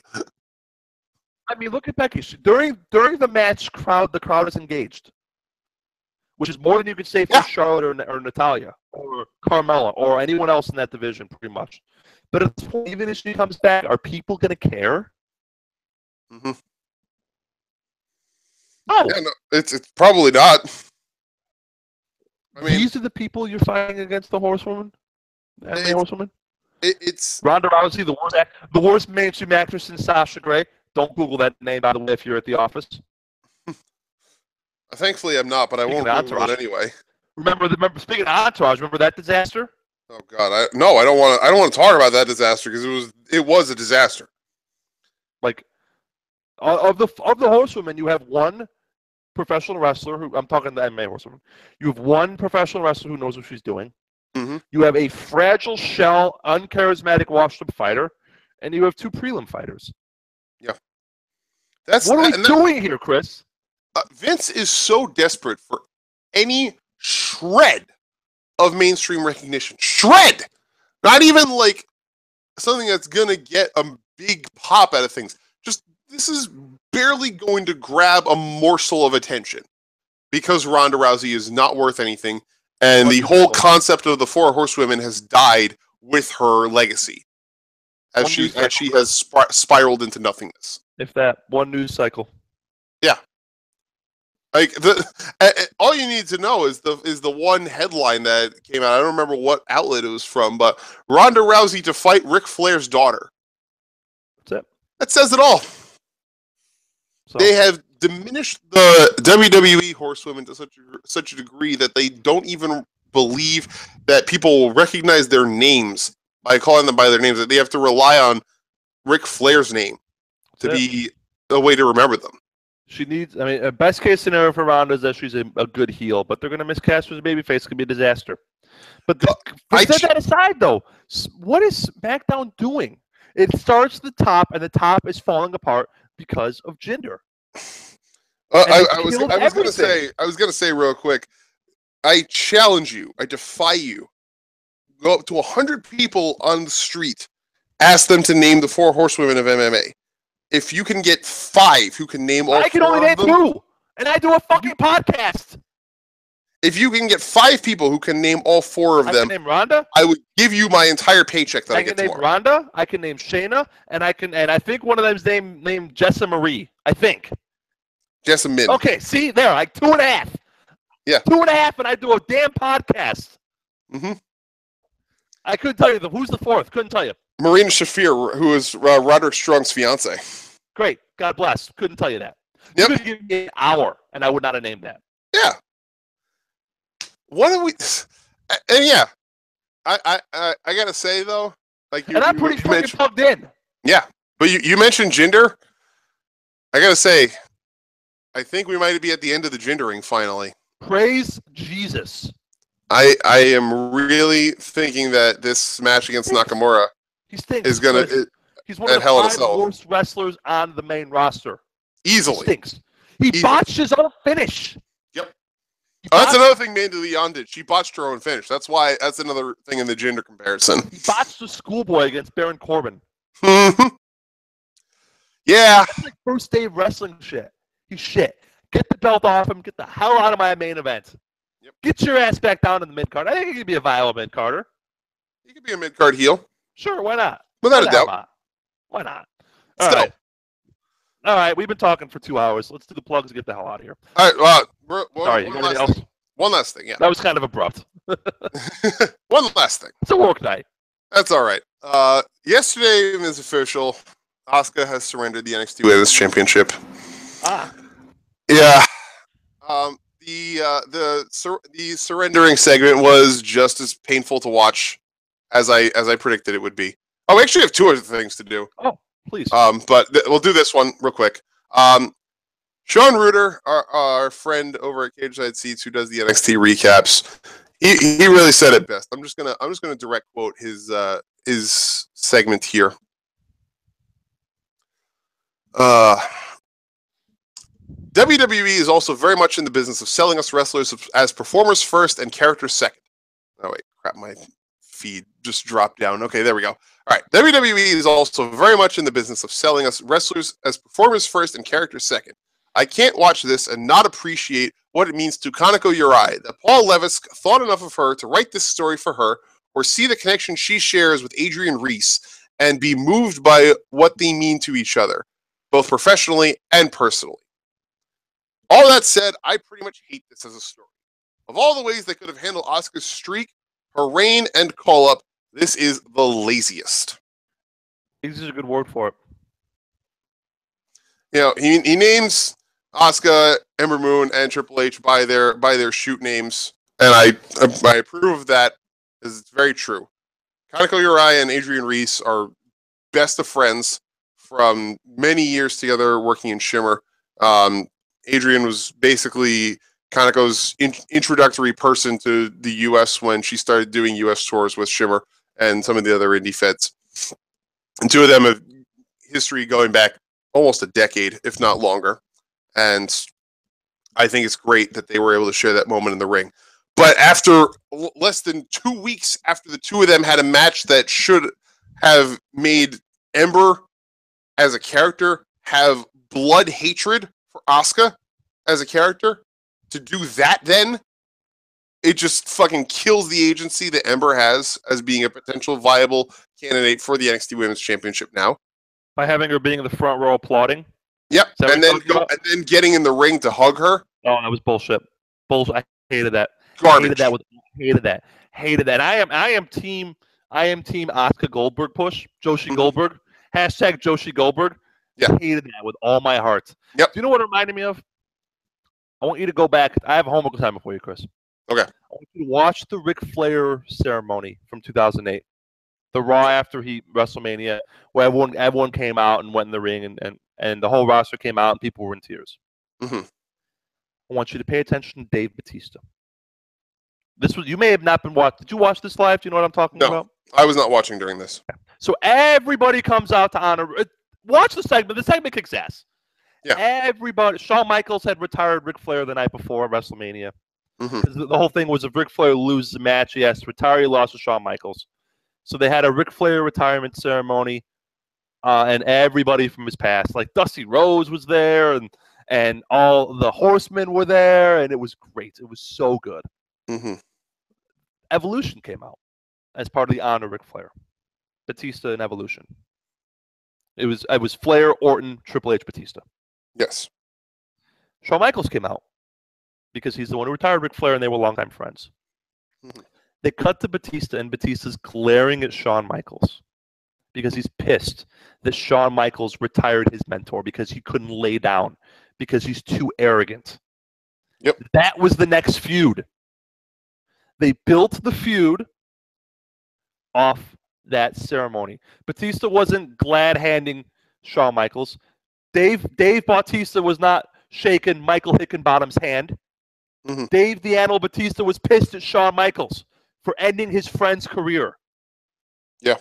I mean, look at Becky. During the match, the crowd is engaged, which is more than you could say for Charlotte or Natalya or Carmella or anyone else in that division, pretty much. But at this point, even if she comes back, are people going to care? Mm-hmm. No. Yeah, no, it's probably not. I mean, these are the people you're fighting against the Horsewoman? And the Horsewoman? It's Ronda Rousey, the worst mainstream actress since Sasha Grey. Don't Google that name, by the way, if you're at the office. thankfully I'm not, but I won't Google it anyway. Remember, speaking of Entourage, remember that disaster? Oh God, I don't want to talk about that disaster because it was a disaster. Like, of the horsewomen, you have one professional wrestler who, I'm talking the MMA horsewoman. You have one professional wrestler who knows what she's doing. Mm-hmm. You have a fragile shell, uncharismatic washed-up fighter, and you have 2 prelim fighters. Yeah. What are we doing here, Chris? Vince is so desperate for any shred of mainstream recognition. Shred! Not even like something that's going to get a big pop out of things. Just, this is barely going to grab a morsel of attention because Ronda Rousey is not worth anything, and the whole concept of the 4 horsewomen has died with her legacy as she has spiraled into nothingness. If that, one news cycle. Yeah. Like all you need to know is the one headline that came out. I don't remember what outlet it was from, but Ronda Rousey to fight Ric Flair's daughter. That's it. That says it all. So. They have diminished the WWE horsewomen to such a degree that they don't even believe that people will recognize their names by calling them by their names. That they have to rely on Ric Flair's name to be a way to remember them. She needs, I mean, best case scenario for Ronda is that she's a good heel, but they're going to miscast her as a babyface. It could be a disaster. But set that aside, though. What is SmackDown doing? It starts at the top, and the top is falling apart because of gender. I was going to say real quick, I challenge you, I defy you, go up to 100 people on the street, ask them to name the 4 horsewomen of MMA. If you can get 5 who can name all 4 of them... I can only name 2, and I do a fucking podcast. If you can get 5 people who can name all 4 of them... I can name Ronda? I would give you my entire paycheck that I get tomorrow. I can name Ronda, I can name Shayna, and I think one of them is named Jessa Marie. I think. Jessa Min. Okay, see, there, like 2.5. Yeah. 2.5, and I do a damn podcast. Mm-hmm. I couldn't tell you. Who's the 4th? Couldn't tell you. Marina Shafir, who is Roderick Strong's fiance. Great. God bless. Couldn't tell you that. Yep. You could give me an hour, and I would not have named that. Yeah. What are we... And yeah. I got to say, though... And I'm pretty fucking plugged in. Yeah. But you mentioned gender. I got to say, I think we might be at the end of the gendering, finally. Praise Jesus. I am really thinking that this match against Nakamura is going to... He's one of the 5 worst wrestlers on the main roster. Easily. He stinks. He botched his own finish. Yep. That's another thing Mandy Leon did. She botched her own finish. That's another thing in the gender comparison. He botched the schoolboy against Baron Corbin. Yeah. That's like first day wrestling shit. He's shit. Get the belt off him. Get the hell out of my main event. Yep. Get your ass back down in the mid-card. I think he could be a viable mid-carder. He could be a mid-card heel. Sure, why not? Without a doubt. Why not? All right, we've been talking for 2 hours. Let's do the plugs and get the hell out of here. All right, sorry, you got anything else? One last thing, yeah. That was kind of abrupt. One last thing. It's a work night. That's all right. Yesterday it was official. Asuka has surrendered the NXT Women's Championship. Yeah. The surrendering segment was just as painful to watch as I predicted it would be. Oh, we actually have 2 other things to do. Oh, please. But we'll do this one real quick. Sean Reuter, our friend over at Cage Side Seats, who does the NXT recaps, he really said it best. I'm just gonna direct quote his segment here. WWE is also very much in the business of selling us wrestlers as performers first and characters second. Oh wait, crap, my feed just dropped down. Okay, there we go. All right, WWE is also very much in the business of selling us wrestlers as performers first and characters second. I can't watch this and not appreciate what it means to Kanako Uri, that Paul Levesque thought enough of her to write this story for her, or see the connection she shares with Adrian Reese, and be moved by what they mean to each other, both professionally and personally. All that said, I pretty much hate this as a story. Of all the ways they could have handled Asuka's streak, her reign and call-up, This is the laziest. Lazy is a good word for it. You know, he names Asuka, Ember Moon, and Triple H by their shoot names, and I approve of that because it's very true. Kanako Uriah and Adrian Reese are best of friends from many years together working in Shimmer. Adrian was basically Kaneko's introductory person to the U.S. when she started doing U.S. tours with Shimmer and some of the other indie feds. And two of them have history going back almost a decade, if not longer. And I think it's great that they were able to share that moment in the ring. But after less than 2 weeks after the two of them had a match that should have made Ember as a character have blood hatred for Asuka as a character, to do that then, it just fucking kills the agency that Ember has as being a potential viable candidate for the NXT Women's Championship now. By having her being in the front row applauding? Yep, and then getting in the ring to hug her. Oh, that was bullshit. Bullshit. I hated that. Garbage. Hated that. I am team Asuka Goldberg push. Joshi Goldberg. Hashtag Joshi Goldberg. Yeah. Hated that with all my heart. Yep. Do you know what it reminded me of? I want you to go back. I have a homework assignment for you, Chris. Okay. I want you to watch the Ric Flair ceremony from 2008. The Raw after WrestleMania, where everyone came out and went in the ring, and the whole roster came out and people were in tears. Mm-hmm. I want you to pay attention to Dave Bautista. You may have not been watching. Did you watch this live? Do you know what I'm talking about? I was not watching during this. So everybody comes out to honor. Watch the segment. The segment kicks ass. Yeah. Everybody. Shawn Michaels had retired Ric Flair the night before WrestleMania. Mm-hmm. The whole thing was if Ric Flair loses the match, he has to retire. He lost to Shawn Michaels. So they had a Ric Flair retirement ceremony, and everybody from his past, like Dusty Rhodes was there, and all the Horsemen were there, and it was great. It was so good. Mm-hmm. Evolution came out as part of the honor of Ric Flair. Batista and Evolution. It was Flair, Orton, Triple H, Batista. Yes. Shawn Michaels came out because he's the one who retired Ric Flair, and they were longtime friends. Mm-hmm. They cut to Batista, and Batista's glaring at Shawn Michaels because he's pissed that Shawn Michaels retired his mentor because he couldn't lay down, because he's too arrogant. Yep. That was the next feud. They built the feud off that ceremony. Batista wasn't glad-handing Shawn Michaels. Dave Bautista was not shaking Michael Hickenbottom's hand. Mm-hmm. Dave the Animal Batista was pissed at Shawn Michaels for ending his friend's career. Yeah.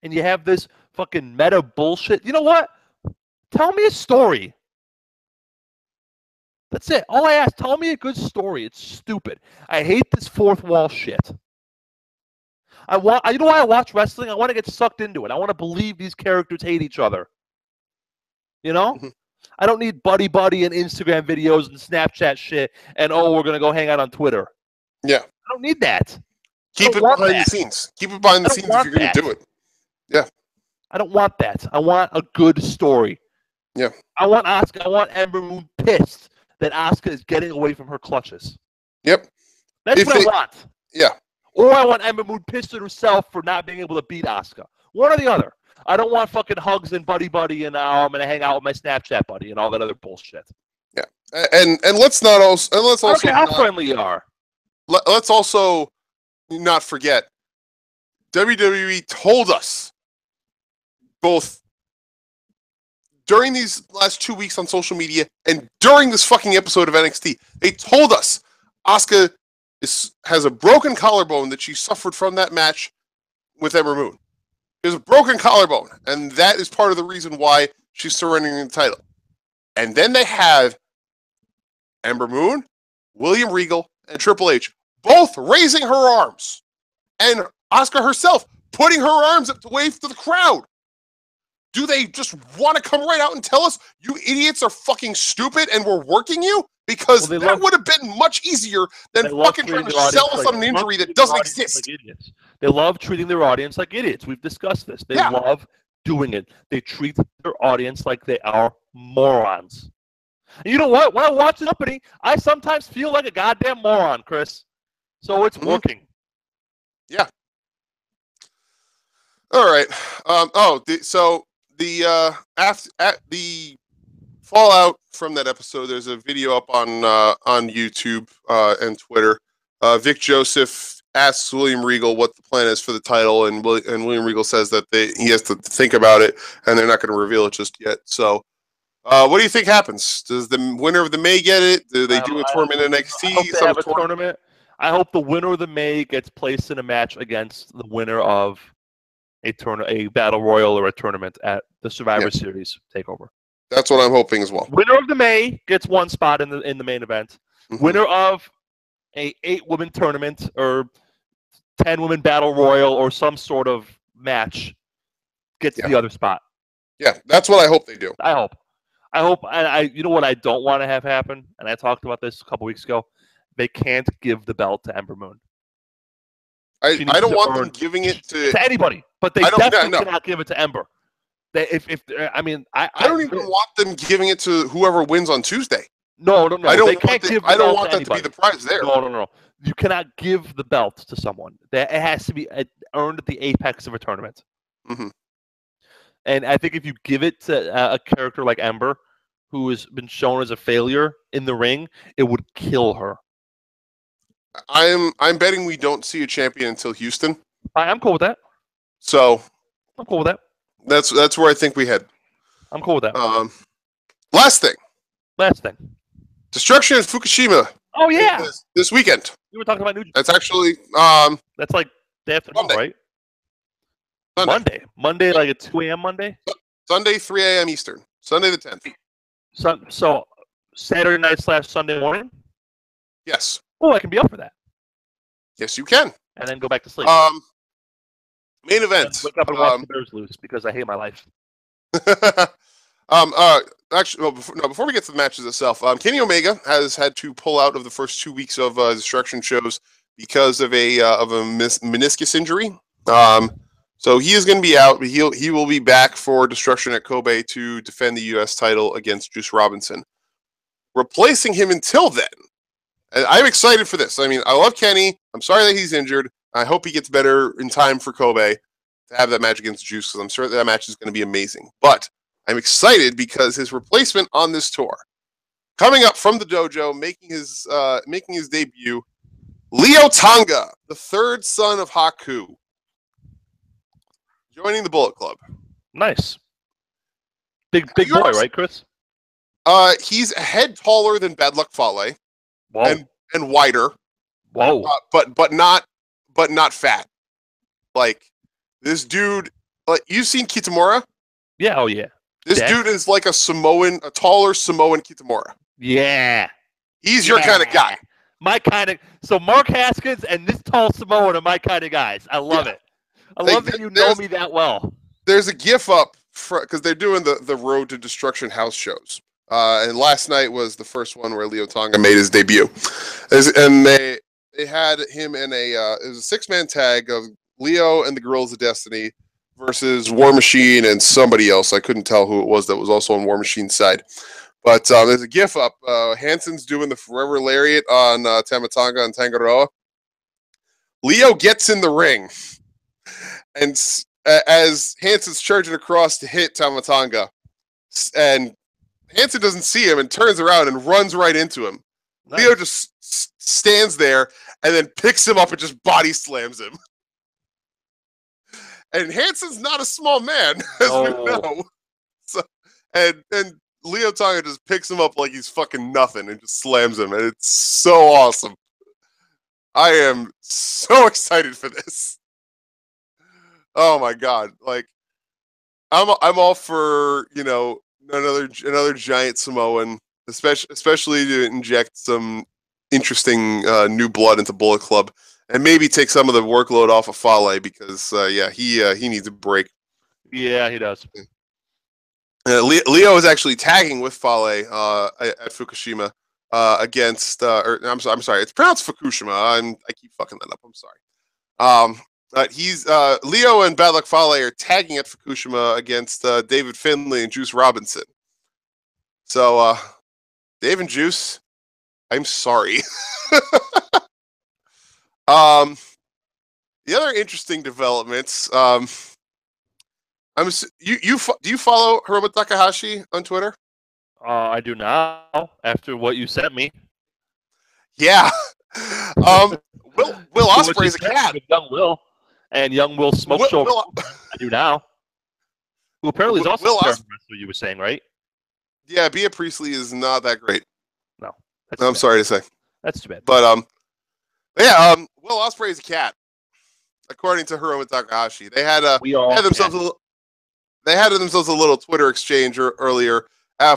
And you have this fucking meta bullshit. You know what? Tell me a story. That's it. All I ask, tell me a good story. It's stupid. I hate this fourth wall shit. You know why I watch wrestling? I want to get sucked into it. I want to believe these characters hate each other. You know? Mm-hmm. I don't need buddy and Instagram videos and Snapchat shit and, we're going to go hang out on Twitter. Yeah. I don't need that. Keep it behind the scenes. Keep it behind the scenes if you're going to do it. Yeah. I don't want that. I want a good story. Yeah. I want Ember Moon pissed that Asuka is getting away from her clutches. Yep. That's what I want. Yeah. Or I want Ember Moon pissed at herself for not being able to beat Asuka. One or the other. I don't want fucking hugs and buddy and I'm gonna hang out with my Snapchat buddy and all that other bullshit. Yeah. And let's not also I don't care how friendly you are. Let's also not forget WWE told us both during these last 2 weeks on social media and during this fucking episode of NXT, they told us Asuka has a broken collarbone that she suffered from that match with Ember Moon. There's a broken collarbone, and that is part of the reason why she's surrendering the title. And then they have Ember Moon, William Regal, and Triple H both raising her arms, and Asuka herself putting her arms up to wave to the crowd. Do they just want to come right out and tell us, you idiots are fucking stupid and we're working you? Because that would have been much easier than fucking trying to sell us on an injury that doesn't exist. They love treating their audience like idiots. We've discussed this. They love doing it. They treat their audience like they are morons. And you know what? When I watch the company, I sometimes feel like a goddamn moron, Chris. So it's working. Yeah. All right. So the fallout from that episode, there's a video up on YouTube and Twitter. Vic Joseph asks William Regal what the plan is for the title, and William Regal says that he has to think about it, and they're not going to reveal it just yet. So, what do you think happens? Does the winner of the May get it? Do they do a tournament in NXT? I hope they have a tournament. I hope the winner of the May gets placed in a match against the winner of a battle royal or a tournament at the Survivor Series takeover. That's what I'm hoping as well. Winner of the May gets one spot in the main event. Mm-hmm. Winner of a 8-woman tournament or 10-woman battle royal or some sort of match gets the other spot. Yeah, that's what I hope they do. I hope. And you know what I don't want to have happen, and I talked about this a couple weeks ago. They can't give the belt to Ember Moon. I don't want them giving it to anybody, but they definitely cannot give it to Ember. I don't even want them giving it to whoever wins on Tuesday. No. I don't want that to be the prize there. No. You cannot give the belt to someone. It has to be earned at the apex of a tournament. Mm-hmm. And I think if you give it to a character like Ember, who has been shown as a failure in the ring, it would kill her. I'm betting we don't see a champion until Houston. I'm cool with that. So I'm cool with that. That's where I think we head. I'm cool with that. Last thing. Destruction in Fukushima. Oh yeah. This weekend. We were talking about New Japan. That's actually that's like the afternoon, Monday. Right? Monday, like at 2 a.m. Monday. Sunday, 3 a.m. Eastern. Sunday the 10th. So Saturday night / Sunday morning. Yes. Oh, I can be up for that. Yes, you can. And then go back to sleep. Main event. Wake up and watch the Bears lose because I hate my life. Actually, before we get to the matches itself, Kenny Omega has had to pull out of the first 2 weeks of Destruction shows because of a meniscus injury. So he is going to be out, but he will be back for Destruction at Kobe to defend the U.S. title against Juice Robinson. Replacing him until then, and I'm excited for this. I mean, I love Kenny. I'm sorry that he's injured. I hope he gets better in time for Kobe to have that match against Juice, because I'm sure that match is going to be amazing. But I'm excited because his replacement on this tour, coming up from the dojo, making his debut, Leo Tonga, the third son of Haku, joining the Bullet Club. Nice. Big boy, right, Chris? He's a head taller than Bad Luck Fale. Whoa. And wider. Whoa. But not fat. Like, this dude, like, you've seen Kitamura? Yeah, oh yeah. This dude is like a taller Samoan Kitamura. Yeah. He's your kind of guy. My kind of. So Mark Haskins and this tall Samoan are my kind of guys. I love it. I love that you know me that well. There's a GIF up because they're doing the Road to Destruction house shows. And last night was the first one where Leo Tonga made his debut. And they had him in it was a 6-man tag of Leo and the Guerrillas of Destiny versus War Machine and somebody else. I couldn't tell who it was that was also on War Machine's side. But there's a GIF up. Hansen's doing the Forever Lariat on Tama Tonga and Tangaroa. Leo gets in the ring. And as Hansen's charging across to hit Tama Tonga, and Hansen doesn't see him and turns around and runs right into him. Nice. Leo just stands there and then picks him up and just body slams him. And Hansen's not a small man, as we know. So, and Leo Tonga just picks him up like he's fucking nothing and just slams him. And it's so awesome. I am so excited for this. Oh my god! Like, I'm all for, you know, another giant Samoan, especially to inject some interesting new blood into Bullet Club, and maybe take some of the workload off of Fale because he needs a break. Yeah, he does. Leo is actually tagging with Fale at Fukushima against. I'm sorry, it's pronounced Fukushima. I keep fucking that up. I'm sorry. He's Leo and Bad Luck Fale are tagging at Fukushima against David Finlay and Juice Robinson. So, Dave and Juice, I'm sorry. The other interesting developments. Do you follow Hiromu Takahashi on Twitter? I do now. After what you sent me. Yeah. Will Ospreay's a cat. Young Will and Young Will smoke show. I do now. Who apparently is also a wrestler, you were saying, right? Yeah, Bea Priestley is not that great. No. I'm sorry to say. That's too bad. But Will Ospreay is a cat, according to Hiromu Takahashi. They had themselves a little Twitter exchange earlier.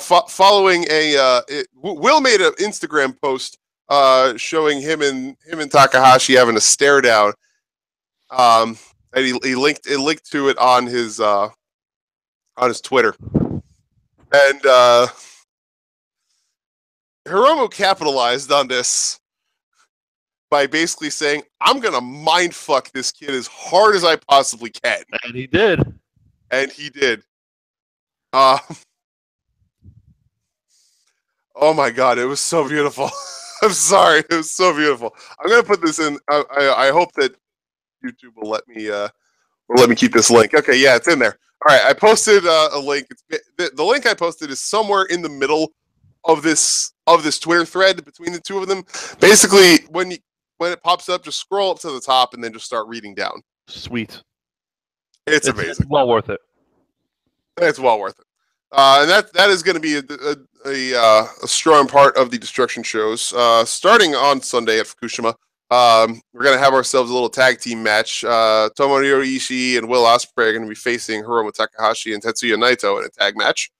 Following Will made an Instagram post showing him and Takahashi having a stare down. And he linked to it on his Twitter. And Hiromu capitalized on this by basically saying, "I'm gonna mind fuck this kid as hard as I possibly can." And he did. Oh my god, it was so beautiful. I'm sorry, it was so beautiful. I'm gonna put this in. I hope that YouTube will let me keep this link. Okay, yeah, it's in there. All right, I posted a link. The link I posted is somewhere in the middle of this Twitter thread between the two of them. Basically, when it pops up, just scroll up to the top and then just start reading down. Sweet. It's amazing. It's well worth it. It's well worth it. And that is going to be a strong part of the Destruction shows. Starting on Sunday at Fukushima, we're going to have ourselves a little tag team match. Tomohiro Ishii and Will Ospreay are going to be facing Hiromu Takahashi and Tetsuya Naito in a tag match.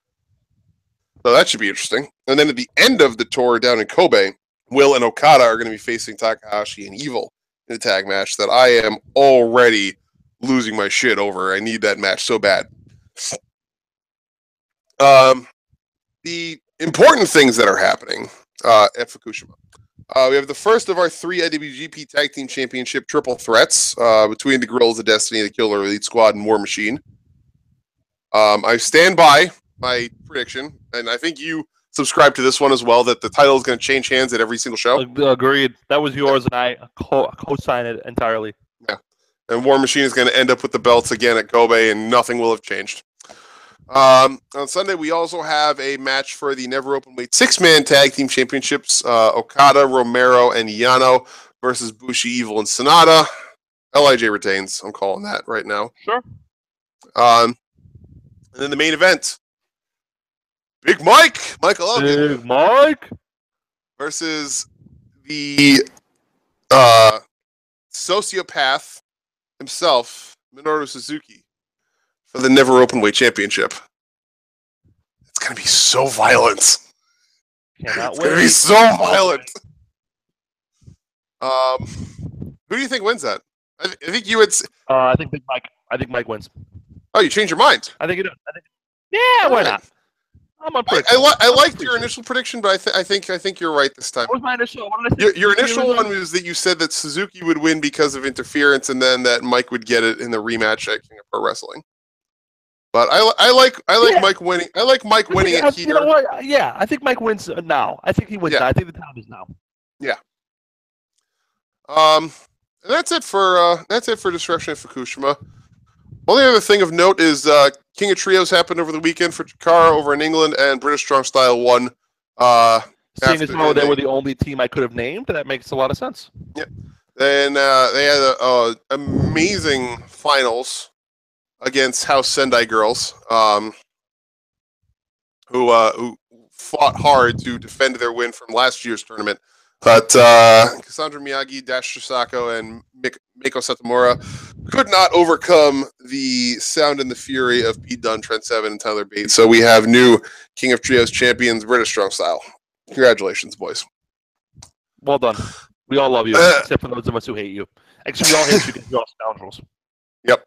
So that should be interesting. And then at the end of the tour down in Kobe, Will and Okada are going to be facing Takahashi and Evil in a tag match that I am already losing my shit over. I need that match so bad. The important things that are happening at Fukushima. We have the first of our 3 IWGP Tag Team Championship triple threats between the Guerrillas of Destiny, the Killer Elite Squad, and War Machine. I stand by my prediction, and I think you subscribe to this one as well, that the title is going to change hands at every single show. Agreed. That was yours, and I co-sign it entirely. Yeah. And War Machine is going to end up with the belts again at Kobe, and nothing will have changed. On Sunday, we also have a match for the Never Openweight 6-man Tag Team Championships. Okada, Romero, and Yano versus Bushi, Evil, and Sonata. LIJ retains. I'm calling that right now. Sure. And then the main event. Big Michael Elgin. Big Mike. Versus the sociopath himself, Minoru Suzuki, for the Never Openweight Championship. It's going to be so violent. It's going to be so violent. Who do you think wins that? I think you would. I think Big Mike. I think Mike wins. Oh, you changed your mind? I think it does. Yeah, why not? I'm on prediction. I liked your initial prediction, but I think you're right this time. What was my initial? What did I say? Your initial one was that you said that Suzuki would win because of interference, and then that Mike would get it in the rematch at King of Pro Wrestling. But I like Mike winning. I like Mike winning it here. You know what? Yeah, I think Mike wins now. I think he wins now. I think the time is now. Yeah. And that's it for Destruction at Fukushima. Only other thing of note is King of Trios happened over the weekend for Chikara over in England, and British Strong Style won. Seeing as though they were the only team I could have named, that makes a lot of sense. Yeah. Then they had amazing finals against House Sendai girls, who fought hard to defend their win from last year's tournament. But Cassandra Miyagi, Dash Shisako, and Miko Satomura could not overcome the sound and the fury of Pete Dunne, Trent Seven, and Tyler Bates. So we have new King of Trios champions, British Strong Style. Congratulations, boys. Well done. We all love you, except for those of us who hate you. Actually, we all hate you because you're all scoundrels. Yep.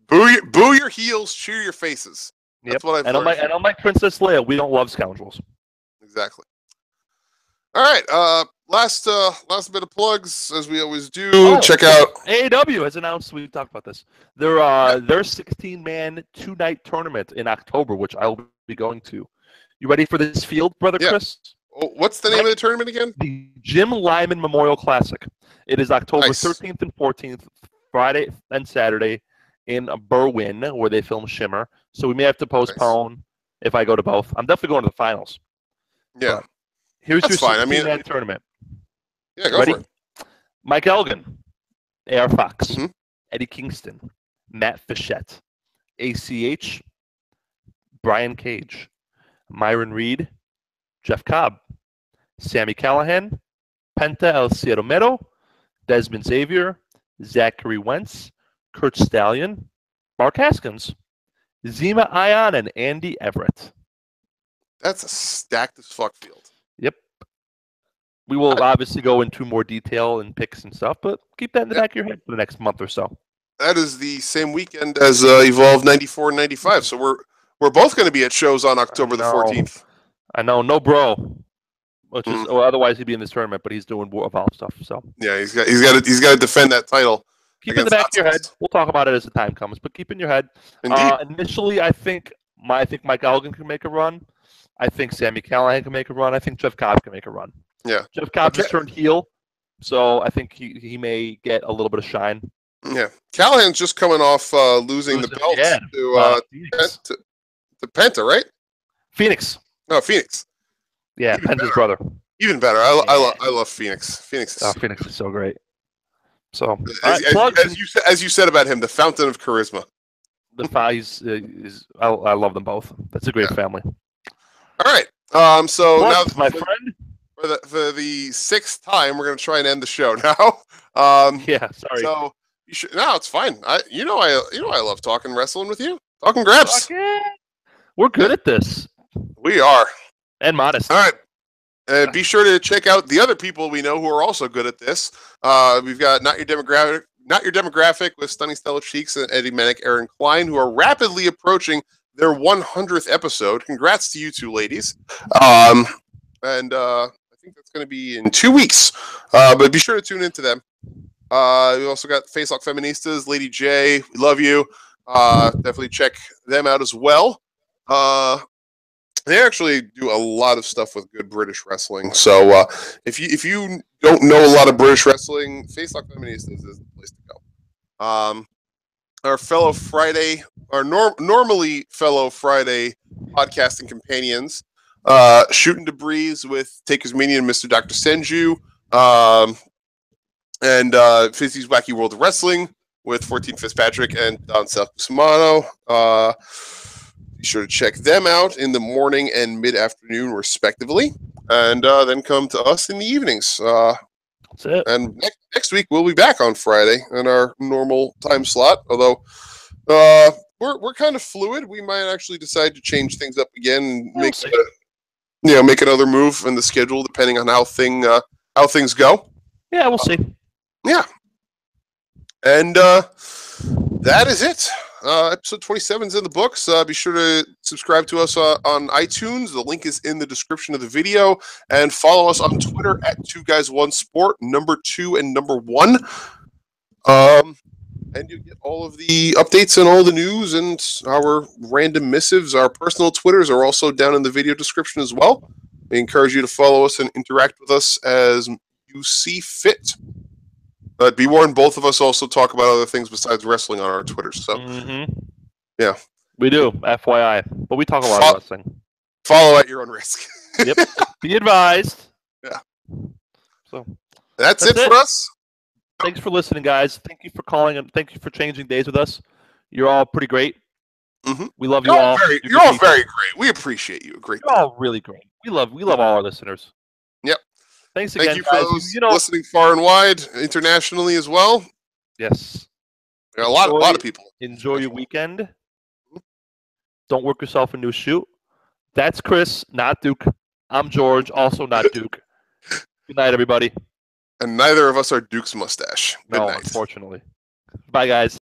Boo your heels, cheer your faces. That's what I've learned. And unlike Princess Leia, we don't love scoundrels. Exactly. All right. Last bit of plugs, as we always do. Check out AEW has announced. We've talked about this. Their 16-man 2-night tournament in October, which I will be going to. You ready for this field, brother Chris? Oh, what's the name of the tournament again? The Jim Lyman Memorial Classic. It is October 13th and 14th, Friday and Saturday, in Berwyn, where they film Shimmer. So we may have to postpone if I go to both. I'm definitely going to the finals. Yeah. Here's That's your fine. 16-man tournament. Yeah, go Ready? for it. Mike Elgin, AR Fox, Mm-hmm. Eddie Kingston, Matt Fischette, ACH, Brian Cage, Myron Reed, Jeff Cobb, Sammy Callahan, Penta El Cieromero, Desmond Xavier, Zachary Wentz, Kurt Stallion, Mark Haskins, Zema Ion, and Andy Everett. That's a stacked as fuck field. Yep. We will obviously go into more detail and picks and stuff, but keep that in the back of your head for the next month or so. That is the same weekend as Evolve 94 and 95, so we're both going to be at shows on October the 14th. I know, no bro. Which is, or otherwise he'd be in this tournament, but he's doing Evolve stuff. So yeah, he's got to defend that title. Keep it in the back of your head. We'll talk about it as the time comes, but keep in your head. Initially, I think Mike Elgin can make a run. I think Sammy Callahan can make a run. I think Jeff Cobb can make a run. Yeah, Jeff Cobb just turned heel, so I think he may get a little bit of shine. Yeah, Callahan's just coming off losing the belt to Penta, right? Phoenix. No, Phoenix. Yeah, Penta's brother. Even better. I love Phoenix. Phoenix is so great. So as you said about him, the fountain of charisma. I love them both. That's a great family. All right. So Plus, now, my friend, for the sixth time, we're going to try and end the show now. Yeah, sorry. So you should. No, it's fine. I love talking wrestling with you. Talking grabs. We're good at this. We are. And modest. All right. Be sure to check out the other people we know who are also good at this. We've got Not Your Demographic with Stunning Stella Cheeks and Eddie Manick, Aaron Klein, who are rapidly approaching their 100th episode. Congrats to you two ladies. And I think that's going to be in 2 weeks. But be sure to tune into them. We also got Face Lock Feministas, Lady J. We love you. Definitely check them out as well. They actually do a lot of stuff with good British wrestling. So if you don't know a lot of British wrestling, Face Lock Feministas is the place to go. Our fellow Friday, normally fellow Friday podcasting companions, Shooting Debris with Taker's Mania and Mr. Dr. Senju, and Fizzy's Wacky World of Wrestling with 14 Fitzpatrick and Don South Cusimano. Be sure to check them out in the morning and mid-afternoon, respectively, and then come to us in the evenings. That's it. And next week we'll be back on Friday in our normal time slot. Although we're kind of fluid, we might actually decide to change things up again and make another move in the schedule depending on how things go. Yeah, we'll see. Yeah, and that is it. Episode 27 is in the books. Be sure to subscribe to us on iTunes. The link is in the description of the video. And follow us on Twitter at 2guys1sport, number 2 and number 1. And you get all of the updates and all the news and our random missives. Our personal Twitters are also down in the video description as well. We encourage you to follow us and interact with us as you see fit. But be warned, both of us also talk about other things besides wrestling on our Twitters. So, yeah. We do, FYI. But we talk a lot of wrestling. Follow at your own risk. Yep. Be advised. Yeah. So that's it for us. Thanks for listening, guys. Thank you for calling and thank you for changing days with us. You're all pretty great. Mm-hmm. We love you all. You're all very great. We appreciate you. Great. You're all really great. We love all our listeners. Yep. Thanks again, Thank you for those listening far and wide, internationally as well. Yes. A lot of people. Enjoy your weekend. Don't work yourself into a shoot. That's Chris, not Duke. I'm George, also not Duke. Good night, everybody. And neither of us are Duke's mustache. Good night. Unfortunately. Bye, guys.